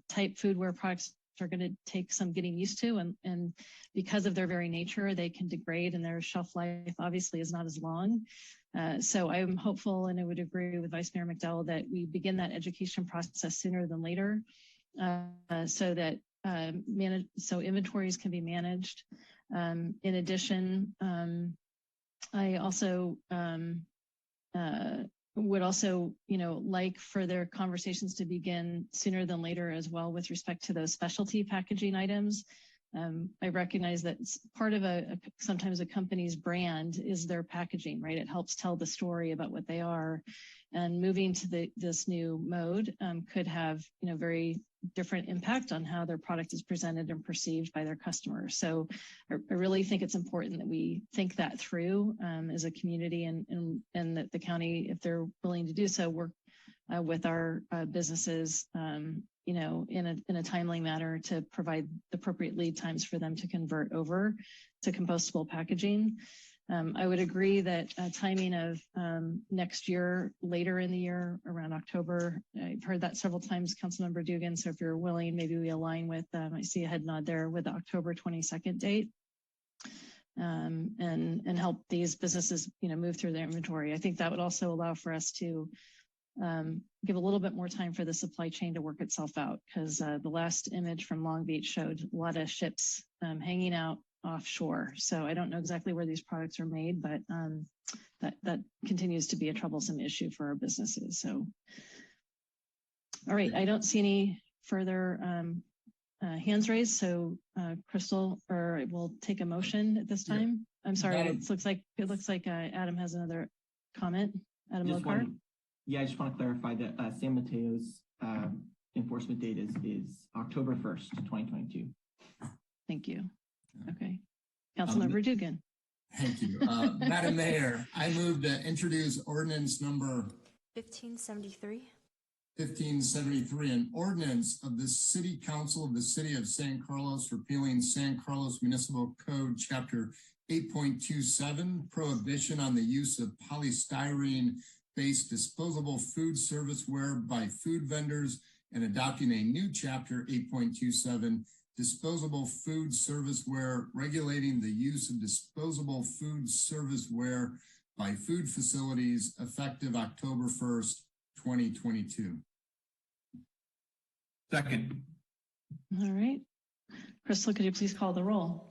type foodware products are going to take some getting used to, and because of their very nature, they can degrade, and their shelf life obviously is not as long. So I'm hopeful, and I would agree with Vice Mayor McDowell, that we begin that education process sooner than later, so that so inventories can be managed. In addition, I also would also, like further conversations to begin sooner than later as well with respect to those specialty packaging items. I recognize that part of sometimes a company's brand is their packaging, right? It helps tell the story about what they are, and moving to this new mode could have, very different impact on how their product is presented and perceived by their customers. So I really think it's important that we think that through as a community, and that the county, if they're willing to do so, work with our businesses, in a timely manner to provide the appropriate lead times for them to convert over to compostable packaging. I would agree that timing of next year, later in the year, around October, I've heard that several times, Councilmember Dugan. So if you're willing, maybe we align with, I see a head nod there, with the October 22nd date, and help these businesses, move through their inventory. I think that would also allow for us to give a little bit more time for the supply chain to work itself out, because the last image from Long Beach showed a lot of ships hanging out offshore. So I don't know exactly where these products are made, but that continues to be a troublesome issue for our businesses. So, all right, I don't see any further hands raised. So Crystal, or we'll take a motion at this time. I'm sorry. It looks like Adam has another comment. Adam Lockhart. I just want to clarify that San Mateo's enforcement date is October 1st, 2022. Thank you. Okay. Councilmember Dugan. Thank you. Madam Mayor, I move to introduce ordinance number 1573. 1573, an ordinance of the City Council of the City of San Carlos repealing San Carlos Municipal Code Chapter 8.27, prohibition on the use of polystyrene-based disposable food serviceware by food vendors, and adopting a new Chapter 8.27, disposable food serviceware, regulating the use of disposable food serviceware by food facilities effective October 1st, 2022. Second. All right. Crystal, could you please call the roll?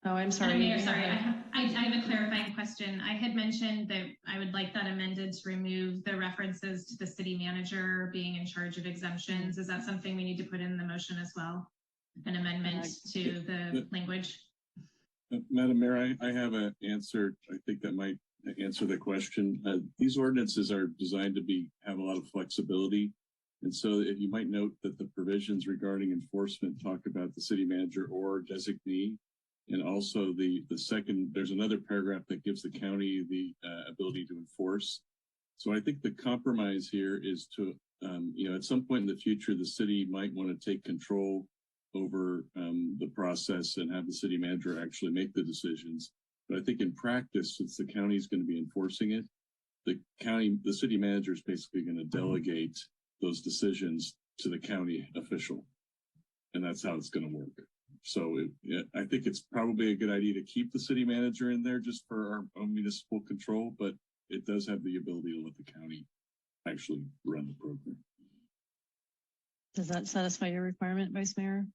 Oh, I'm sorry. Mayor, sorry. I have a clarifying question. I had mentioned that I would like that amended to remove the references to the city manager being in charge of exemptions. Is that something we need to put in the motion as well? An amendment to the language? Madam Mayor, I have an answer. I think that might answer the question. These ordinances are designed to have a lot of flexibility. And so if you might note that the provisions regarding enforcement talk about the city manager or designee. And also the second, there's another paragraph that gives the county the ability to enforce. So I think the compromise here is to, at some point in the future, the city might want to take control over the process and have the city manager actually make the decisions. But I think in practice, since the county is going to be enforcing it, the city manager is basically going to delegate those decisions to the county official. And that's how it's going to work. So I think it's probably a good idea to keep the city manager in there just for our own municipal control, but it does have the ability to let the county actually run the program. Does that satisfy your requirement, Vice Mayor?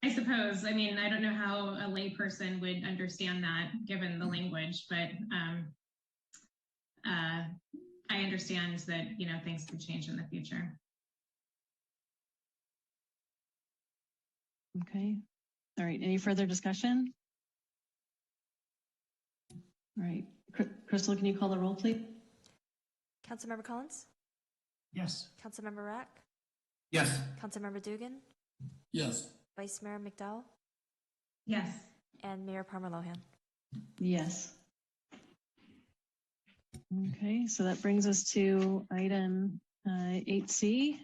I suppose. I mean, I don't know how a layperson would understand that given the language, but I understand that, things could change in the future. Okay. All right. Any further discussion? All right. Crystal, can you call the roll, please? Councilmember Collins? Yes. Councilmember Rack? Yes. Councilmember Dugan? Yes. Vice Mayor McDowell? Yes. And Mayor Palmer Lohan? Yes. Okay, so that brings us to item 8C.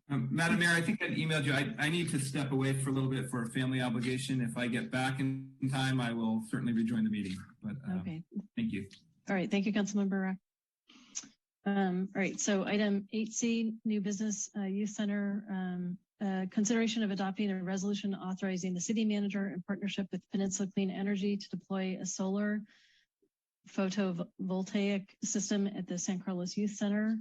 Madam Mayor, I think I emailed you. I need to step away for a little bit for a family obligation. If I get back in time, I will certainly rejoin the meeting. But okay. Thank you. All right, thank you, Councilmember Rack. All right, so item 8C, New Business Youth Center, consideration of adopting a resolution authorizing the city manager in partnership with Peninsula Clean Energy to deploy a solar photovoltaic system at the San Carlos Youth Center.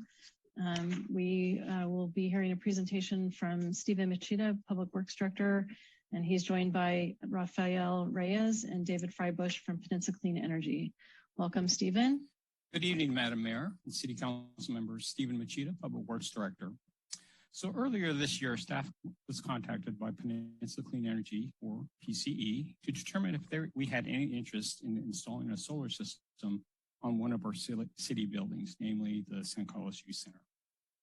We will be hearing a presentation from Stephen Machida, Public Works Director, and he's joined by Rafael Reyes and David Freibush from Peninsula Clean Energy. Welcome, Stephen. Good evening, Madam Mayor and City Council members. Stephen Machida, Public Works Director. So earlier this year, staff was contacted by Peninsula Clean Energy, or PCE, to determine if we had any interest in installing a solar system on one of our city buildings, namely the San Carlos Youth Center.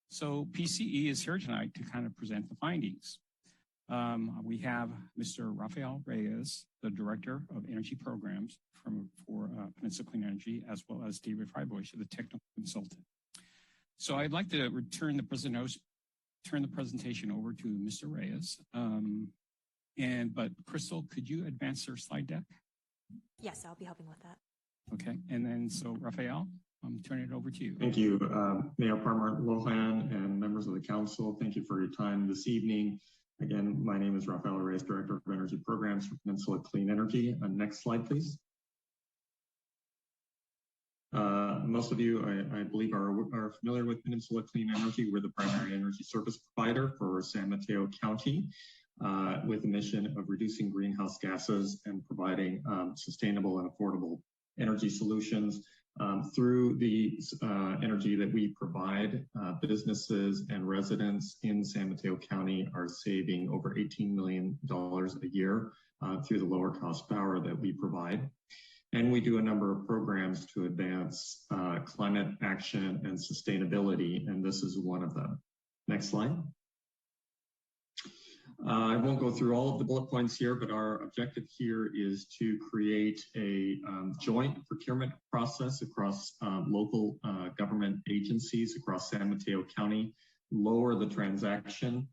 So PCE is here tonight to kind of present the findings. We have Mr. Rafael Reyes, the Director of Energy Programs for Peninsula Clean Energy, as well as David Freibush, the Technical Consultant. So I'd like to turn the presentation over to Mr. Reyes. But Crystal, could you advance your slide deck? Yes, I'll be helping with that. Okay, and then so Rafael, I'm turning it over to you. Thank you, Mayor Palmer Lohan and members of the council. Thank you for your time this evening. Again, my name is Rafael Reyes, Director of Energy Programs for Peninsula Clean Energy. Next slide, please. Most of you, I believe, are familiar with Peninsula Clean Energy. We're the primary energy service provider for San Mateo County with a mission of reducing greenhouse gases and providing sustainable and affordable energy solutions. Through the energy that we provide, businesses and residents in San Mateo County are saving over $18 million a year through the lower cost power that we provide. And we do a number of programs to advance climate action and sustainability, and this is one of them. Next slide. I won't go through all of the bullet points here, but our objective here is to create a joint procurement process across local government agencies across San Mateo County, lower the transaction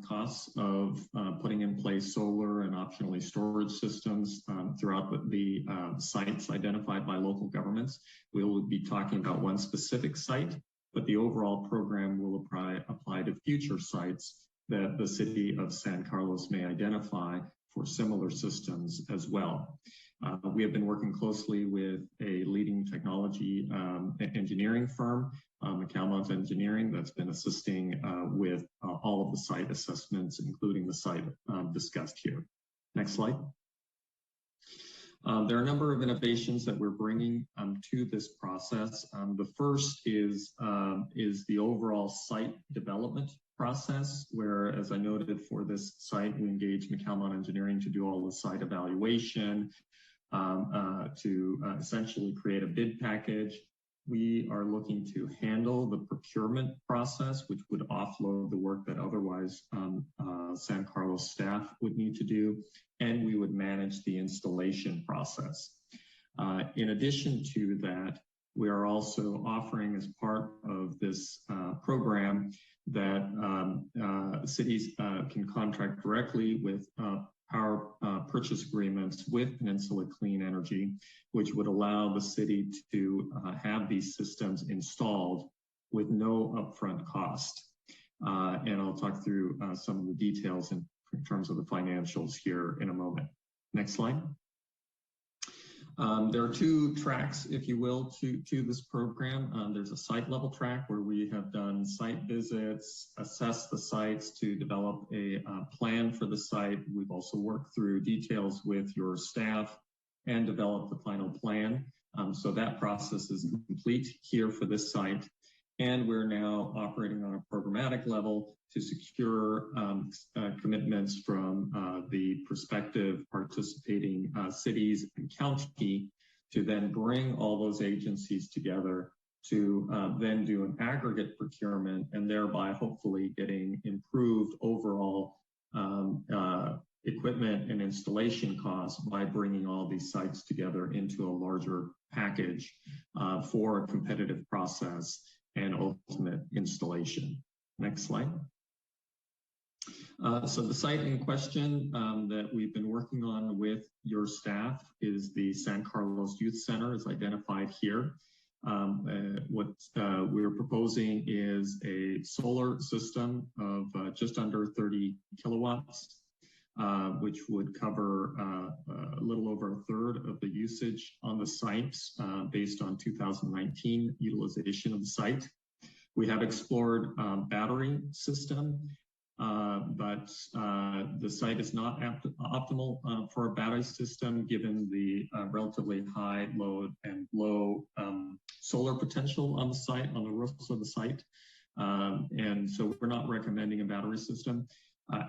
costs of putting in place solar and optionally storage systems throughout the sites identified by local governments. We will be talking about one specific site, but the overall program will apply to future sites that the city of San Carlos may identify for similar systems as well. We have been working closely with a leading technology engineering firm, McAlmont Engineering, that's been assisting with all of the site assessments, including the site discussed here. Next slide. There are a number of innovations that we're bringing to this process. The first is the overall site development process, where, as I noted, for this site, we engage McAlmont Engineering to do all the site evaluation, to essentially create a bid package. We are looking to handle the procurement process, which would offload the work that otherwise San Carlos staff would need to do, and we would manage the installation process. In addition to that, we are also offering, as part of this program, that cities can contract directly with power purchase agreements with Peninsula Clean Energy, which would allow the city to have these systems installed with no upfront cost. And I'll talk through some of the details in terms of the financials here in a moment. Next slide. There are two tracks, if you will, to this program. There's a site level track where we have done site visits, assessed the sites to develop a plan for the site. We've also worked through details with your staff and developed the final plan. So that process is complete here for this site. And we're now operating on a programmatic level to secure commitments from the prospective participating cities and county to then bring all those agencies together to then do an aggregate procurement and thereby hopefully getting improved overall equipment and installation costs by bringing all these sites together into a larger package for a competitive process and ultimate installation. Next slide. So the site in question that we've been working on with your staff is the San Carlos Youth Center, as identified here. What we're proposing is a solar system of just under 30 kilowatts, which would cover a little over a third of the usage on the site based on 2019 utilization of the site. We have explored battery system, but the site is not optimal for a battery system given the relatively high load and low solar potential on the site, on the roofs of the site. And so we're not recommending a battery system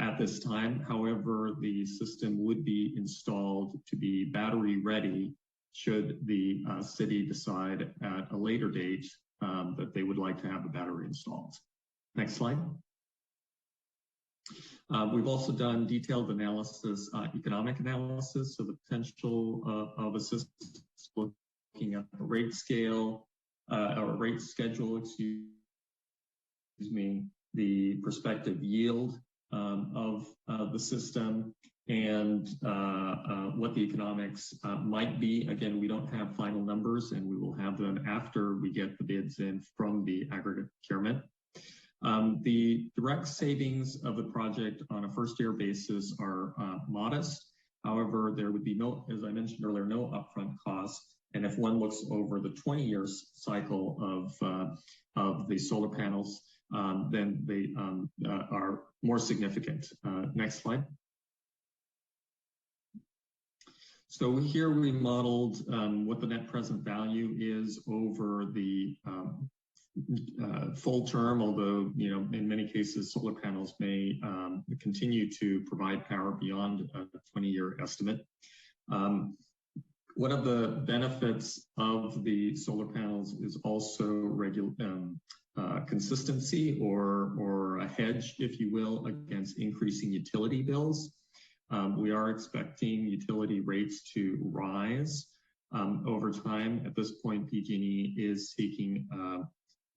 at this time. However, the system would be installed to be battery ready should the city decide at a later date that they would like to have a battery installed. Next slide. We've also done detailed analysis, economic analysis of the potential of assistance, looking at the rate scale, or rate schedule, excuse me, the prospective yield of the system, and what the economics might be. Again, we don't have final numbers, and we will have them after we get the bids in from the aggregate procurement. The direct savings of the project on a first year basis are modest. However, there would be no, as I mentioned earlier, no upfront costs. And if one looks over the 20 years cycle of the solar panels, then they are more significant. Next slide. So here we modeled what the net present value is over the full term, although, in many cases, solar panels may continue to provide power beyond a 20-year estimate. One of the benefits of the solar panels is also consistency or a hedge, if you will, against increasing utility bills. We are expecting utility rates to rise over time. At this point, PG&E is seeking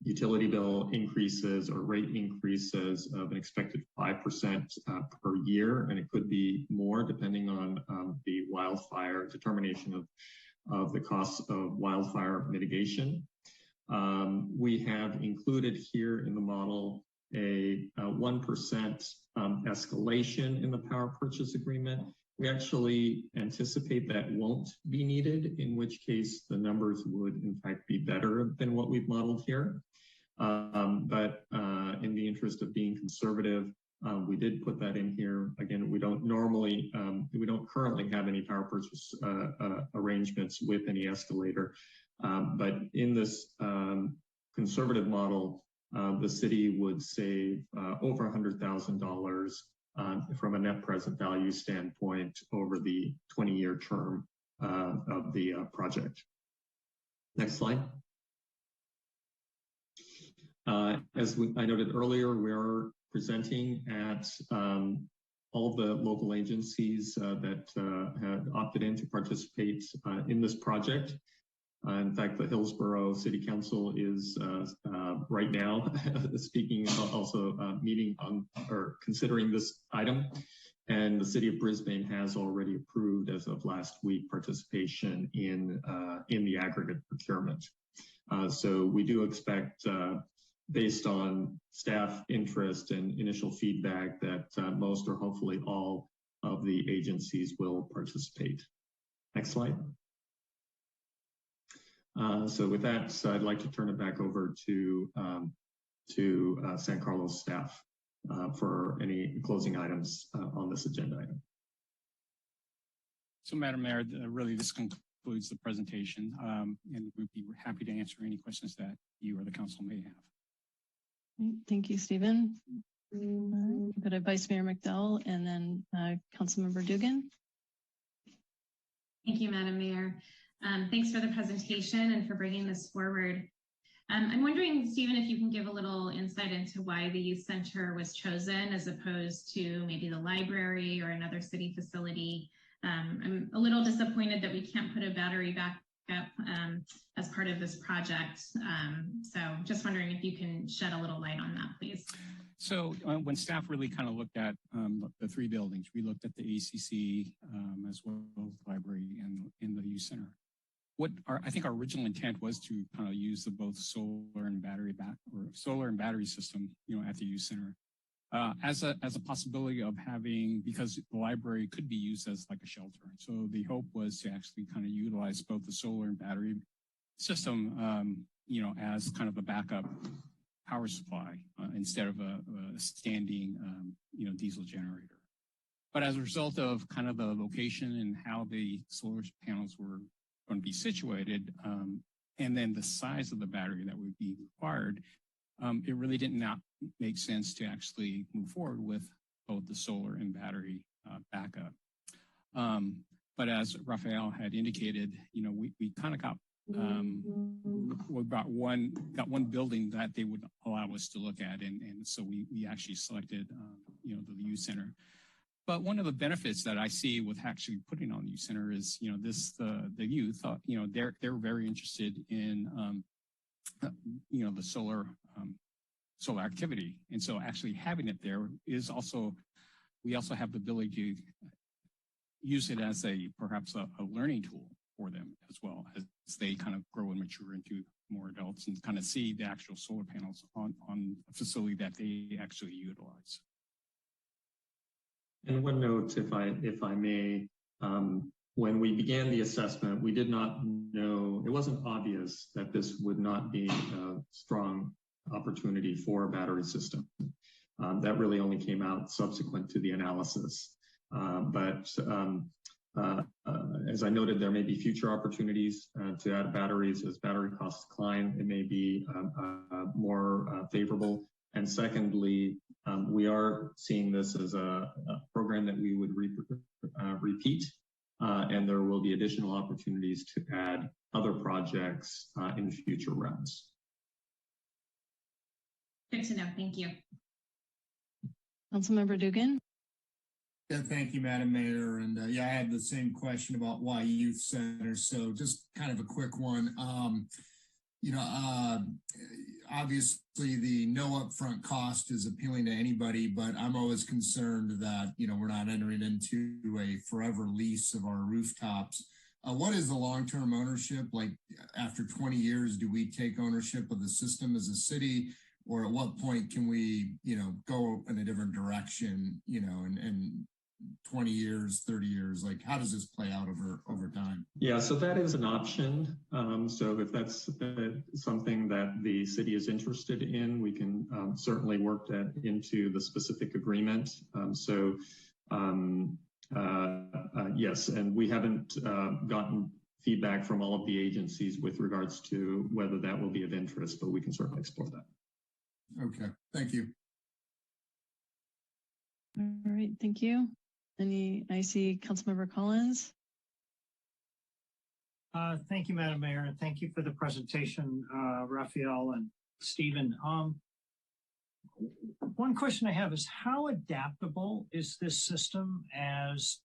utility bill increases or rate increases of an expected 5% per year, and it could be more depending on the wildfire determination of the costs of wildfire mitigation. We have included here in the model a 1% escalation in the power purchase agreement. We actually anticipate that won't be needed, in which case the numbers would in fact be better than what we've modeled here. But in the interest of being conservative, we did put that in here. Again, we don't currently have any power purchase arrangements with any escalator. But in this conservative model, the city would save over $100,000 from a net present value standpoint over the 20-year term of the project. Next slide. As I noted earlier, we are presenting at all the local agencies that have opted in to participate in this project. In fact, the Hillsborough City Council is right now speaking, also meeting on or considering this item. And the City of Brisbane has already approved, as of last week, participation in the aggregate procurement. So we do expect, based on staff interest and initial feedback, that most or hopefully all of the agencies will participate. Next slide. So with that, I'd like to turn it back over to San Carlos staff for any closing items on this agenda item. So, Madam Mayor, really this concludes the presentation, and we'd be happy to answer any questions that you or the council may have. Thank you, Stephen. Go to Vice Mayor McDowell and then Councilmember Dugan. Thank you, Madam Mayor. Thanks for the presentation and for bringing this forward. I'm wondering, Stephen, if you can give a little insight into why the youth center was chosen as opposed to maybe the library or another city facility. I'm a little disappointed that we can't put a battery backup as part of this project. So just wondering if you can shed a little light on that, please. So when staff really kind of looked at the three buildings, we looked at the ACC as well as the library and in the youth center. I think our original intent was to kind of use the both solar and battery system, at the youth center, as a possibility of having, because the library could be used as like a shelter. So the hope was to actually kind of utilize both the solar and battery system, as kind of a backup power supply instead of a standing, diesel generator. But as a result of kind of the location and how the solar panels were going to be situated, and then the size of the battery that would be required, it really did not make sense to actually move forward with both the solar and battery backup. But as Rafael had indicated, we kind of got one building that they would allow us to look at, and so we actually selected the youth center. But one of the benefits that I see with actually putting on the youth center is, the youth, they're very interested in, the solar activity. And so actually having it there is also, we also have the ability to use it as perhaps a learning tool for them as well, as they kind of grow and mature into more adults and kind of see the actual solar panels on a facility that they actually utilize. And one note, if I may, when we began the assessment, we did not know, it wasn't obvious that this would not be a strong opportunity for a battery system. That really only came out subsequent to the analysis. But As I noted, there may be future opportunities to add batteries as battery costs climb. It may be more favorable. And secondly, we are seeing this as a program that we would repeat, and there will be additional opportunities to add other projects in future rounds. Good to know. Thank you. Councilmember Dugan. Yeah, thank you, Madam Mayor. And yeah, I had the same question about why youth centers. So just kind of a quick one. Obviously the no upfront cost is appealing to anybody, but I'm always concerned that, we're not entering into a forever lease of our rooftops. What is the long-term ownership? Like after 20 years, do we take ownership of the system as a city? Or at what point can we, go in a different direction, and 20 years, 30 years, like how does this play out over time? Yeah, so that is an option. So if that's something that the city is interested in, we can certainly work that into the specific agreement. Yes, and we haven't gotten feedback from all of the agencies with regards to whether that will be of interest, but we can certainly explore that. Okay, thank you. All right, thank you. I see Councilmember Collins. Thank you, Madam Mayor, and thank you for the presentation, Raphael and Stephen. One question I have is how adaptable is this system as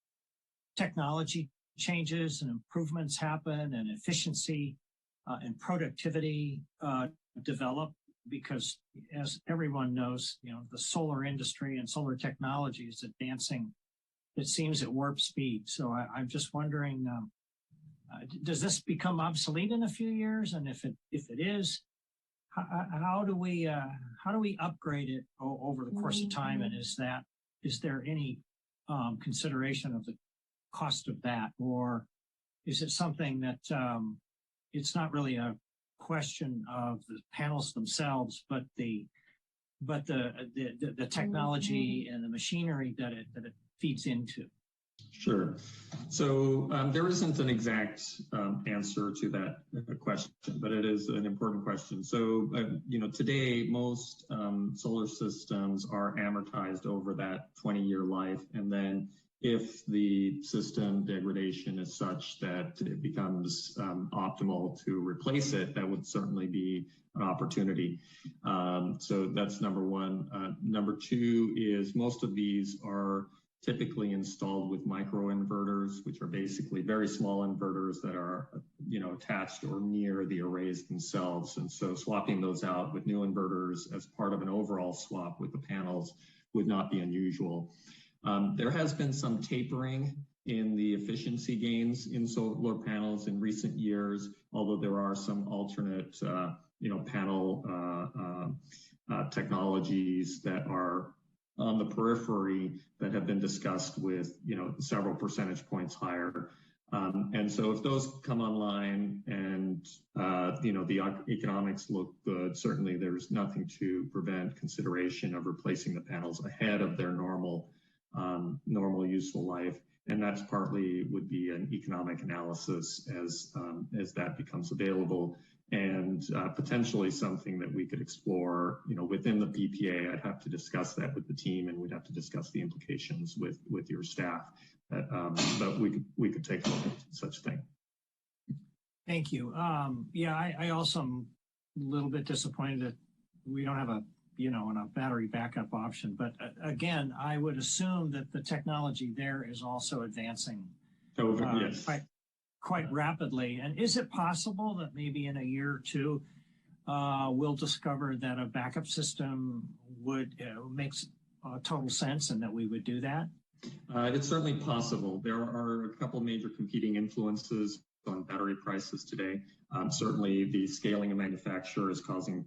technology changes and improvements happen and efficiency and productivity develop? Because as everyone knows, the solar industry and solar technology is advancing, it seems, at warp speed. So I'm just wondering, does this become obsolete in a few years? And if it is, how do we upgrade it over the course of time? And is there any consideration of the cost of that, or is it something that it's not really a question of the panels themselves, but the technology and the machinery that it feeds into? Sure. So there isn't an exact answer to that question, but it is an important question. So, today most solar systems are amortized over that 20-year life. And then if the system degradation is such that it becomes optimal to replace it, that would certainly be an opportunity. So that's number one. Number two is most of these are typically installed with microinverters, which are basically very small inverters that are, attached or near the arrays themselves. And so swapping those out with new inverters as part of an overall swap with the panels would not be unusual. There has been some tapering in the efficiency gains in solar panels in recent years, although there are some alternate, panel technologies that are on the periphery that have been discussed with, several percentage points higher. And so if those come online and, the economics look good, certainly there's nothing to prevent consideration of replacing the panels ahead of their normal useful life. And that's partly would be an economic analysis as that becomes available, and potentially something that we could explore, within the PPA. I'd have to discuss that with the team, and we'd have to discuss the implications with your staff. But we could take a look at such thing. Thank you. I also am a little bit disappointed that we don't have a battery backup option. But again, I would assume that the technology there is also advancing yes. quite rapidly. And is it possible that maybe in a year or two, we'll discover that a backup system makes total sense and that we would do that? It's certainly possible. There are a couple major competing influences on battery prices today. Certainly the scaling of manufacture is causing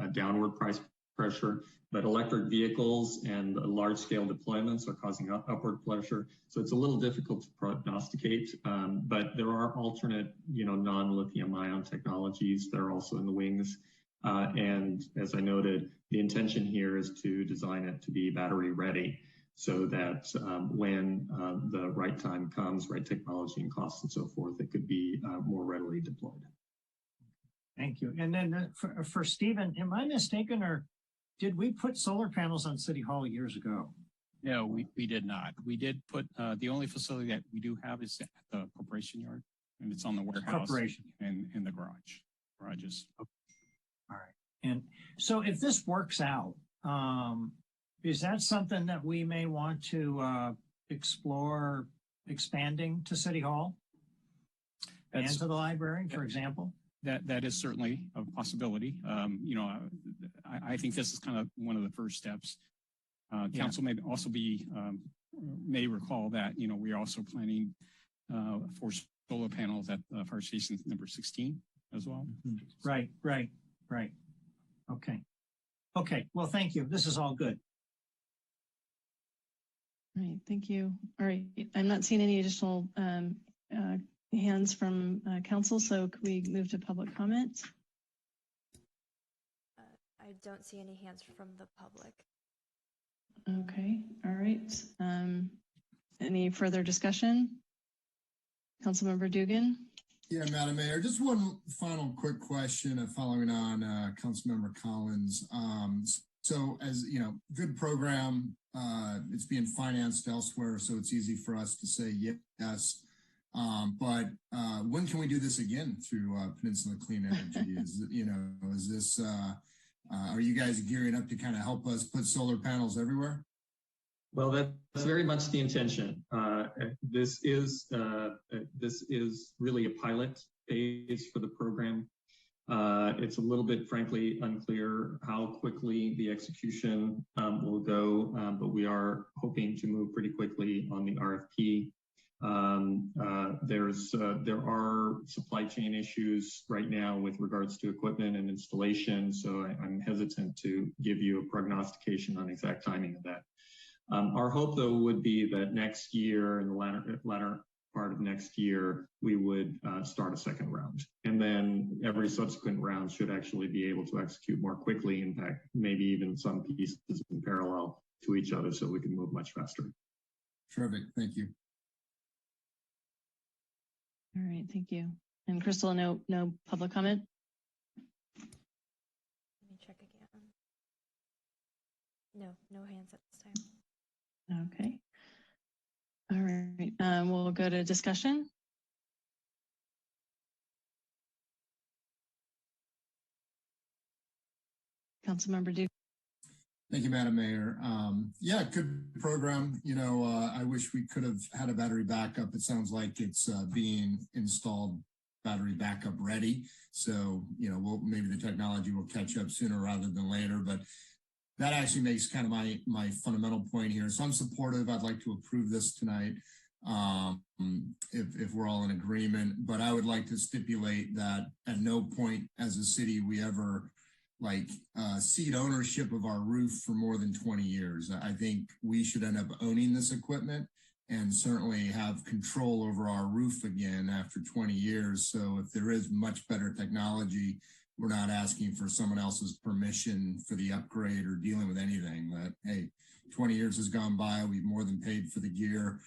a downward price pressure, but electric vehicles and large-scale deployments are causing upward pressure. So it's a little difficult to prognosticate, but there are alternate, non-lithium ion technologies that are also in the wings. And as I noted, the intention here is to design it to be battery ready. so that when the right time comes, right technology and costs and so forth, it could be more readily deployed. Thank you. And then for Stephen, am I mistaken, or did we put solar panels on City Hall years ago? No, we did not. We did put, the only facility that we do have is at the corporation yard, and it's on the warehouse Corporation. and in the garages. All right. And so if this works out, is that something that we may want to explore expanding to City Hall and to the library, for example? That is certainly a possibility. You know, I think this is kind of one of the first steps. Council may also be, may recall that, you know, we're also planning for solar panels at Fire Station number 16 as well. Right. Okay. Well, thank you. This is all good. All right, thank you. All right, I'm not seeing any additional hands from council, so could we move to public comment? I don't see any hands from the public. Okay, all right. Any further discussion? Councilmember Dugan? Yeah, Madam Mayor, just one final quick question following on Councilmember Collins. So as you know, good program, it's being financed elsewhere, so it's easy for us to say yes. But when can we do this again through Peninsula Clean Energy? Is this, are you guys gearing up to kind of help us put solar panels everywhere? Well, that's very much the intention. This is really a pilot phase for the program. It's a little bit, frankly, unclear how quickly the execution will go, but we are hoping to move pretty quickly on the RFP. There are supply chain issues right now with regards to equipment and installation, so I'm hesitant to give you a prognostication on exact timing of that. Our hope, though, would be that next year, in the latter part of next year, we would start a second round. And then every subsequent round should actually be able to execute more quickly, in fact, maybe even some pieces in parallel to each other so we can move much faster. Terrific, thank you. All right, thank you. And Crystal, no public comment? Let me check again. No hands at this time. Okay. All right, we'll go to discussion. Councilmember Duke. Thank you, Madam Mayor. Yeah, good program. You know, I wish we could have had a battery backup. It sounds like it's being installed, battery backup ready. So, you know, maybe the technology will catch up sooner rather than later, but that actually makes kind of my fundamental point here. So I'm supportive. I'd like to approve this tonight if we're all in agreement, but I would like to stipulate that at no point as a city we ever cede ownership of our roof for more than 20 years. I think we should end up owning this equipment and certainly have control over our roof again after 20 years. So if there is much better technology, we're not asking for someone else's permission for the upgrade or dealing with anything. That, hey, 20 years has gone by, we've more than paid for the gear.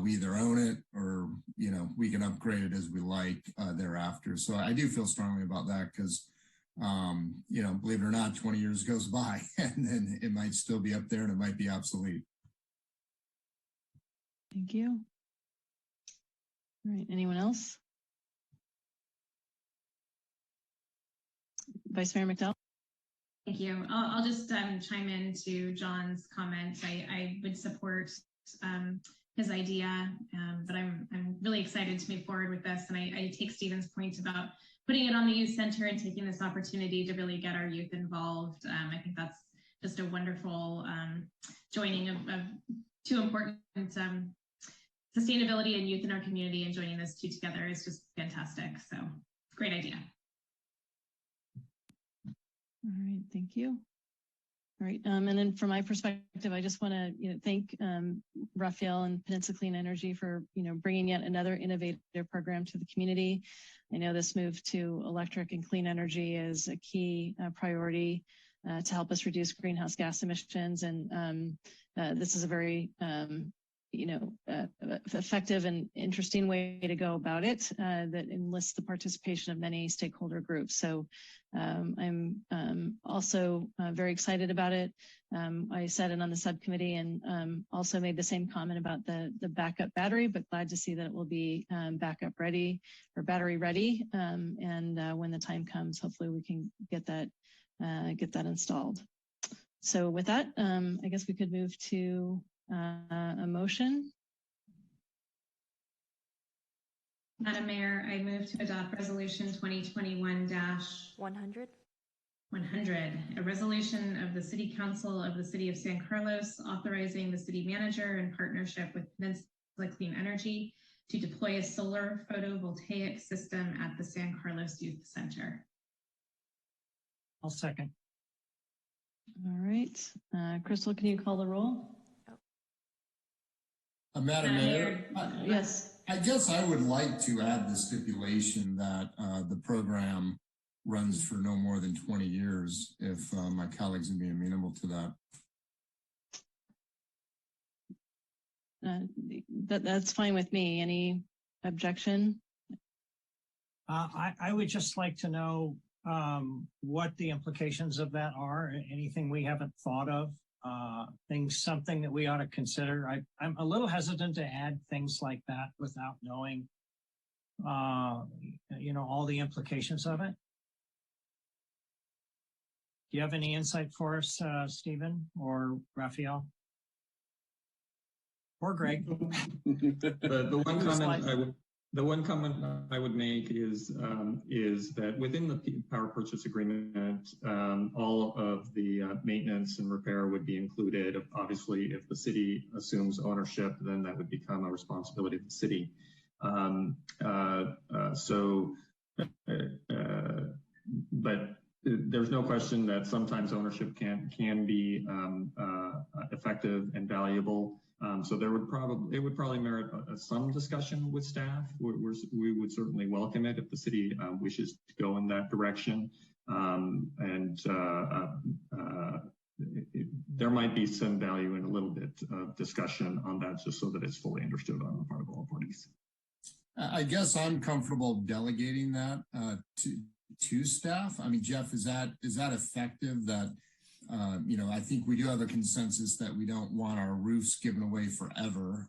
We either own it or, you know, we can upgrade it as we like thereafter. So I do feel strongly about that because, you know, believe it or not, 20 years goes by and then it might still be up there and it might be obsolete. Thank you. All right, anyone else? Vice Mayor McDowell. Thank you. I'll just chime in to John's comments. I would support his idea, but I'm really excited to move forward with this. And I take Stephen's point about putting it on the youth center and taking this opportunity to really get our youth involved. I think that's just a wonderful joining of two important sustainability and youth in our community, and joining those two together is just fantastic. So great idea. All right, thank you. All right, and then from my perspective, I just want to thank Raphael and Peninsula Clean Energy for bringing yet another innovative program to the community. I know this move to electric and clean energy is a key priority to help us reduce greenhouse gas emissions. And this is a very effective and interesting way to go about it that enlists the participation of many stakeholder groups. So I'm also very excited about it. I said it on the subcommittee and also made the same comment about the backup battery, but glad to see that it will be backup ready or battery ready. And when the time comes, hopefully we can get that installed. So with that, I guess we could move to a motion. Madam Mayor, I move to adopt Resolution 2021-100. 100, a resolution of the City Council of the City of San Carlos authorizing the city manager in partnership with Peninsula Clean Energy to deploy a solar photovoltaic system at the San Carlos Youth Center. I'll second. All right. Crystal, can you call the roll? Madam Mayor, yes. I guess I would like to add the stipulation that the program runs for no more than 20 years, if my colleagues would be amenable to that. That's fine with me. Any objection? I would just like to know what the implications of that are, anything we haven't thought of, something that we ought to consider. I'm a little hesitant to add things like that without knowing, all the implications of it. Do you have any insight for us, Stephen or Raphael? Or Greg? The one comment I would make is that within the power purchase agreement, all of the maintenance and repair would be included. But the city assumes ownership, then that would become a responsibility of the city. But there's no question that sometimes ownership can be effective and valuable. So it would probably merit some discussion with staff. We would certainly welcome it if the city wishes to go in that direction. There might be some value in a little bit of discussion on that, just so that it's fully understood on the part of all parties. I guess I'm comfortable delegating that to staff. I mean, Jeff, is that effective? That I think we do have a consensus that we don't want our roofs given away forever.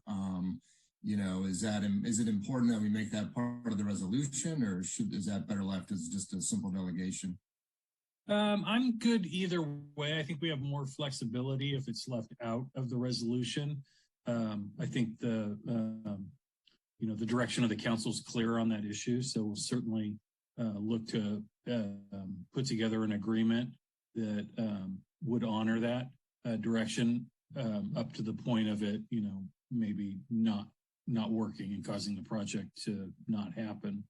Is it important that we make that part of the resolution, or is that better left as just a simple delegation? I'm good either way. I think we have more flexibility if it's left out of the resolution. I think the direction of the council is clear on that issue. So we'll certainly look to put together an agreement that would honor that direction up to the point of it, maybe not working and causing the project to not happen.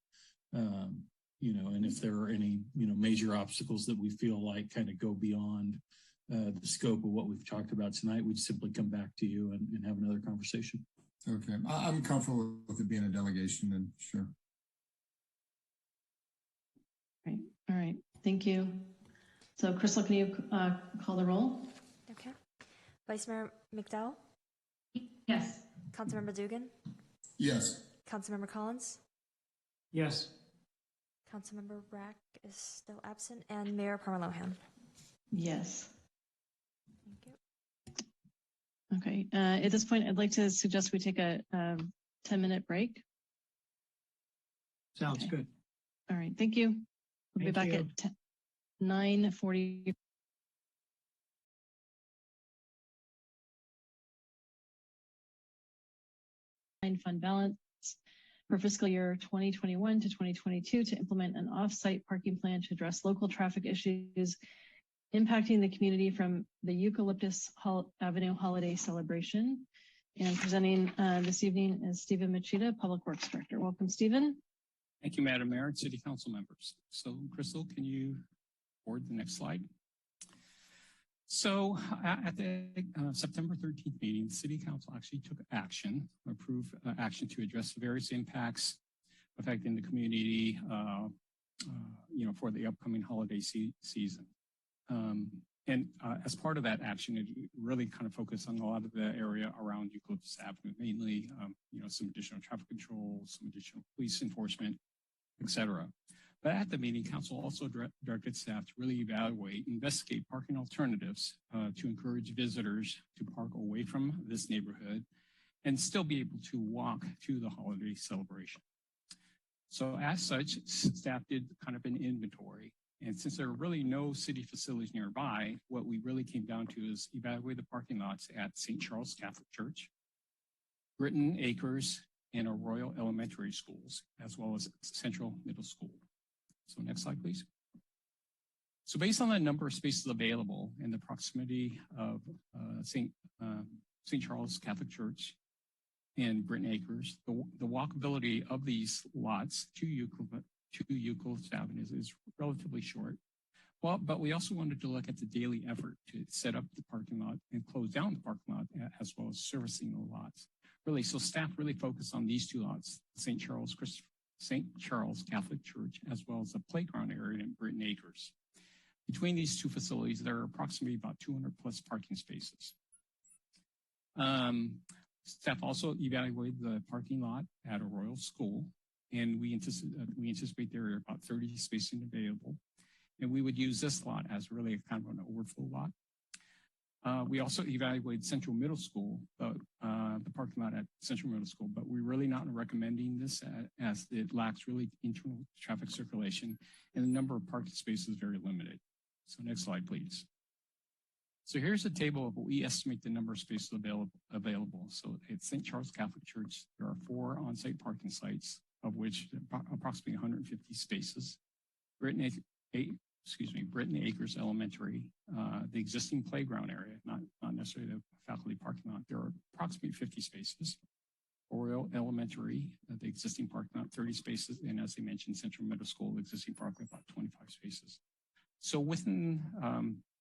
And if there are any, major obstacles that we feel like kind of go beyond the scope of what we've talked about tonight, we'd simply come back to you and have another conversation. Okay, I'm comfortable with it being a delegation, then sure. Right. All right. Thank you. So, Crystal, can you call the roll? Okay. Vice Mayor McDowell? Yes. Councilmember Dugan? Yes. Councilmember Collins? Yes. Councilmember Rack is still absent, and Mayor Parma-Lohan? Yes. Thank you. Okay. At this point, I'd like to suggest we take a 10-minute break. Sounds good. All right. Thank you. We'll be back at 9:40. Fund balance for fiscal year 2021 to 2022 to implement an off-site parking plan to address local traffic issues impacting the community from the Eucalyptus Avenue holiday celebration. And presenting this evening is Stephen Machida, Public Works Director. Welcome, Stephen. Thank you, Madam Mayor and City Council members. So, Crystal, can you forward the next slide? So, at the September 13th meeting, the City Council actually took action, approved action to address the various impacts affecting the community, for the upcoming holiday season. As part of that action, it really kind of focused on a lot of the area around Eucalyptus Avenue, mainly, some additional traffic control, some additional police enforcement, et cetera. But at the meeting, council also directed staff to really evaluate, investigate parking alternatives to encourage visitors to park away from this neighborhood and still be able to walk to the holiday celebration. So as such, staff did kind of an inventory. And since there are really no city facilities nearby, what we really came down to is evaluate the parking lots at St. Charles Catholic Church, Britton Acres, and Arroyo Elementary Schools, as well as Central Middle School. So next slide, please. So based on the number of spaces available and the proximity of St. Charles Catholic Church and Britton Acres, the walkability of these lots to Eucalyptus Avenue is relatively short. Well, but we also wanted to look at the daily effort to set up the parking lot and close down the parking lot, as well as servicing the lots. Really, so staff really focused on these two lots, St. Charles Catholic Church, as well as the playground area in Britton Acres. Between these two facilities, there are approximately about 200 plus parking spaces. Staff also evaluated the parking lot at Arroyo School, and we anticipate there are about 30 spaces available. And we would use this lot as really a kind of an overflow lot. We also evaluated Central Middle School, the parking lot at Central Middle School, but we're really not recommending this as it lacks really internal traffic circulation and the number of parking spaces is very limited. So next slide, please. So here's a table of what we estimate the number of spaces available. So at St. Charles Catholic Church, there are 4 on-site parking sites, of which approximately 150 spaces. Britton Acres Elementary, the existing playground area, not necessarily the faculty parking lot, there are approximately 50 spaces. Oriole Elementary, the existing parking lot, 30 spaces, and as I mentioned, Central Middle School, the existing parking lot, about 25 spaces. So within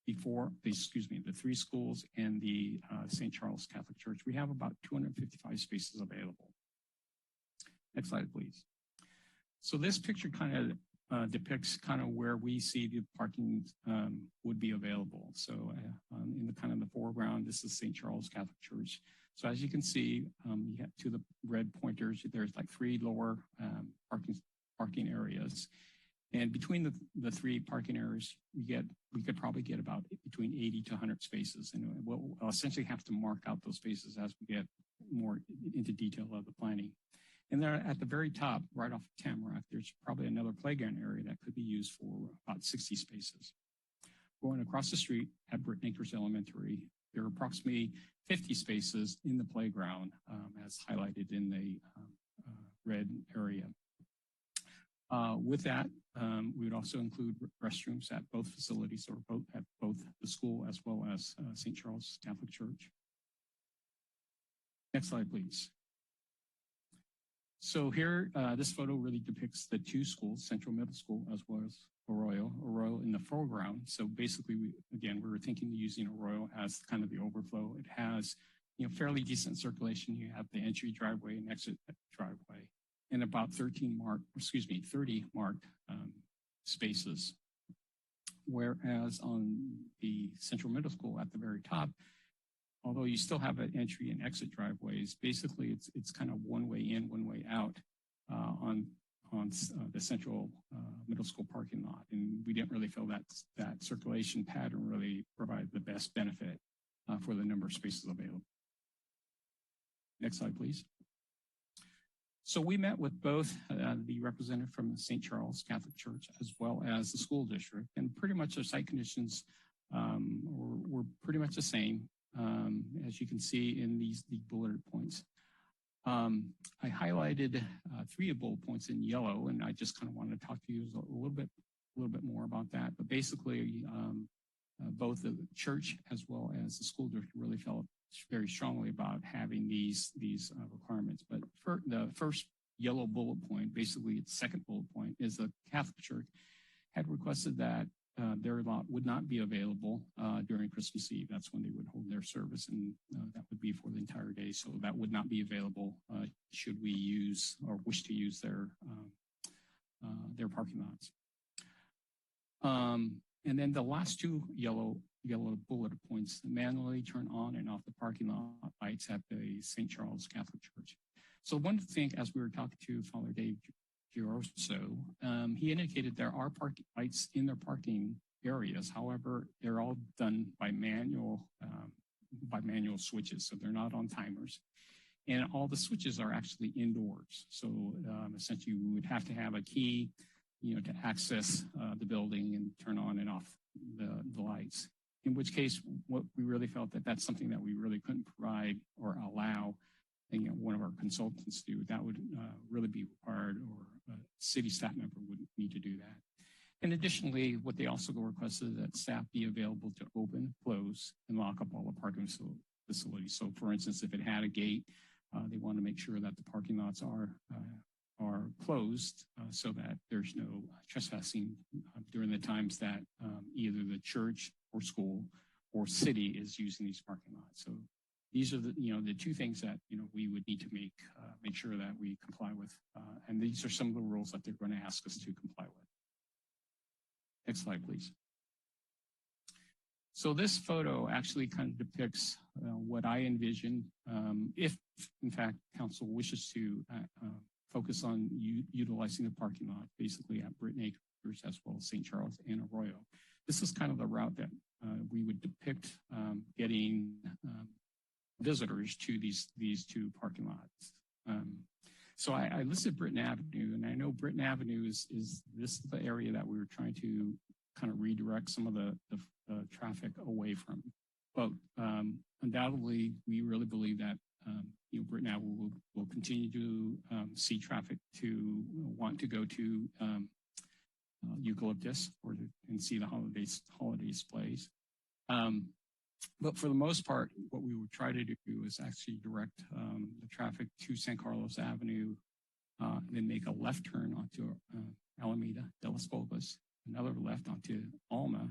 the 3 schools and the St. Charles Catholic Church, we have about 255 spaces available. Next slide, please. So this picture kind of depicts kind of where we see the parking would be available. So in the kind of the foreground, this is St. Charles Catholic Church. So as you can see, you have to the red pointers, there's like 3 lower parking areas. And between the 3 parking areas, we could probably get about between 80 to 100 spaces. And we'll essentially have to mark out those spaces as we get more into detail of the planning. And there at the very top, right off of Tamarack, there's probably another playground area that could be used for about 60 spaces. Going across the street at Britton Acres Elementary, there are approximately 50 spaces in the playground, as highlighted in the red area. With that, we would also include restrooms at both facilities, or at both the school as well as St. Charles Catholic Church. Next slide, please. So here, this photo really depicts the 2 schools, Central Middle School as well as Arroyo in the foreground. So basically, we were thinking of using Arroyo as kind of the overflow. It has, fairly decent circulation. You have the entry driveway and exit driveway, and about 30 marked spaces. Whereas on the Central Middle School at the very top, although you still have an entry and exit driveways, basically it's kind of one way in, one way out on the Central Middle School parking lot, and we didn't really feel that circulation pattern really provided the best benefit for the number of spaces available. Next slide, please. So we met with both the representative from the St. Charles Catholic Church as well as the school district, and pretty much their site conditions were pretty much the same. As you can see in the bullet points. I highlighted 3 of bullet points in yellow, and I just kind of wanted to talk to you a little bit more about that. But basically, both the church as well as the school district really felt very strongly about having these requirements. But for the first yellow bullet point, basically its second bullet point, is the Catholic Church had requested that their lot would not be available during Christmas Eve. That's when they would hold their service, and that would be for the entire day. So that would not be available should we use or wish to use their parking lots. And then the last 2 yellow yellow bullet points that manually turn on and off the parking lot lights at the St. Charles Catholic Church. So one thing, as we were talking to Father Dave Giroso, he indicated there are parking lights in their parking areas. However, they're all done by manual switches, so they're not on timers. And all the switches are actually indoors. So essentially, we would have to have a key, to access the building and turn on and off the lights. In which case, what we really felt that's something that we really couldn't provide or allow one of our consultants to do. That would really be required, or a city staff member would need to do that. And additionally, what they also requested is that staff be available to open, close, and lock up all the parking facilities. So for instance, if it had a gate, they want to make sure that the parking lots are closed so that there's no trespassing during the times that either the church or school or city is using these parking lots. So these are the two things that we would need to make sure that we comply with, and these are some of the rules that they're going to ask us to comply with. Next slide, please. So this photo actually kind of depicts what I envision if, in fact, council wishes to focus on utilizing the parking lot, basically at Britton Acres as well as St. Charles and Arroyo. This is kind of the route that we would depict getting visitors to these two parking lots. So I listed Britton Avenue, and I know Britton Avenue is this the area that we were trying to kind of redirect some of the traffic away from. But undoubtedly, we really believe that Britton Avenue will continue to see traffic to want to go to Eucalyptus and see the holiday displays. But for the most part, what we would try to do is actually direct the traffic to San Carlos Avenue, then make a left turn onto Alameda de las Volvas, another left onto Alma,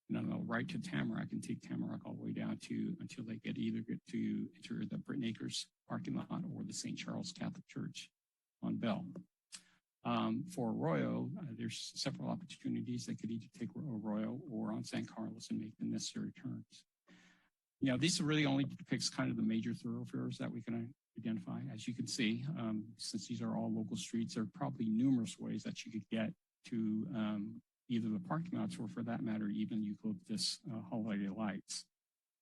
and then a right to Tamarack, and take Tamarack all the way down until they either get to enter the Britton Acres parking lot or the St. Charles Catholic Church on Bell. For Arroyo, there's several opportunities. They could either take Arroyo or on San Carlos and make the necessary turns. These really only depicts kind of the major thoroughfares that we can identify. As you can see, since these are all local streets, there are probably numerous ways that you could get to either the parking lots or, for that matter, even Eucalyptus holiday lights.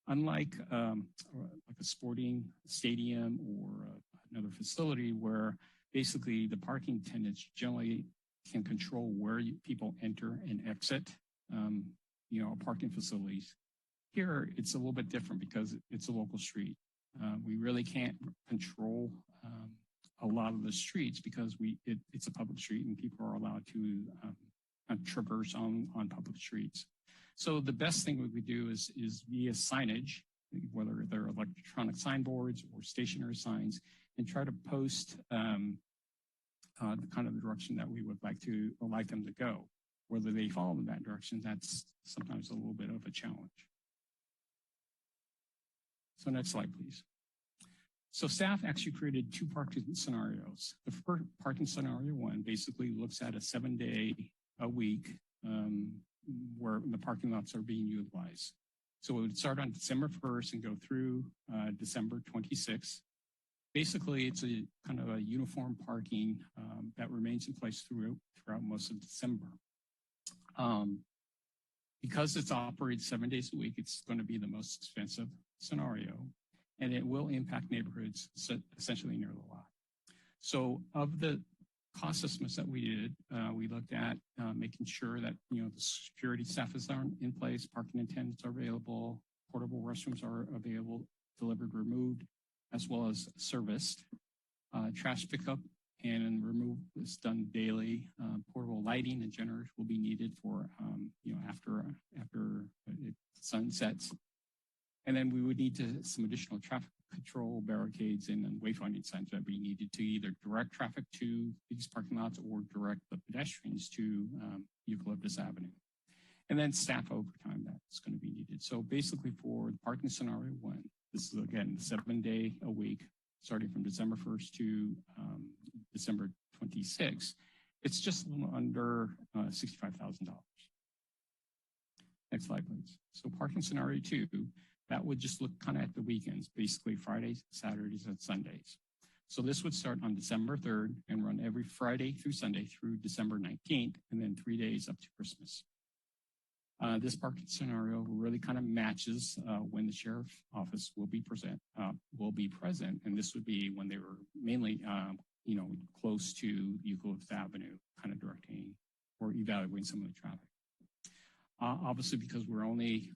Unlike like a sporting stadium or another facility where basically the parking attendants generally can control where people enter and exit, parking facilities. Here, it's a little bit different because it's a local street. We really can't control a lot of the streets because it's a public street and people are allowed to traverse on public streets. So the best thing we could do is via signage, whether they're electronic signboards or stationary signs, and try to post the kind of direction that we would like them to go. Whether they follow in that direction, that's sometimes a little bit of a challenge. So next slide, please. So staff actually created two parking scenarios. The first parking scenario 1 basically looks at a 7-day a week where the parking lots are being utilized. So it would start on December 1st and go through December 26th. Basically, it's a kind of a uniform parking that remains in place throughout most of December. Because it's operated 7 days a week, it's going to be the most expensive scenario, and it will impact neighborhoods essentially near the lot. So of the cost estimates that we did, we looked at making sure that the security staff is in place, parking attendants are available, portable restrooms are available, delivered, removed, as well as serviced. Trash pickup and removal is done daily. Portable lighting and generators will be needed for after the sun sets. And then we would need some additional traffic control barricades and wayfinding signs that we needed to either direct traffic to these parking lots or direct the pedestrians to Eucalyptus Avenue. And then staff overtime that's going to be needed. So basically for the parking scenario 1, this is again 7 day a week, starting from December 1st to December 26th. It's just a little under $65,000. Next slide, please. So parking scenario 2, that would just look kind of at the weekends, basically Fridays, Saturdays, and Sundays. So this would start on December 3rd and run every Friday through Sunday through December 19th, and then 3 days up to Christmas. This parking scenario really kind of matches when the sheriff's office will be present, and this would be when they were mainly, close to Eucalyptus Avenue, kind of directing or evaluating some of the traffic. Obviously, because we're only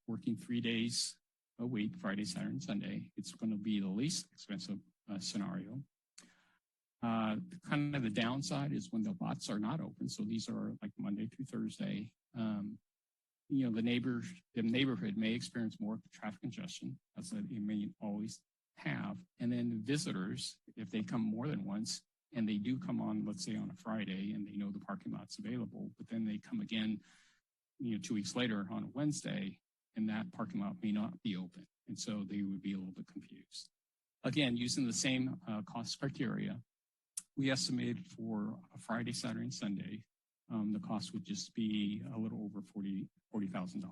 working 3 days a week, Friday, Saturday, and Sunday, it's going to be the least expensive scenario. Kind of the downside is when the lots are not open. So these are like Monday through Thursday. The neighborhood may experience more traffic congestion, as it may always have. And then the visitors, if they come more than once, and they do come on, let's say on a Friday, and they know the parking lot's available, but then they come again, 2 weeks later on a Wednesday, and that parking lot may not be open. And so they would be a little bit confused. Again, using the same cost criteria, we estimated for a Friday, Saturday, and Sunday, the cost would just be a little over $40,000.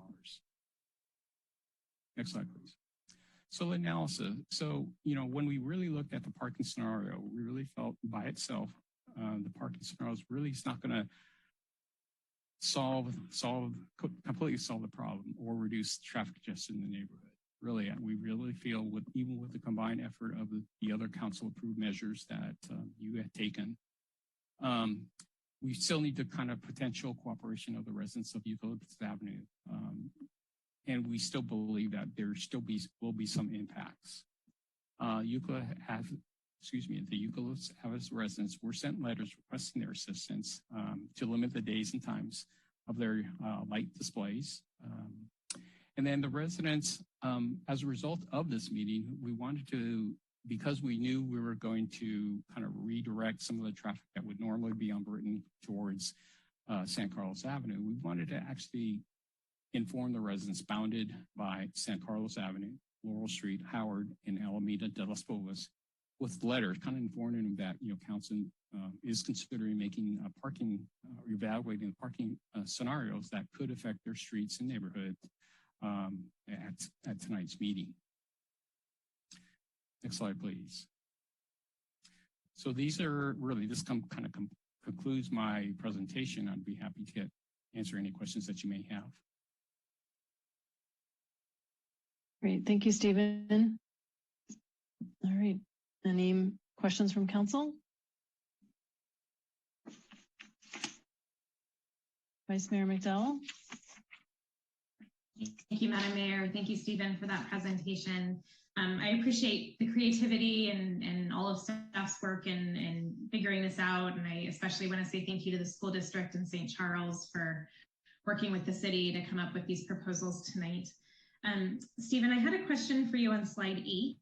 Next slide, please. So analysis. So, when we really looked at the parking scenario, we really felt by itself, the parking scenario is really not going to completely solve the problem or reduce traffic congestion in the neighborhood. Really, we really feel even with the combined effort of the other council approved measures that you had taken, we still need the kind of potential cooperation of the residents of Eucalyptus Avenue. And we still believe that there will be some impacts. The Eucalyptus Avenue residents were sent letters requesting their assistance to limit the days and times of their light displays. And then the residents, as a result of this meeting, we wanted to, because we knew we were going to kind of redirect some of the traffic that would normally be on Britton towards San Carlos Avenue, we wanted to actually inform the residents bounded by San Carlos Avenue, Laurel Street, Howard, and Alameda de las Povas with letters kind of informing them that, council is considering making evaluating the parking scenarios that could affect their streets and neighborhood at tonight's meeting. Next slide, please. So these are really, this concludes my presentation. I'd be happy to answer any questions that you may have. Great, thank you, Stephen. All right, any questions from council? Vice Mayor McDowell. Thank you, Madam Mayor. Thank you, Stephen, for that presentation. I appreciate the creativity and all of staff's work in figuring this out. And I especially want to say thank you to the school district in St. Charles for working with the city to come up with these proposals tonight. Stephen, I had a question for you on slide 8,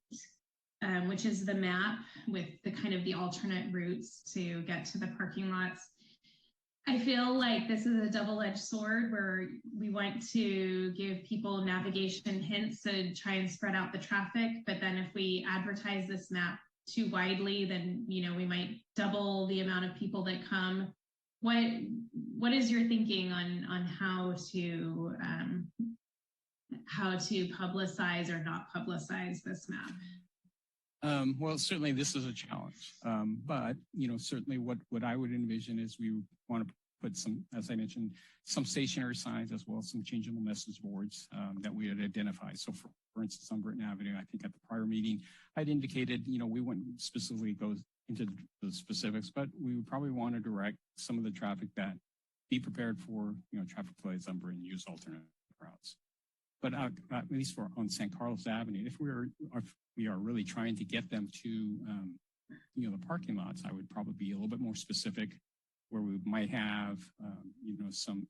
which is the map with the kind of the alternate routes to get to the parking lots. I feel like this is a double-edged sword where we want to give people navigation hints to try and spread out the traffic. But then if we advertise this map too widely, then, we might double the amount of people that come. What is your thinking on how to publicize or not publicize this map? Well, certainly this is a challenge, but certainly what I would envision is we want to put some, as I mentioned, some stationary signs as well as some changeable message boards that we had identified. So, for instance, on Britton Avenue, I think at the prior meeting, I'd indicated, we wouldn't specifically go into the specifics, but we would probably want to direct some of the traffic that be prepared for, traffic flows on Britton, use alternate routes. But at least on San Carlos Avenue, if we are really trying to get them to, the parking lots, I would probably be a little bit more specific, where we might have, some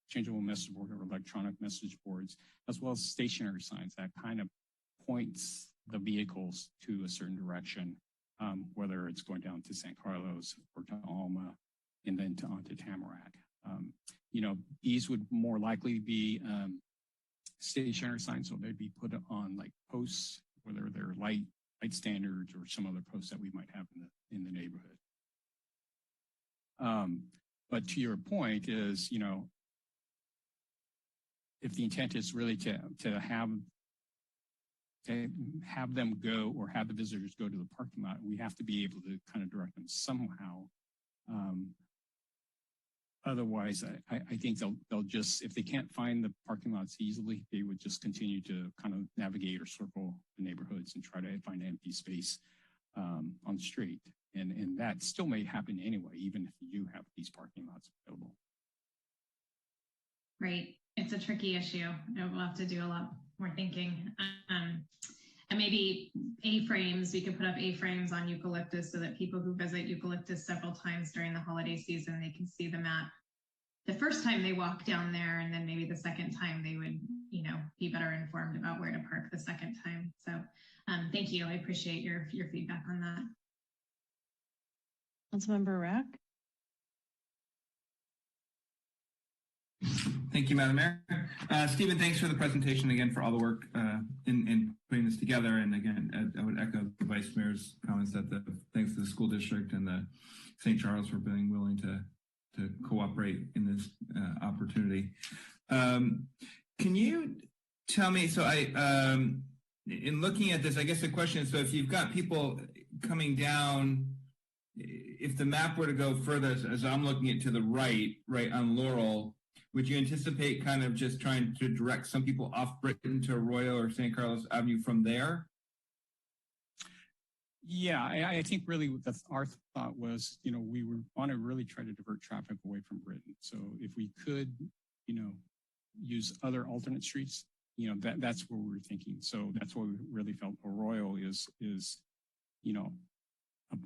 changeable message board or electronic message boards, as well as stationary signs that kind of points the vehicles to a certain direction, whether it's going down to San Carlos or to Alma, and then onto Tamarack. These would more likely be stationary signs, so they'd be put on like posts, whether they're light standards or some other posts that we might have in the neighborhood. But to your point is, if the intent is really to have them go or have the visitors go to the parking lot, we have to be able to kind of direct them somehow. Otherwise, I think they'll just, if they can't find the parking lots easily, they would just continue to kind of navigate or circle the neighborhoods and try to find an empty space on the street. And that still may happen anyway, even if you have these parking lots available. Right. It's a tricky issue. We'll have to do a lot more thinking. And maybe A-frames, we could put up A-frames on eucalyptus so that people who visit eucalyptus several times during the holiday season, they can see the map the first time they walk down there, and then maybe the second time they would, be better informed about where to park the second time. So thank you. I appreciate your feedback on that. Councilmember Rack. Thank you, Madam Mayor. Stephen, thanks for the presentation again, for all the work in putting this together. And again, I would echo the Vice Mayor's comments that thanks to the school district and the St. Charles for being willing to cooperate in this opportunity. Can you tell me, so in looking at this, I guess the question is, so if you've got people coming down, if the map were to go further, as I'm looking at to the right on Laurel, would you anticipate kind of just trying to direct some people off Britton to Arroyo or San Carlos Avenue from there? Yeah, I think really our thought was, we want to really try to divert traffic away from Britton. So if we could, use other alternate streets, that's where we were thinking. So that's why we really felt Arroyo is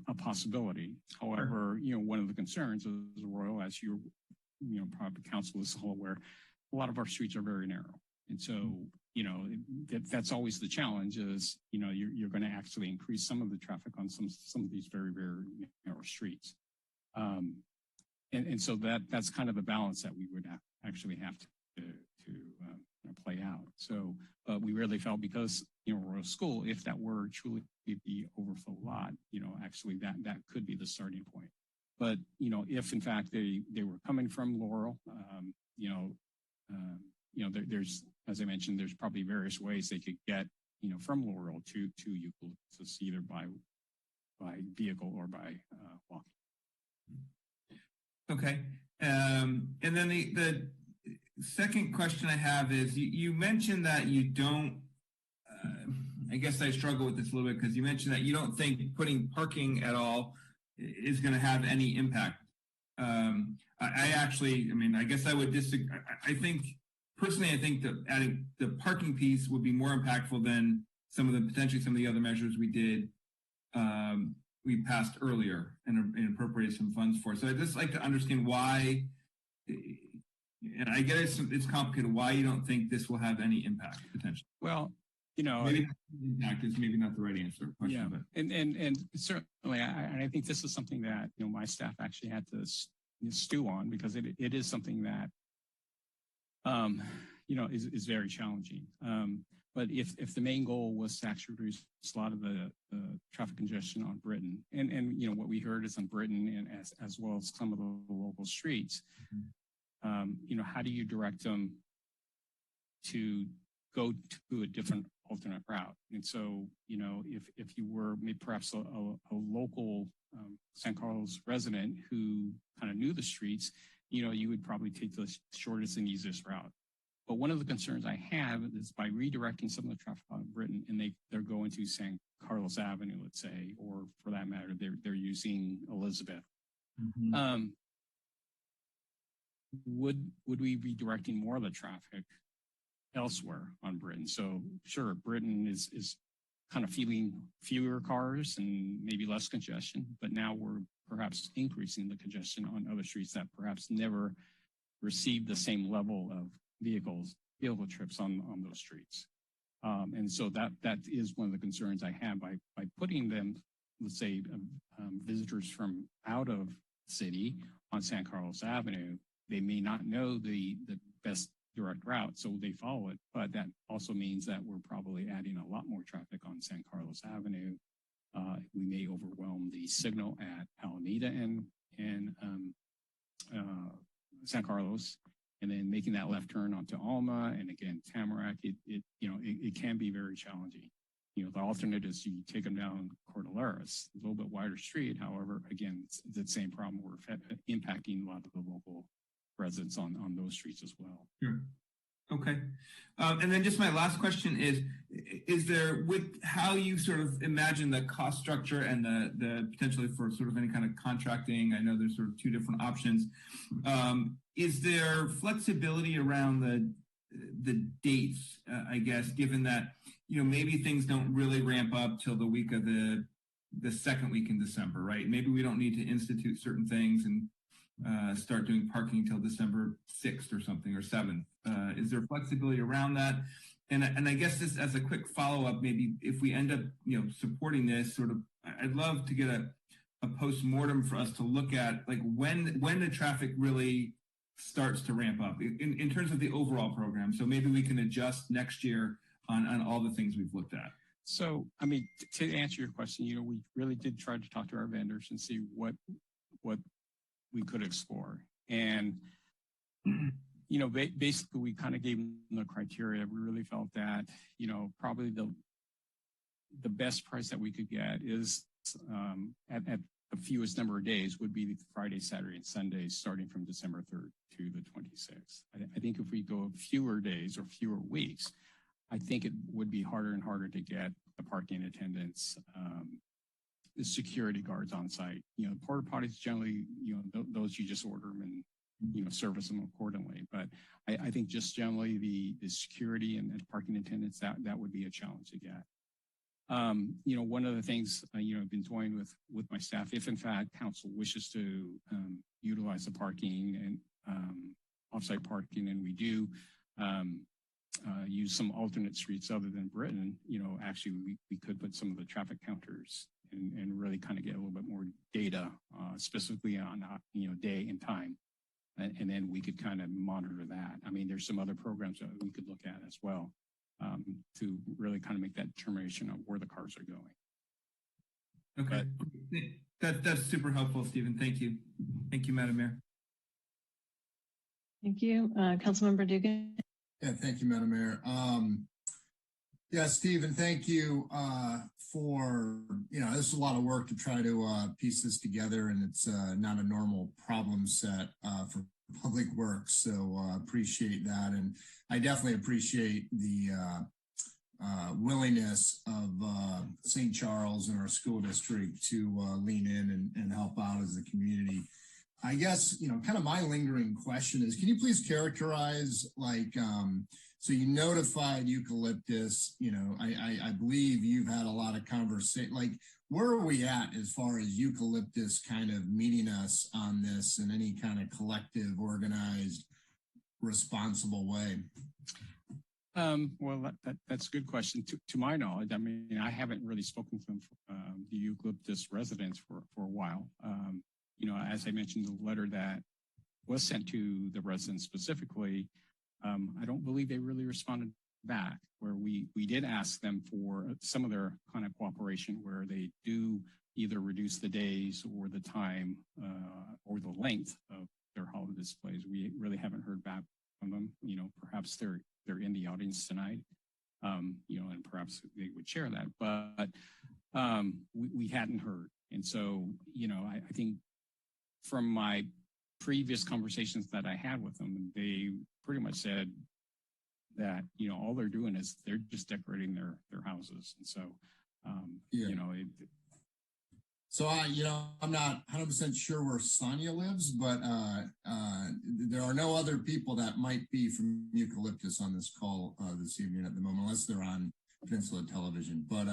a possibility. However, one of the concerns is Arroyo, as probably council is all aware, a lot of our streets are very narrow. And so, that's always the challenge is, you're going to actually increase some of the traffic on some of these very, very narrow streets. And so that's kind of the balance that we would actually have to play out. So, but we really felt because, Royal School, if that were truly the overflow lot, actually that could be the starting point. But, if in fact they were coming from Laurel, there's, as I mentioned, there's probably various ways they could get, from Laurel to Eucalyptus, either by vehicle or by walking. Okay. And then the second question I have is, you mentioned that you don't, I guess I struggle with this a little bit because you mentioned that you don't think putting parking at all is going to have any impact. I guess I would disagree. I think that adding the parking piece would be more impactful than potentially some of the other measures we passed earlier and appropriated some funds for. So I'd just like to understand why, and I get it's complicated, why you don't think this will have any impact potentially. Well, maybe impact is maybe not the right answer. Yeah, but. And certainly, I think this is something that my staff actually had to stew on, because it is something that is very challenging. But if the main goal was to actually reduce a lot of the traffic congestion on Britton, and what we heard is on Britton and as well as some of the local streets, how do you direct them to go to a different alternate route? And so, if you were maybe perhaps a local San Carlos resident who kind of knew the streets, you would probably take the shortest and easiest route. But one of the concerns I have is by redirecting some of the traffic on Britton, and they're going to San Carlos Avenue, let's say, or for that matter, they're using Elizabeth. Mm-hmm. Would we be directing more of the traffic elsewhere on Britton? So sure, Britton is kind of feeling fewer cars and maybe less congestion, but now we're perhaps increasing the congestion on other streets that perhaps never received the same level of vehicle trips on those streets. And so that is one of the concerns I have by putting them, let's say, visitors from out of city on San Carlos Avenue. They may not know the best direct route, so they follow it. But that also means that we're probably adding a lot more traffic on San Carlos Avenue. We may overwhelm the signal at Alameda and San Carlos. and then making that left turn onto Alma and again Tamarack, it can be very challenging. The alternate is you take them down Cordilleras, a little bit wider street. However, again, it's the same problem. We're impacting a lot of the local residents on those streets as well. Sure. Okay. And then just my last question is there, with how you sort of imagine the cost structure and the potentially for sort of any kind of contracting, I know there's sort of two different options. Is there flexibility around the dates, I guess, given that, maybe things don't really ramp up till the week of the second week in December, right? Maybe we don't need to institute certain things and start doing parking till December 6th or something, or 7th. Is there flexibility around that? And I guess this as a quick follow-up, maybe if we end up, supporting this sort of, I'd love to get a post-mortem for us to look at, like when the traffic really starts to ramp up in terms of the overall program. So maybe we can adjust next year on all the things we've looked at. So, I mean, to answer your question, we really did try to talk to our vendors and see what we could explore. And, basically we kind of gave them the criteria. We really felt that, probably the best price that we could get is at the fewest number of days would be Friday, Saturday, and Sunday, starting from December 3rd to the 26th. I think if we go fewer days or fewer weeks, I think it would be harder and harder to get the parking attendants, the security guards on site. Porta potties generally, those you just order them and, service them accordingly. But I think just generally the security and parking attendants, that would be a challenge to get. One of the things, I've been toying with my staff, if in fact council wishes to utilize the parking and offsite parking, and we do use some alternate streets other than Britain, actually we could put some of the traffic counters and really kind of get a little bit more data, specifically on, day and time. And then we could kind of monitor that. I mean, there's some other programs that we could look at as well to really kind of make that determination of where the cars are going. Okay. That's super helpful, Stephen. Thank you. Thank you, Madam Mayor. Thank you. Councilmember Dugan. Yeah, thank you, Madam Mayor. Yeah, Stephen, thank you for, this is a lot of work to try to piece this together, and it's not a normal problem set for public works. So appreciate that. And I definitely appreciate the willingness of St. Charles and our school district to lean in and help out as a community. I guess, kind of my lingering question is, can you please characterize, so you notified Eucalyptus, I believe you've had a lot of conversation, where are we at as far as Eucalyptus kind of meeting us on this in any kind of collective, organized, responsible way? Well, that's a good question. To my knowledge, I mean, I haven't really spoken to them, the Eucalyptus residents for a while. As I mentioned, the letter that was sent to the residents specifically, I don't believe they really responded back, where we did ask them for some of their kind of cooperation, where they do either reduce the days or the time or the length of their holiday displays. We really haven't heard back from them. Perhaps they're in the audience tonight, and perhaps they would share that, but we hadn't heard. And so, I think from my previous conversations that I had with them, they pretty much said that, all they're doing is they're just decorating their houses. And so, So I'm not 100% sure where Sonia lives, but there are no other people that might be from Eucalyptus on this call this evening at the moment, unless they're on Peninsula Television. But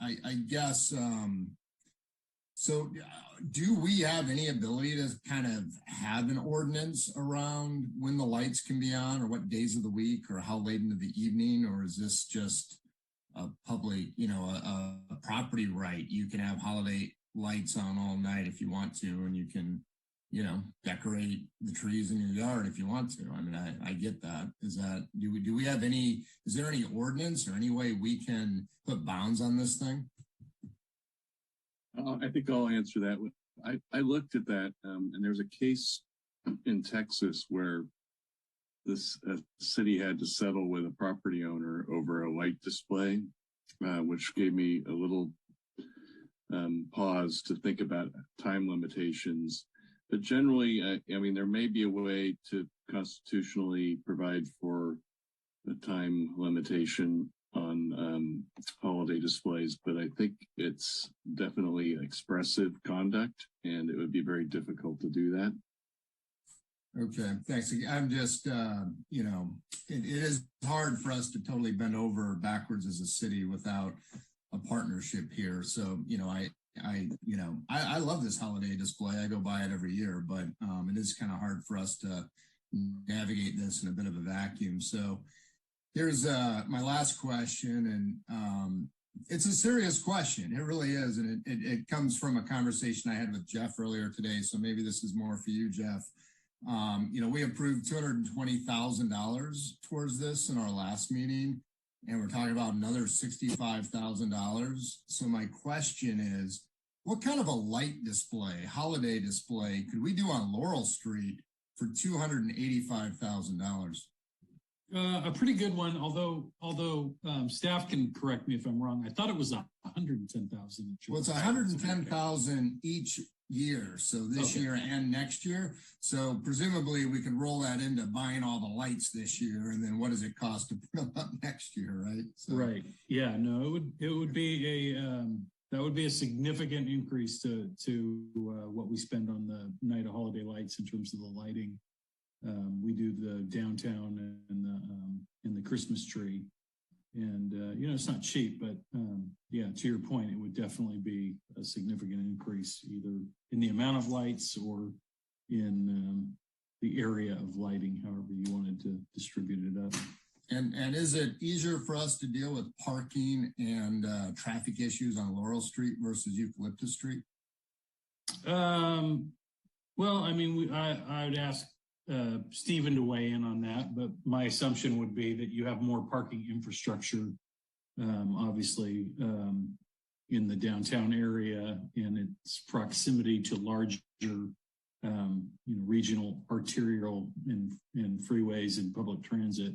I guess, so do we have any ability to kind of have an ordinance around when the lights can be on, or what days of the week, or how late into the evening, or is this just a public, a property right? You can have holiday lights on all night if you want to, and you can, decorate the trees in your yard if you want to. I mean, I get that. Do we have is there any ordinance or any way we can put bounds on this thing? I think I'll answer that with I looked at that, and there's a case in Texas where this city had to settle with a property owner over a light display, which gave me a little pause to think about time limitations. But generally, I mean, there may be a way to constitutionally provide for a time limitation on holiday displays, but I think it's definitely expressive conduct, and it would be very difficult to do that. Okay, thanks. I'm just, you know, it is hard for us to totally bend over backwards as a city without a partnership here. So, you know, I love this holiday display. I go by it every year, but it is kind of hard for us to navigate this in a bit of a vacuum. So here's my last question, and it's a serious question. It really is, and it comes from a conversation I had with Jeff earlier today. So maybe this is more for you, Jeff. You know, we approved $220,000 towards this in our last meeting, and we're talking about another $65,000. So my question is, what kind of a light display, holiday display, could we do on Laurel Street for $285,000? A pretty good one, although staff can correct me if I'm wrong. I thought it was 110,000. Well, it's 110,000 each year. So this year and next year. So presumably we could roll that into buying all the lights this year. And then what does it cost to put them up next year? Right. So. Right. Yeah, no, it would be that would be a significant increase to what we spend on the night of holiday lights in terms of the lighting. We do the downtown and the Christmas tree, and you know, it's not cheap, but yeah, to your point, it would definitely be a significant increase either in the amount of lights or in the area of lighting, however you wanted to distribute it up. And is it easier for us to deal with parking and traffic issues on Laurel Street versus Eucalyptus Street? Well, I mean, I would ask Stephen to weigh in on that, but my assumption would be that you have more parking infrastructure, obviously, in the downtown area and its proximity to larger, you know, regional arterial and freeways and public transit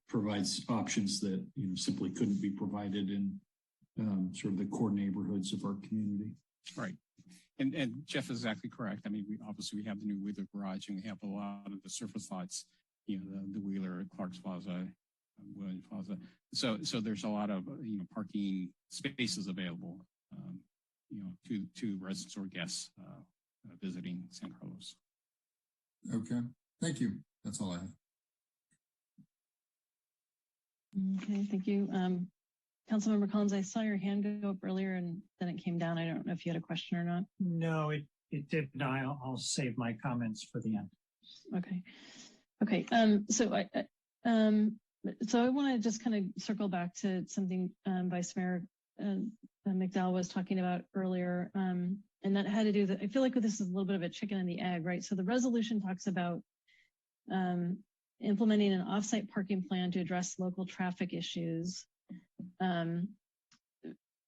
provides options that, you know, simply couldn't be provided in sort of the core neighborhoods of our community. Right. And Jeff is exactly correct. I mean, we have the new Wheeler Garage, and we have a lot of the surface lots, you know, the Wheeler, Clark's Plaza, Williams Plaza. So there's a lot of, you know, parking spaces available, you know, to residents or guests visiting San Carlos. Okay, thank you. That's all I have. Okay, thank you. Councilmember Collins, I saw your hand go up earlier and then it came down. I don't know if you had a question or not. No, it did not. I'll save my comments for the end. Okay. Okay. So I want to just kind of circle back to something Vice Mayor McDowell was talking about earlier. And that had to do with, I feel like this is a little bit of a chicken and the egg, right? So the resolution talks about implementing an offsite parking plan to address local traffic issues.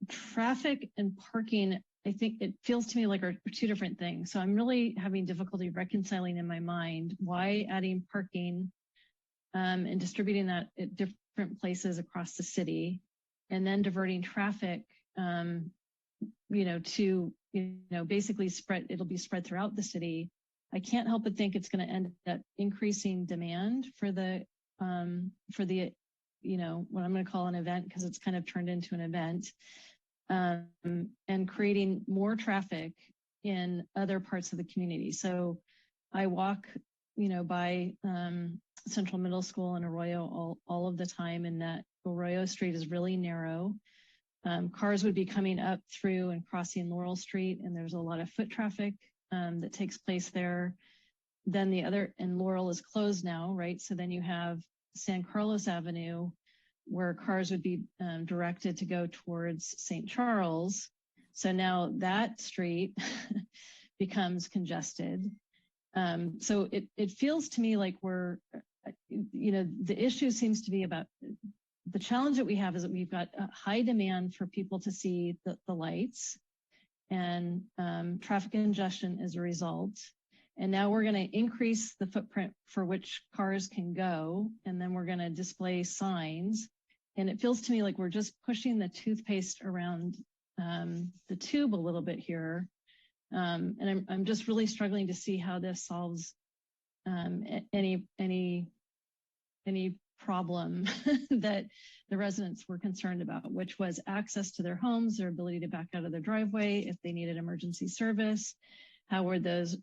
Traffic and parking, I think it feels to me like are two different things. So I'm really having difficulty reconciling in my mind why adding parking and distributing that at different places across the city, and then diverting traffic, you know, to, you know, basically it'll be spread throughout the city. I can't help but think it's going to end up increasing demand for the, you know, what I'm going to call an event, because it's kind of turned into an event, and creating more traffic in other parts of the community. So I walk, you know, by Central Middle School in Arroyo all of the time, and that Arroyo Street is really narrow. Cars would be coming up through and crossing Laurel Street, and there's a lot of foot traffic that takes place there. Then and Laurel is closed now, right? So then you have San Carlos Avenue, where cars would be directed to go towards St. Charles. So now that street becomes congested. So it feels to me like we're, you know, the issue seems to be about, the challenge that we have is that we've got a high demand for people to see the lights. and traffic congestion as a result. And now we're going to increase the footprint for which cars can go, and then we're going to display signs. And it feels to me like we're just pushing the toothpaste around the tube a little bit here. And I'm just really struggling to see how this solves any problem that the residents were concerned about, which was access to their homes, their ability to back out of their driveway if they needed emergency service. How would those,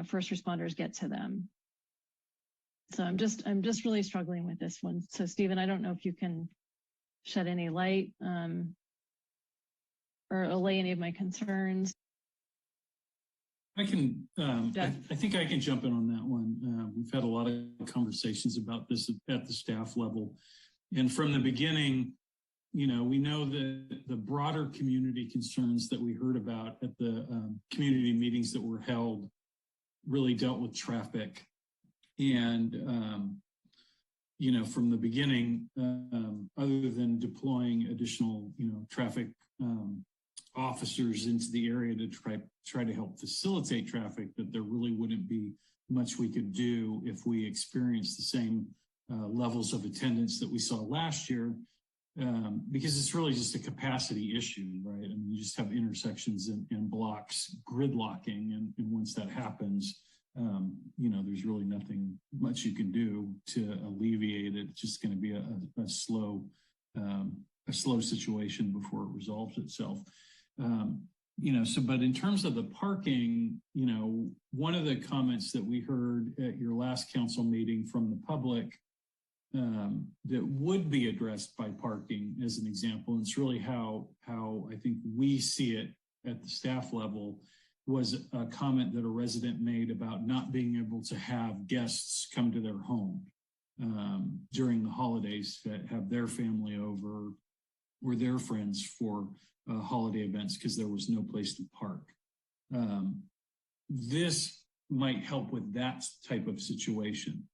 first responders get to them? So I'm just really struggling with this one. So Stephen, I don't know if you can shed any light or allay any of my concerns. I can, I think I can jump in on that one. We've had a lot of conversations about this at the staff level. And from the beginning, we know that the broader community concerns that we heard about at the community meetings that were held really dealt with traffic. And, from the beginning, other than deploying additional, traffic officers into the area to try to help facilitate traffic, that there really wouldn't be much we could do if we experienced the same levels of attendance that we saw last year, because it's really just a capacity issue, right? I mean, you just have intersections and blocks gridlocking, and once that happens, there's really nothing much you can do to alleviate it. It's just going to be a slow situation before it resolves itself. But in terms of the parking, one of the comments that we heard at your last council meeting from the public that would be addressed by parking as an example, and it's really how I think we see it at the staff level, was a comment that a resident made about not being able to have guests come to their home during the holidays that have their family over or their friends for holiday events because there was no place to park. This might help with that type of situation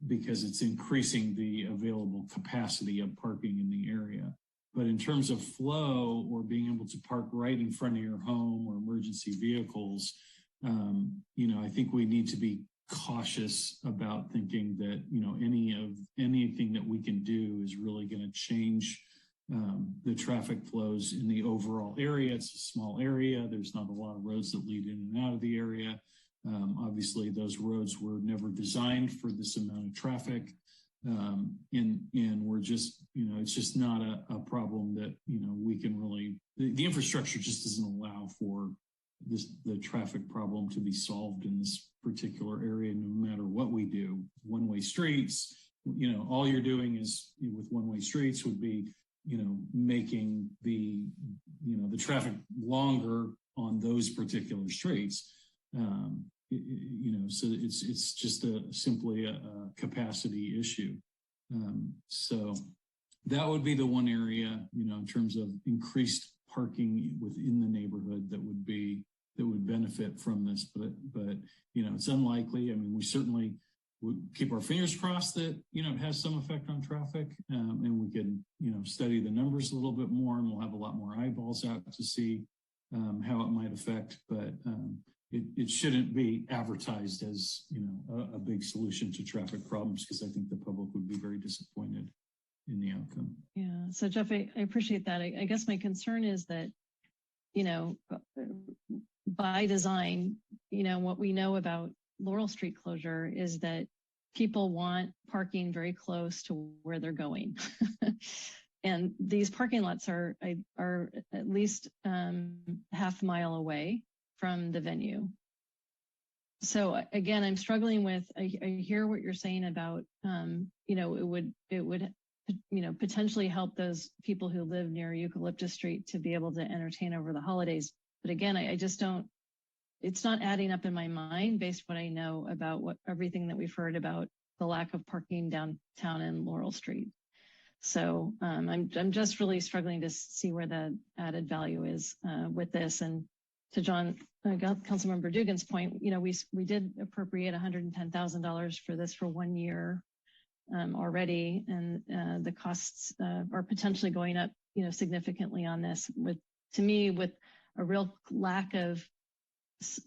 because it's increasing the available capacity of parking in the area. But in terms of flow or being able to park right in front of your home or emergency vehicles, I think we need to be cautious about thinking that, anything that we can do is really going to change the traffic flows in the overall area. It's a small area. There's not a lot of roads that lead in and out of the area. Obviously, those roads were never designed for this amount of traffic. And we're just, it's just not a problem that, we can really, the infrastructure just doesn't allow for the traffic problem to be solved in this particular area, no matter what we do. One-way streets, all you're doing is with one-way streets would be, making the traffic longer on those particular streets. So it's just simply a capacity issue. So that would be the one area, in terms of increased parking within the neighborhood that would benefit from this. But it's unlikely. I mean, we certainly would keep our fingers crossed that, it has some effect on traffic, and we can, study the numbers a little bit more, and we'll have a lot more eyeballs out to see how it might affect. But it shouldn't be advertised as, a big solution to traffic problems, because I think the public would be very disappointed in the outcome. Yeah. So Jeff, I appreciate that. I guess my concern is that, by design, what we know about Laurel Street closure is that people want parking very close to where they're going. And these parking lots are at least half mile away from the venue. So again, I'm struggling with, I hear what you're saying about, it would potentially help those people who live near Eucalyptus Street to be able to entertain over the holidays. But again, I just don't, it's not adding up in my mind based on what I know about everything that we've heard about the lack of parking downtown in Laurel Street. So I'm just really struggling to see where the added value is with this. And to Councilmember Dugan's point, we did appropriate $110,000 for this for 1 year already, and the costs are potentially going up, significantly on this. With a real lack of,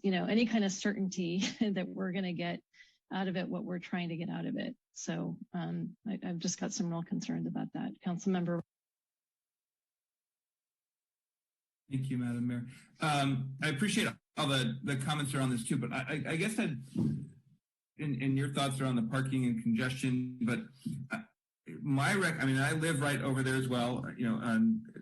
any kind of certainty that we're going to get out of it, what we're trying to get out of it. So I've just got some real concerns about that. Councilmember. Thank you, Madam Mayor. I appreciate all the comments around this too, but I guess in your thoughts around the parking and congestion, but I live right over there as well,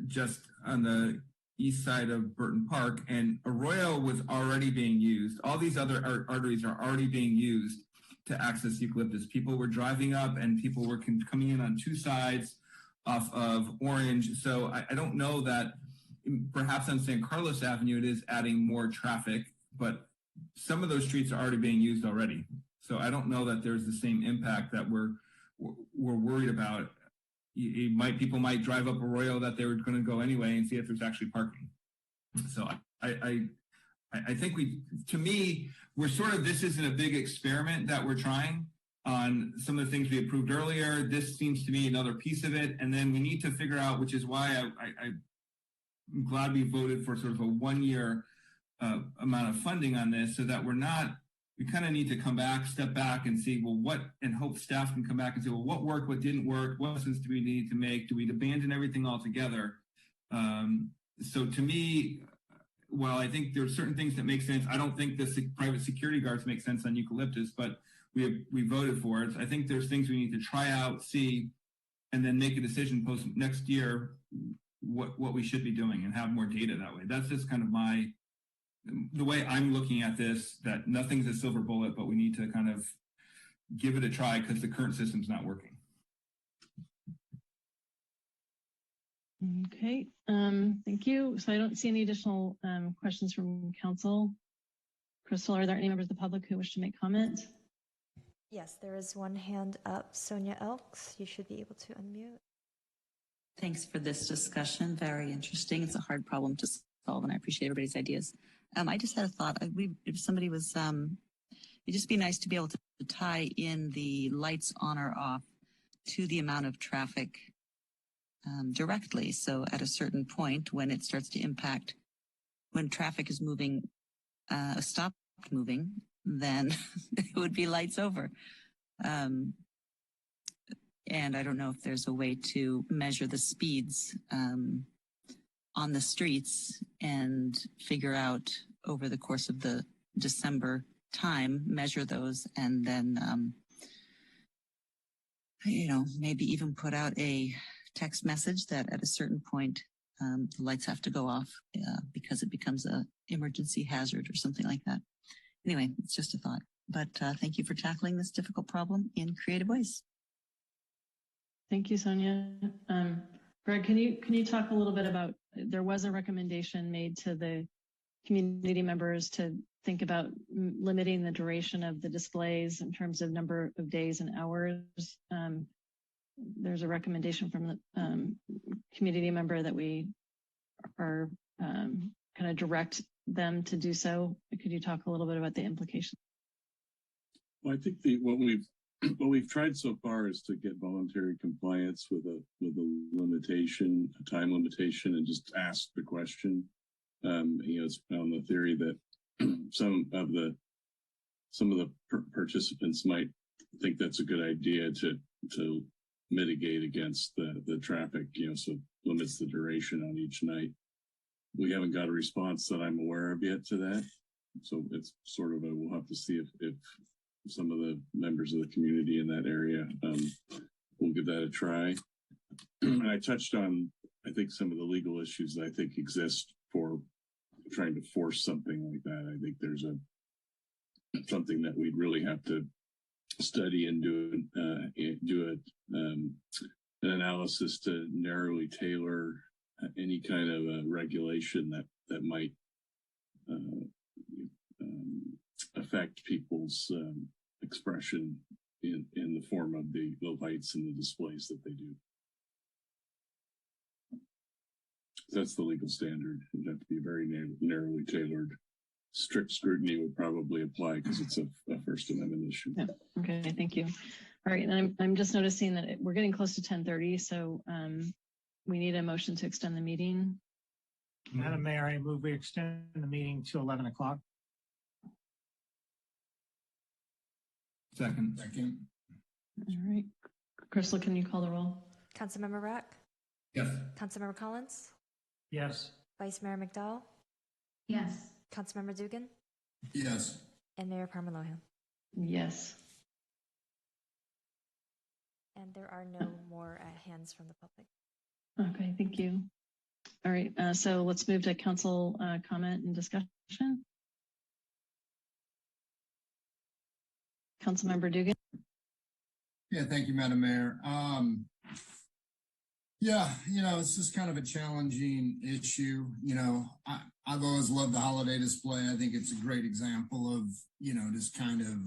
just on the east side of Burton Park, and Arroyo was already being used. All these other arteries are already being used to access Eucalyptus. People were driving up and people were coming in on two sides off of Orange. So I don't know that perhaps on San Carlos Avenue it is adding more traffic, but some of those streets are already being used already. So I don't know that there's the same impact that we're worried about. People might drive up Arroyo that they were going to go anyway and see if there's actually parking. So I think we're sort of, this isn't a big experiment that we're trying on some of the things we approved earlier. This seems to me another piece of it. And then we need to figure out, which is why I'm glad we voted for sort of a 1 year amount of funding on this, so that we kind of need to step back and see, and hope staff can come back and say, well, what worked, what didn't work, what lessons do we need to make? Do we abandon everything altogether? So to me, while I think there are certain things that make sense, I don't think the private security guards make sense on Eucalyptus, but we voted for it. I think there's things we need to try out, see, and then make a decision post next year what we should be doing and have more data that way. That's just kind of the way I'm looking at this, that nothing's a silver bullet, but we need to kind of give it a try because the current system's not working. Okay, thank you. So I don't see any additional questions from council. Crystal, are there any members of the public who wish to make comment? Yes, there is one hand up. Sonia Elks, you should be able to unmute. Thanks for this discussion. Very interesting. It's a hard problem to solve, and I appreciate everybody's ideas. I just had a thought. If somebody was, it'd just be nice to be able to tie in the lights on or off to the amount of traffic directly. So at a certain point, when it starts to impact, when traffic is moving, stopped moving, then it would be lights over. And I don't know if there's a way to measure the speeds on the streets and figure out over the course of the December time, measure those, and then, maybe even put out a text message that at a certain point, the lights have to go off because it becomes an emergency hazard or something like that. Anyway, it's just a thought. But thank you for tackling this difficult problem in creative ways. Thank you, Sonia. Greg, can you talk a little bit about, there was a recommendation made to the community members to think about limiting the duration of the displays in terms of number of days and hours. There's a recommendation from the community member that we are kind of direct them to do so. Could you talk a little bit about the implications? Well, I think what we've tried so far is to get voluntary compliance with a limitation, a time limitation, and just ask the question. It's on the theory that some of the participants might think that's a good idea to mitigate against the traffic, so limits the duration on each night. We haven't got a response that I'm aware of yet to that. So it's sort of we'll have to see if some of the members of the community in that area will give that a try. And I touched on, I think, some of the legal issues that I think exist for trying to force something like that. I think there's something that we'd really have to study and do an analysis to narrowly tailor any kind of regulation that might affect people's expression in the form of the lights and the displays that they do. That's the legal standard. It would have to be very narrowly tailored. Strict scrutiny would probably apply because it's a First Amendment issue. Yeah. Okay, thank you. All right, and I'm just noticing that we're getting close to 10:30, so we need a motion to extend the meeting. Madam Mayor, I move we extend the meeting to 11 o'clock. Second. All right. Crystal, can you call the roll? Councilmember Rack, Yes. Councilmember Collins, Yes. Vice Mayor McDowell, Yes. Councilmember Dugan, Yes. and Mayor Parmalohan. Yes. And there are no more hands from the public. Okay, thank you. All right, so let's move to council comment and discussion. Councilmember Dugan. Yeah, thank you, Madam Mayor. Yeah, it's just kind of a challenging issue. I've always loved the holiday display. I think it's a great example of, just kind of,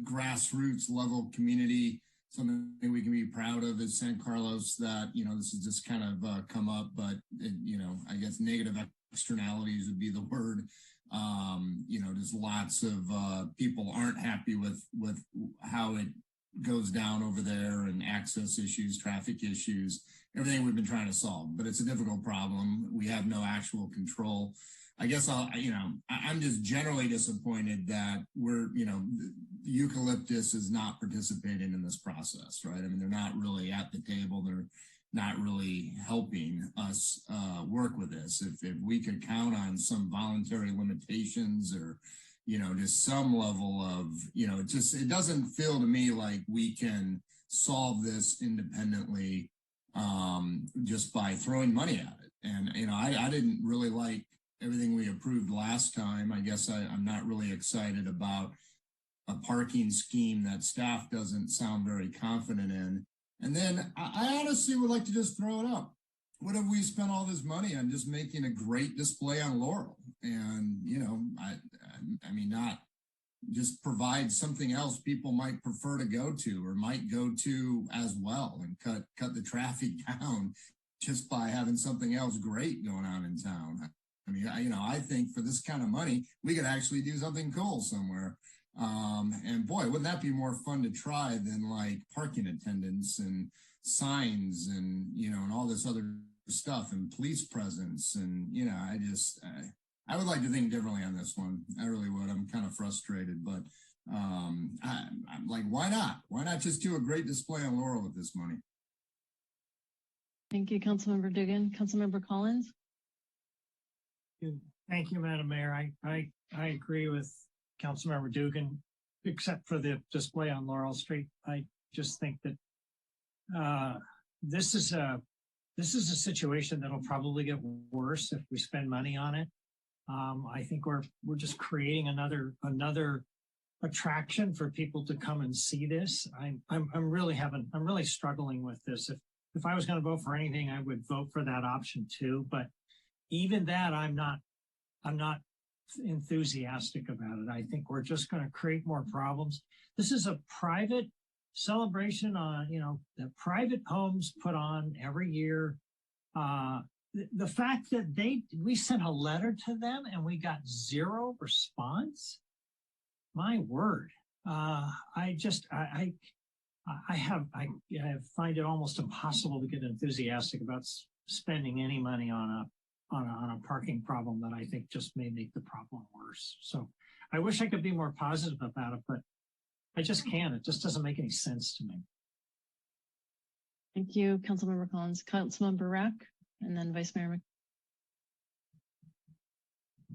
grassroots level community, something we can be proud of as San Carlos that, this has just kind of come up, but, I guess negative externalities would be the word. Just lots of people aren't happy with how it goes down over there, and access issues, traffic issues, everything we've been trying to solve. But it's a difficult problem. We have no actual control. I guess I'm just generally disappointed that Eucalyptus is not participating in this process, right? I mean, they're not really at the table. They're not really helping us work with this. If we could count on some voluntary limitations, or, just some level of, it doesn't feel to me like we can solve this independently just by throwing money at it. And, I didn't really like everything we approved last time. I guess I'm not really excited about a parking scheme that staff doesn't sound very confident in. And then I honestly would like to just throw it up. What have we spent all this money on just making a great display on Laurel? And, I mean, not just provide something else people might prefer to go to, or might go to as well, and cut the traffic down just by having something else great going on in town. I mean, I think for this kind of money, we could actually do something cool somewhere. And boy, wouldn't that be more fun to try than like parking attendants and signs and, and all this other stuff, and police presence. And, I would like to think differently on this one. I really would. I'm kind of frustrated, but I'm like, why not? Why not just do a great display on Laurel with this money? Thank you, Councilmember Dugan. Councilmember Collins. Thank you, Madam Mayor. I agree with Councilmember Dugan, except for the display on Laurel Street. I just think that this is a situation that'll probably get worse if we spend money on it. I think we're just creating another attraction for people to come and see this. I'm really struggling with this. If I was going to vote for anything, I would vote for that option too. But even that, I'm not enthusiastic about it. I think we're just going to create more problems. This is a private celebration on, that private homes put on every year. The fact that we sent a letter to them and we got zero response. My word. I find it almost impossible to get enthusiastic about spending any money on a parking problem that I think just may make the problem worse. So I wish I could be more positive about it, but I just can't. It just doesn't make any sense to me. Thank you, Councilmember Collins. Councilmember Rack, and then Vice Mayor.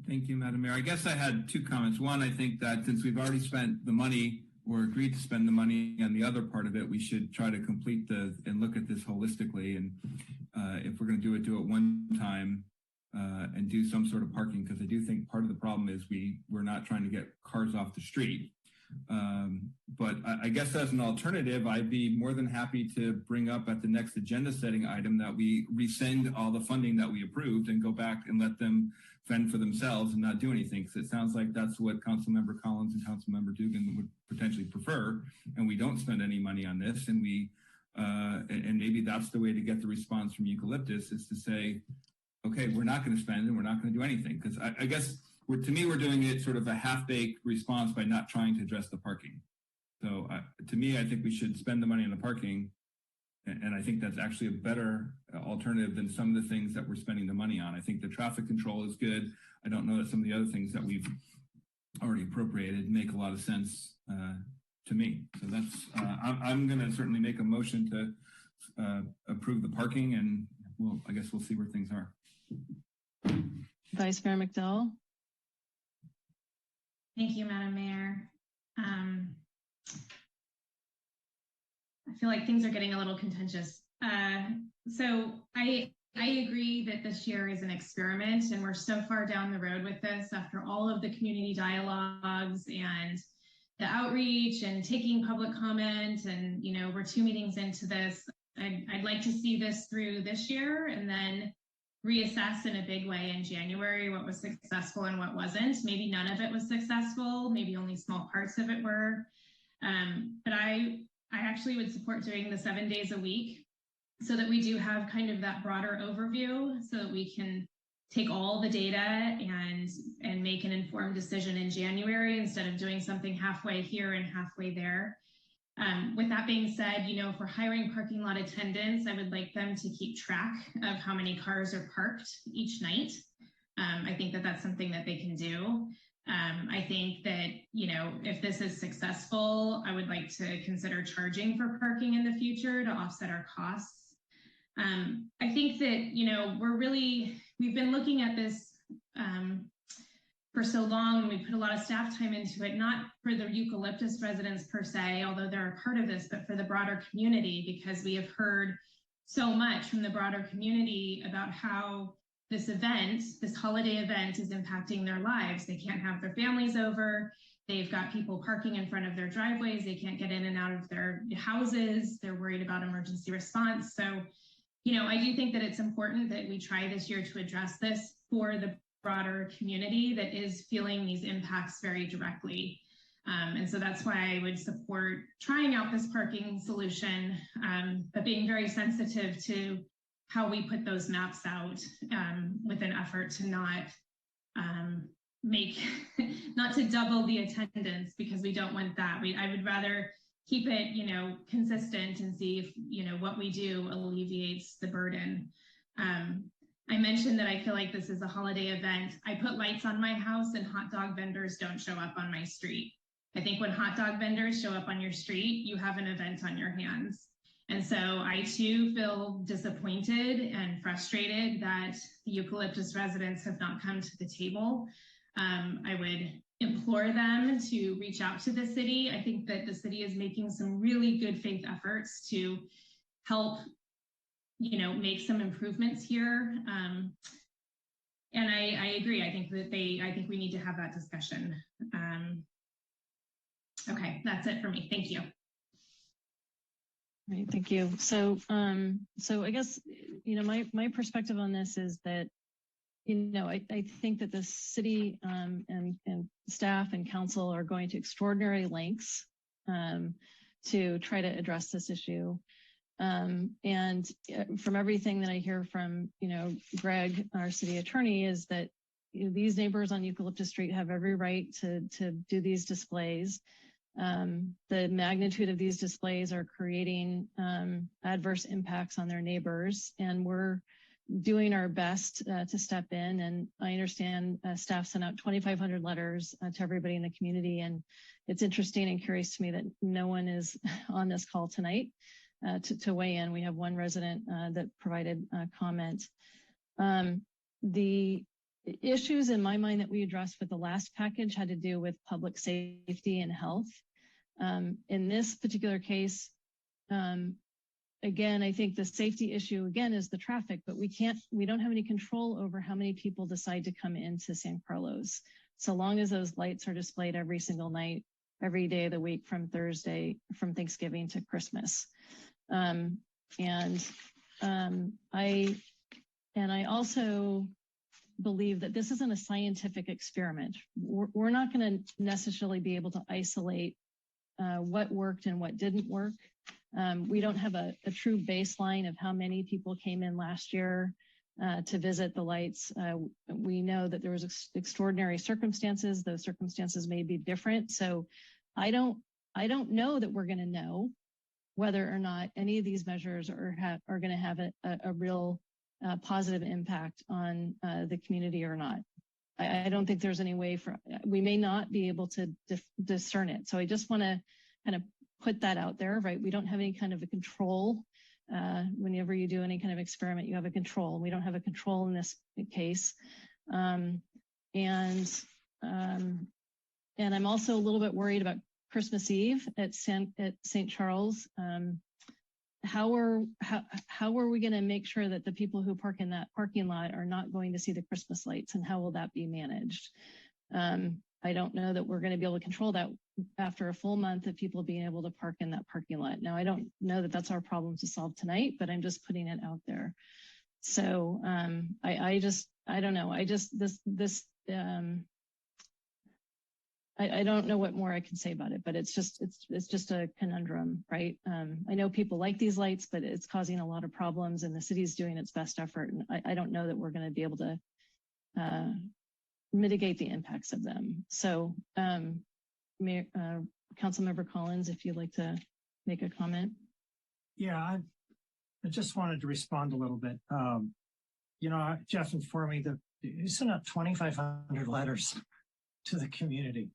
Thank you, Madam Mayor. I guess I had two comments. One, I think that since we've already spent the money, or agreed to spend the money on the other part of it, we should try to complete and look at this holistically. And if we're going to do it one time, and do some sort of parking, because I do think part of the problem is we're not trying to get cars off the street. But I guess as an alternative, I'd be more than happy to bring up at the next agenda setting item that we rescind all the funding that we approved and go back and let them fend for themselves and not do anything. Because it sounds like that's what Councilmember Collins and Councilmember Dugan would potentially prefer. And we don't spend any money on this. And and maybe that's the way to get the response from Eucalyptus, is to say, okay, we're not going to spend and we're not going to do anything. Because I guess to me, we're doing it sort of a half-baked response by not trying to address the parking. So to me, I think we should spend the money on the parking And I think that's actually a better alternative than some of the things that we're spending the money on. I think the traffic control is good. I don't know that some of the other things that we've already appropriated make a lot of sense to me. So that's, I'm going to certainly make a motion to approve the parking, and I guess we'll see where things are. Vice Mayor McDowell. Thank you, Madam Mayor. I feel like things are getting a little contentious. So I agree that this year is an experiment, and we're so far down the road with this after all of the community dialogues and the outreach and taking public comment, and we're 2 meetings into this. I'd like to see this through this year and then reassess in a big way in January what was successful and what wasn't. Maybe none of it was successful, maybe only small parts of it were. But I actually would support doing the 7 days a week so that we do have kind of that broader overview, so that we can take all the data and make an informed decision in January instead of doing something halfway here and halfway there. With that being said, if we're hiring parking lot attendants, I would like them to keep track of how many cars are parked each night. I think that that's something that they can do. I think that, if this is successful, I would like to consider charging for parking in the future to offset our costs. I think that, we've been looking at this for so long. We put a lot of staff time into it, not for the eucalyptus residents per se, although they're a part of this, but for the broader community, because we have heard so much from the broader community about how this event, this holiday event, is impacting their lives. They can't have their families over. They've got people parking in front of their driveways. They can't get in and out of their houses. They're worried about emergency response. So, I do think that it's important that we try this year to address this for the broader community that is feeling these impacts very directly. And so that's why I would support trying out this parking solution, but being very sensitive to how we put those maps out with an effort to not not to double the attendance, because we don't want that. I would rather keep it, consistent and see if, what we do alleviates the burden. I mentioned that I feel like this is a holiday event. I put lights on my house and hot dog vendors don't show up on my street. I think when hot dog vendors show up on your street, you have an event on your hands. And so I too feel disappointed and frustrated that the eucalyptus residents have not come to the table. I would implore them to reach out to the city. I think that the city is making some really good faith efforts to help, make some improvements here. And I agree. I think we need to have that discussion. Okay, that's it for me. Thank you. Right, thank you. So I guess, my perspective on this is that, I think that the city and staff and council are going to extraordinary lengths to try to address this issue. And from everything that I hear from, Greg, our city attorney, is that these neighbors on Eucalyptus Street have every right to do these displays. The magnitude of these displays are creating adverse impacts on their neighbors, and we're doing our best to step in. And I understand staff sent out 2,500 letters to everybody in the community. And it's interesting and curious to me that no one is on this call tonight to weigh in. We have one resident that provided comment. The issues in my mind that we addressed with the last package had to do with public safety and health. In this particular case, again, I think the safety issue again is the traffic, but we don't have any control over how many people decide to come into San Carlos. So long as those lights are displayed every single night, every day of the week from Thanksgiving to Christmas. I also believe that this isn't a scientific experiment. We're not going to necessarily be able to isolate what worked and what didn't work. We don't have a true baseline of how many people came in last year to visit the lights. We know that there was extraordinary circumstances. Those circumstances may be different. So I don't know that we're going to know whether or not any of these measures are going to have a real positive impact on the community or not. I don't think there's any way we may not be able to discern it. So I just want to kind of put that out there, right? We don't have any kind of a control. Whenever you do any kind of experiment, you have a control. We don't have a control in this case. And I'm also a little bit worried about Christmas Eve at St. Charles. How are we going to make sure that the people who park in that parking lot are not going to see the Christmas lights, and how will that be managed? I don't know that we're going to be able to control that after a full month of people being able to park in that parking lot. Now, I don't know that that's our problem to solve tonight, but I'm just putting it out there. So I don't know. I don't know what more I can say about it, but it's just a conundrum, right? I know people like these lights, but it's causing a lot of problems, and the city's doing its best effort. And I don't know that we're going to be able to mitigate the impacts of them. So, Councilmember Collins, if you'd like to make a comment. Yeah, I just wanted to respond a little bit. Jeff informed me that he sent out 2,500 letters to the community.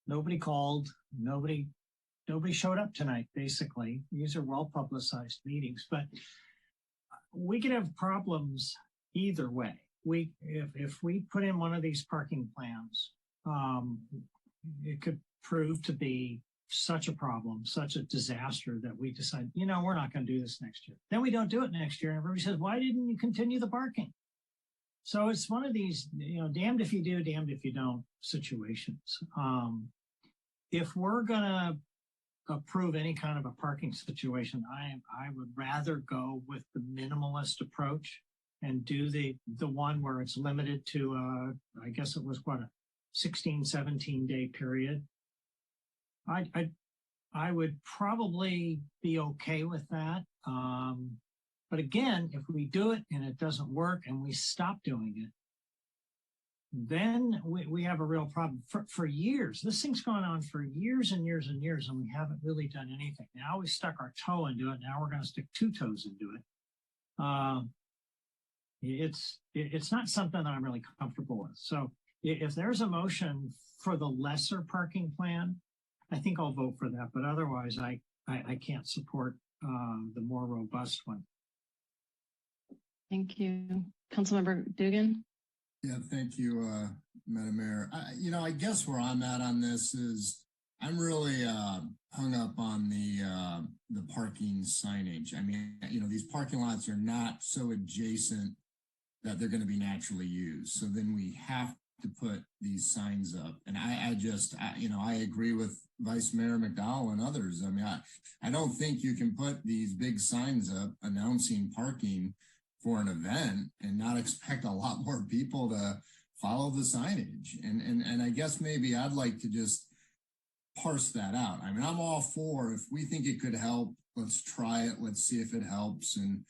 Nobody called, nobody showed up tonight, basically. These are well-publicized meetings, but we could have problems either way. If we put in one of these parking plans, it could prove to be such a problem, such a disaster that we decide, we're not going to do this next year. Then we don't do it next year. And everybody says, why didn't you continue the parking? So it's one of these, damned if you do, damned if you don't situations. If we're going to approve any kind of a parking situation, I would rather go with the minimalist approach and do the one where it's limited to, I guess it was a 16, 17 day period. I would probably be okay with that. But again, if we do it and it doesn't work and we stop doing it, then we have a real problem. For years, this thing's gone on for years and years and years, and we haven't really done anything. Now we stuck our toe into it. Now we're going to stick 2 toes into it. It's not something that I'm really comfortable with. So if there's a motion for the lesser parking plan, I think I'll vote for that. But otherwise, I can't support the more robust one. Thank you. Councilmember Dugan. Yeah, thank you, Madam Mayor. I guess where I'm at on this is I'm really hung up on the parking signage. I mean, these parking lots are not so adjacent that they're going to be naturally used. So then we have to put these signs up. And I agree with Vice Mayor McDowell and others. I mean, I don't think you can put these big signs up announcing parking for an event and not expect a lot more people to follow the signage. And I guess maybe I'd like to just parse that out. I mean, I'm all for, if we think it could help, let's try it. Let's see if it helps. And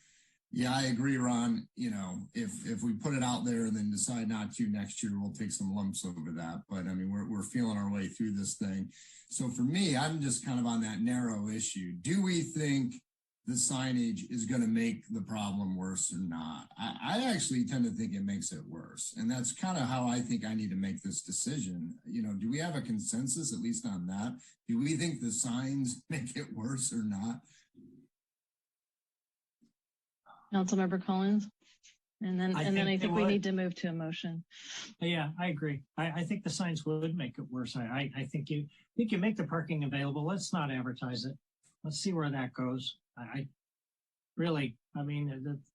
yeah, I agree, Ron. If we put it out there and then decide not to next year, we'll take some lumps over that. But I mean, we're feeling our way through this thing. So for me, I'm just kind of on that narrow issue. Do we think the signage is going to make the problem worse or not? I actually tend to think it makes it worse. And that's kind of how I think I need to make this decision. Do we have a consensus, at least on that? Do we think the signs make it worse or not? Councilmember Collins. And then I think we need to move to a motion. Yeah, I agree. I think the signs would make it worse. I think you make the parking available. Let's not advertise it. Let's see where that goes. The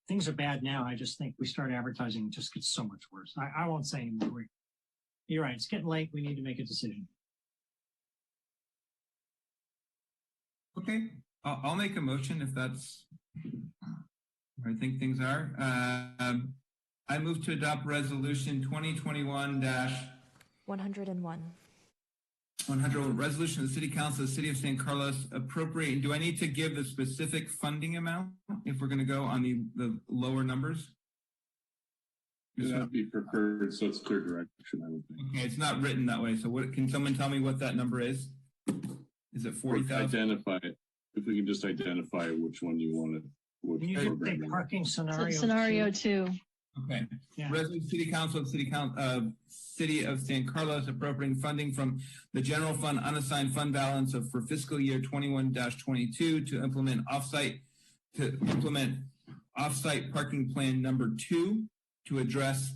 things are bad now. I just think we start advertising, it just gets so much worse. I won't say anymore. You're right. It's getting late. We need to make a decision. Okay, I'll make a motion if that's where I think things are. I move to adopt resolution 2021-101. Resolution of the City Council of the City of San Carlos appropriating. Do I need to give the specific funding amount if we're going to go on the lower numbers? That would be preferred, so it's clear direction, I would think. Okay, it's not written that way. So can someone tell me what that number is? Is it 40,000? Identify it. if we can just identify which one you want to, which Can you just say program. parking scenario? Scenario 2. Okay. Yeah. Resolution City Council of City of San Carlos appropriating funding from the general fund unassigned fund balance for fiscal year 21-22 to implement offsite parking plan number 2 to address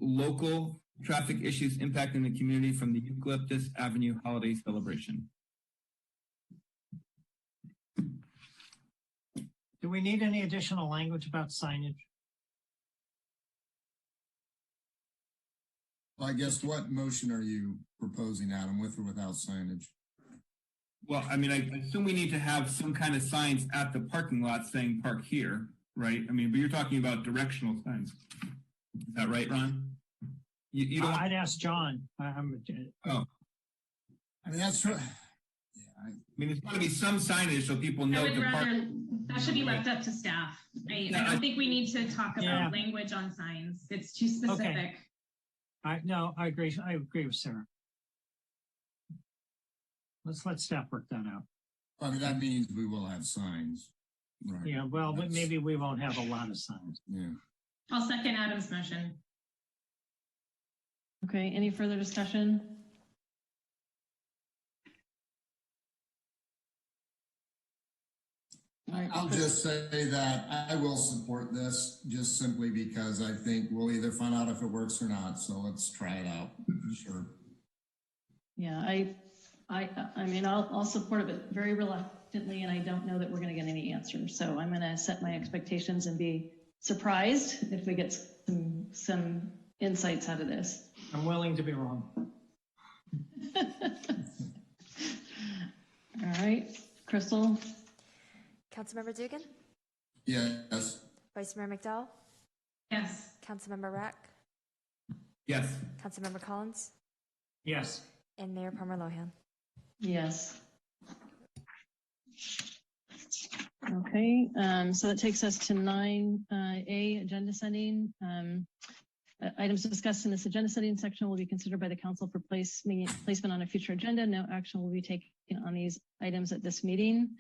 local traffic issues impacting the community from the Eucalyptus Avenue holiday celebration. Do we need any additional language about signage? Well, I guess what motion are you proposing, Adam, with or without signage? Well, I mean, I assume we need to have some kind of signs at the parking lot saying park here, right? I mean, but you're talking about directional signs. Is that right, Ron? You don't. I'd ask John. Oh. I mean, that's true. I mean, there's got to be some signage so people know I would the park. rather, that should be left up to staff. I don't think we need to talk about Yeah. language on signs. It's too specific. Okay. I agree. I agree with Sarah. Let's let staff work that out. I mean, that means we will have signs. Right. Yeah, well, but maybe we won't have a lot of signs. Yeah. I'll second Adam's motion. Okay, any further discussion? I'll just say that I will support this just simply because I think we'll either find out if it works or not. So let's try it out. Sure. Yeah, I mean, I'll support it, but very reluctantly, and I don't know that we're going to get any answers. So I'm going to set my expectations and be surprised if we get some insights out of this. I'm willing to be wrong. All right, Crystal. Councilmember Dugan? Yes. Vice Mayor McDowell? Yes. Councilmember Rack? Yes. Councilmember Collins? Yes. And Mayor Palmer Lohan? Yes. Okay, so that takes us to 9A, agenda setting. Items discussed in this agenda setting section will be considered by the council for placement on a future agenda. No action will be taken on these items at this meeting.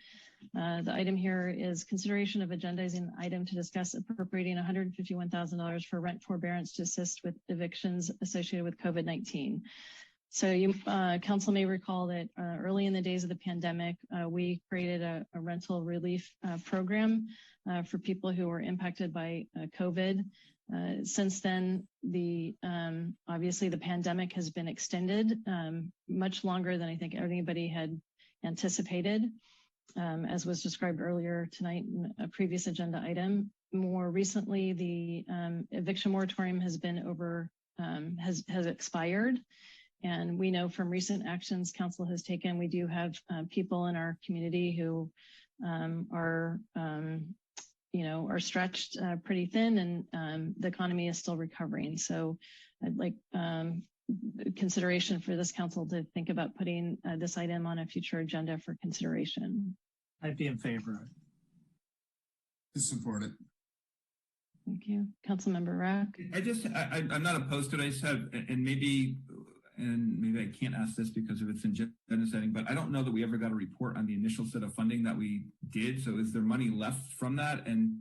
The item here is consideration of agendizing item to discuss appropriating $151,000 for rent forbearance to assist with evictions associated with COVID-19. So you, council may recall that early in the days of the pandemic, we created a rental relief program for people who were impacted by COVID. Since then, obviously the pandemic has been extended much longer than I think anybody had anticipated, as was described earlier tonight in a previous agenda item. More recently, the eviction moratorium has been has expired. And we know from recent actions council has taken, we do have people in our community who are stretched pretty thin, and the economy is still recovering. So I'd like consideration for this council to think about putting this item on a future agenda for consideration. I'd be in favor of it. To support it. Thank you. Councilmember Rack. I'm not opposed to it. I just have, and maybe I can't ask this because of its agenda setting, but I don't know that we ever got a report on the initial set of funding that we did. So is there money left from that? And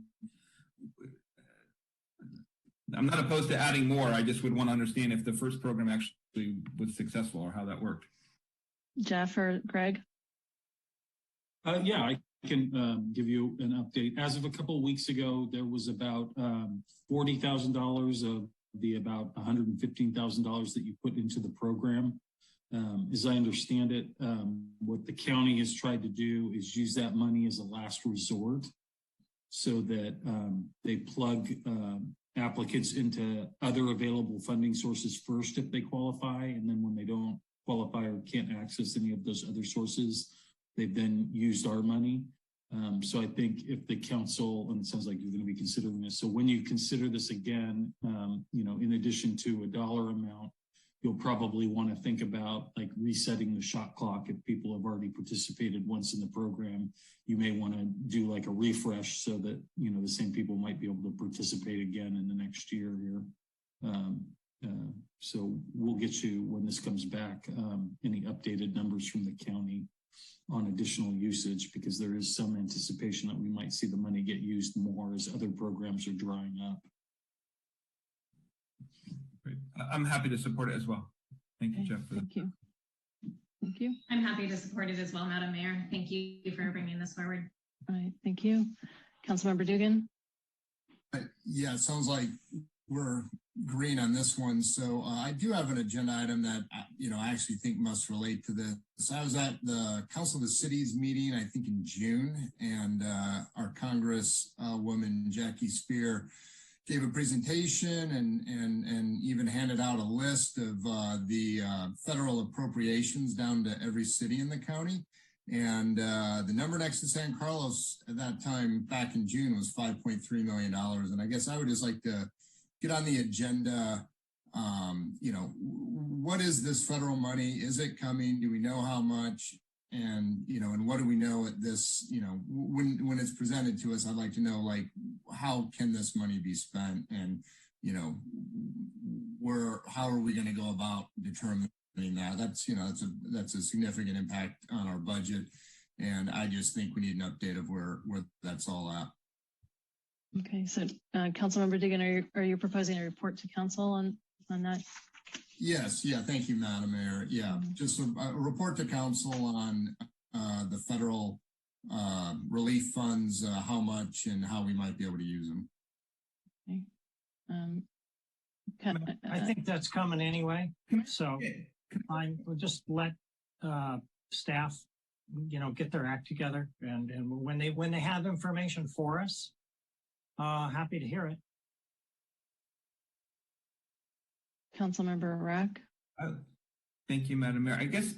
I'm not opposed to adding more. I just would want to understand if the first program actually was successful or how that worked. Jeff or Greg? Yeah, I can give you an update. As of a couple of weeks ago, there was about $40,000 of the about $115,000 that you put into the program. As I understand it, what the county has tried to do is use that money as a last resort so that they plug applicants into other available funding sources first if they qualify. And then when they don't qualify or can't access any of those other sources, they've then used our money. So I think if the council, and it sounds like you're going to be considering this, so when you consider this again, in addition to a dollar amount, you'll probably want to think about like resetting the shot clock. If people have already participated once in the program, you may want to do like a refresh so that, the same people might be able to participate again in the next year here. So we'll get you, when this comes back, any updated numbers from the county on additional usage, because there is some anticipation that we might see the money get used more as other programs are drying up. Great. I'm happy to support it as well. Thank you, Jeff. Thank you. Thank you. I'm happy to support it as well, Madam Mayor. Thank you for bringing this forward. All right, thank you. Councilmember Dugan. Yeah, it sounds like we're green on this one. So I do have an agenda item that, I actually think must relate to this. I was at the Council of the Cities meeting, I think in June, and our Congresswoman Jackie Spear gave a presentation and even handed out a list of the federal appropriations down to every city in the county. And the number next to San Carlos at that time back in June was $5.3 million. And I guess I would just like to get on the agenda. What is this federal money? Is it coming? Do we know how much? And, and what do we know at this, when it's presented to us, I'd like to know, like, how can this money be spent? And, how are we going to go about determining that? That's a significant impact on our budget. And I just think we need an update of where that's all at. Okay, so Councilmember Dugan, are you proposing a report to council on that? Yes, yeah, thank you, Madam Mayor. Yeah, just a report to council on the federal relief funds, how much and how we might be able to use them. Okay. I think that's coming anyway. So we'll just let staff, get their act together, and when they have information for us, happy to hear it. Councilmember Rack. Thank you, Madam Mayor. I guess,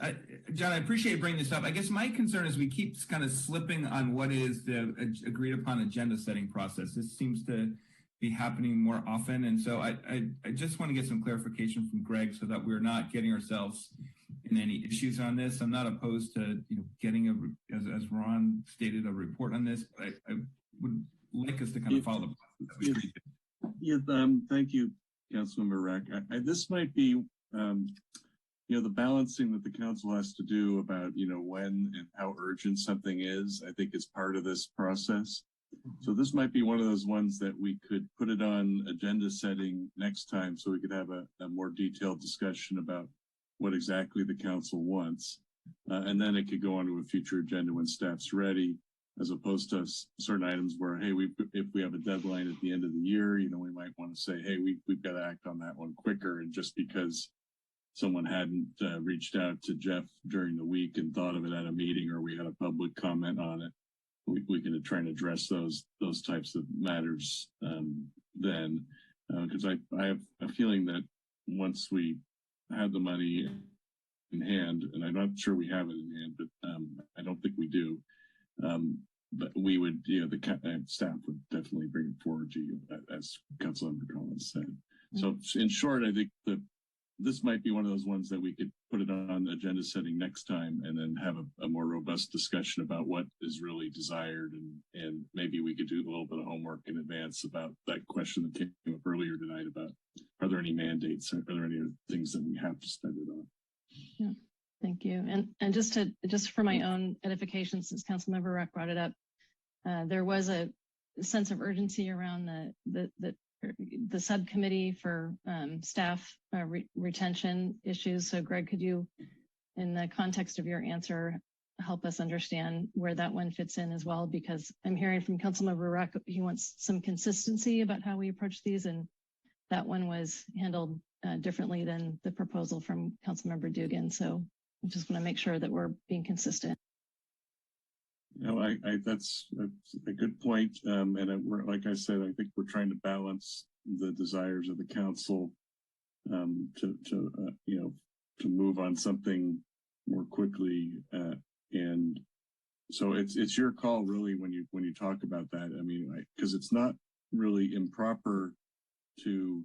John, I appreciate you bringing this up. I guess my concern is we keep kind of slipping on what is the agreed upon agenda setting process. This seems to be happening more often. And so I just want to get some clarification from Greg so that we're not getting ourselves in any issues on this. I'm not opposed to, getting as Ron stated, a report on this, but I would like us to kind of follow the process that we agreed to. Yeah, thank you, Councilmember Rack. This might be, the balancing that the council has to do about, when and how urgent something is, I think is part of this process. So this might be one of those ones that we could put it on agenda setting next time so we could have a more detailed discussion about what exactly the council wants. And then it could go onto a future agenda when staff's ready, as opposed to certain items where, hey, if we have a deadline at the end of the year, we might want to say, hey, we've got to act on that one quicker. And just because someone hadn't reached out to Jeff during the week and thought of it at a meeting, or we had a public comment on it, we can try and address those types of matters then. Because I have a feeling that once we have the money in hand, and I'm not sure we have it in hand, but I don't think we do. But we would, the staff would definitely bring it forward to you, as Councilmember Collins said. So in short, I think this might be one of those ones that we could put it on agenda setting next time and then have a more robust discussion about what is really desired. And maybe we could do a little bit of homework in advance about that question that came up earlier tonight about, are there any mandates? Are there any things that we have to spend it on? Yeah. Thank you. And just for my own edification, since Councilmember Rack brought it up, there was a sense of urgency around the subcommittee for staff retention issues. So Greg, could you, in the context of your answer, help us understand where that one fits in as well? Because I'm hearing from Councilmember Rack, he wants some consistency about how we approach these, and that one was handled differently than the proposal from Councilmember Dugan. So I just want to make sure that we're being consistent. That's a good point. And we're, like I said, I think we're trying to balance the desires of the council to move on something more quickly. And so it's your call really when you talk about that. I mean, because it's not really improper to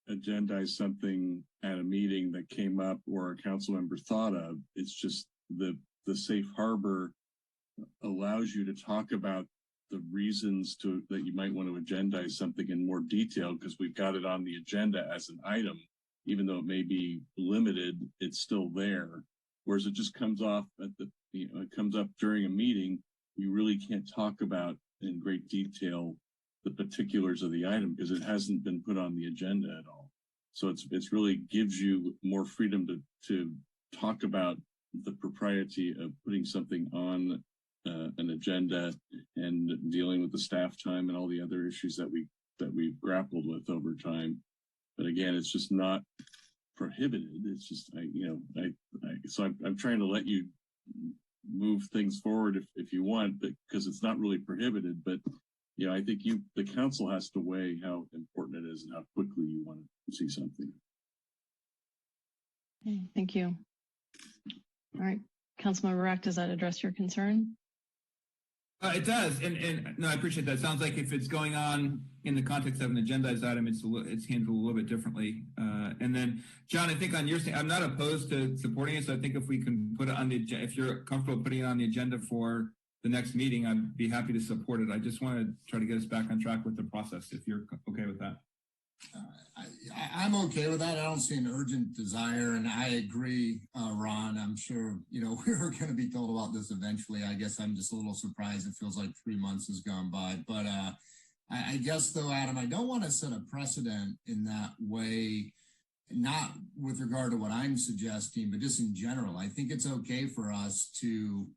agendize something at a meeting that came up or a council member thought of. It's just the safe harbor allows you to talk about the reasons that you might want to agendize something in more detail, because we've got it on the agenda as an item. Even though it may be limited, it's still there. Whereas it just comes off at the, it comes up during a meeting, you really can't talk about in great detail the particulars of the item because it hasn't been put on the agenda at all. So it's really gives you more freedom to talk about the propriety of putting something on an agenda and dealing with the staff time and all the other issues that we've grappled with over time. But again, it's just not prohibited. It's just so I'm trying to let you move things forward if you want, but because it's not really prohibited. But I think the council has to weigh how important it is and how quickly you want to see something. Okay, thank you. All right, Councilmember Rack, does that address your concern? It does, and no, I appreciate that. It sounds like if it's going on in the context of an agendized item, it's handled a little bit differently. And then, John, I think on your side, I'm not opposed to supporting it. So I think if we can put it on the, if you're comfortable putting it on the agenda for the next meeting, I'd be happy to support it. I just want to try to get us back on track with the process. If you're okay with that. I'm okay with that. I don't see an urgent desire, and I agree, Ron. I'm sure, we were going to be told about this eventually. I guess I'm just a little surprised. It feels like 3 months has gone by. But I guess, though, Adam, I don't want to set a precedent in that way, not with regard to what I'm suggesting, but just in general. I think it's okay for us to,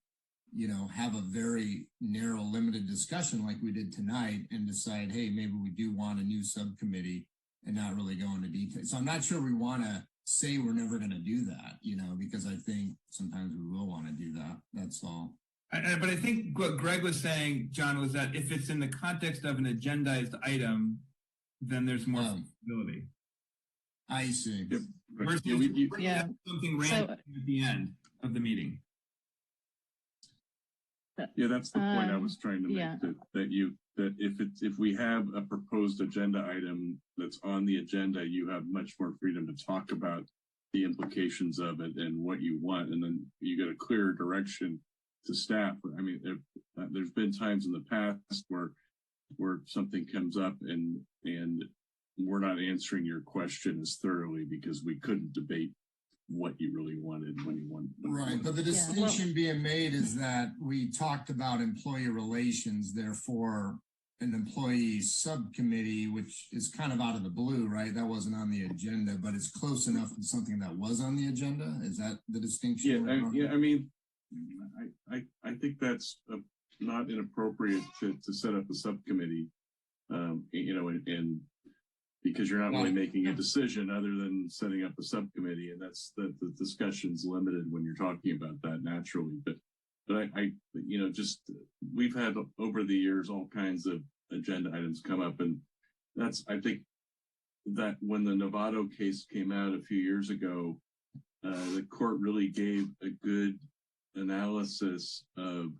have a very narrow, limited discussion like we did tonight and decide, hey, maybe we do want a new subcommittee and not really go into detail. So I'm not sure we want to say we're never going to do that, because I think sometimes we will want to do that. That's all. But I think what Greg was saying, John, was that if it's in the context of an agendized item, then there's more flexibility. I see. Yep. Versus something random at the end of the meeting. Yeah, that's the point I was trying to make. That if we have a proposed agenda item that's on the agenda, you have much more freedom to talk about the implications of it and what you want, and then you get a clearer direction to staff. I mean, there's been times in the past where something comes up and we're not answering your question as thoroughly because we couldn't debate what you really wanted when you wanted. Right, but the distinction being made is that we talked about employee relations, therefore an employee subcommittee, which is kind of out of the blue, right? That wasn't on the agenda, but it's close enough to something that was on the agenda. Is that the distinction? I mean, I think that's not inappropriate to set up a subcommittee, and because you're not really making a decision other than setting up a subcommittee, and that's the discussion's limited when you're talking about that naturally. But I we've had over the years all kinds of agenda items come up, and I think that when the Novato case came out a few years ago, the court really gave a good analysis of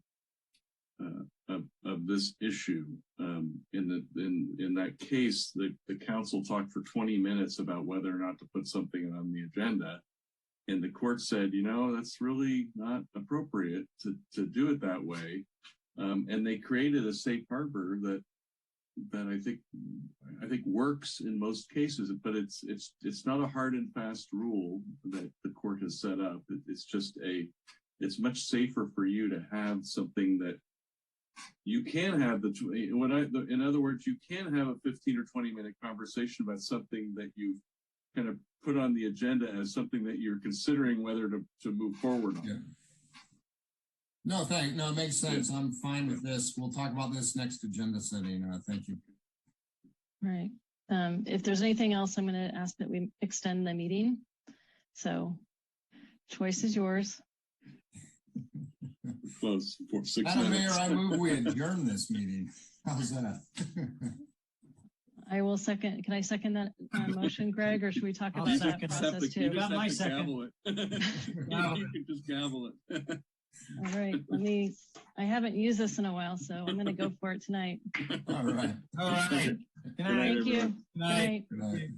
this issue. In that case, the council talked for 20 minutes about whether or not to put something on the agenda. And the court said, that's really not appropriate to do it that way. And they created a safe harbor that I think works in most cases, but it's not a hard and fast rule that the court has set up. It's much safer for you to have something that you can have in other words, you can have a 15 or 20 minute conversation about something that you kind of put on the agenda as something that you're considering whether to move forward on. Yeah. No, it makes sense. I'm fine with this. We'll talk about this next agenda setting. Thank you. All right. If there's anything else, I'm going to ask that we extend the meeting. So choice is yours. Close for 6 Madam minutes. Mayor, I move we adjourn this meeting. How's that? I will second. Can I second that motion, Greg, or should we talk about that process too? You got my second. You can just gavel it. All right. I haven't used this in a while, so I'm going to go for it tonight. All right. All right. Thank you. Good night. Good night.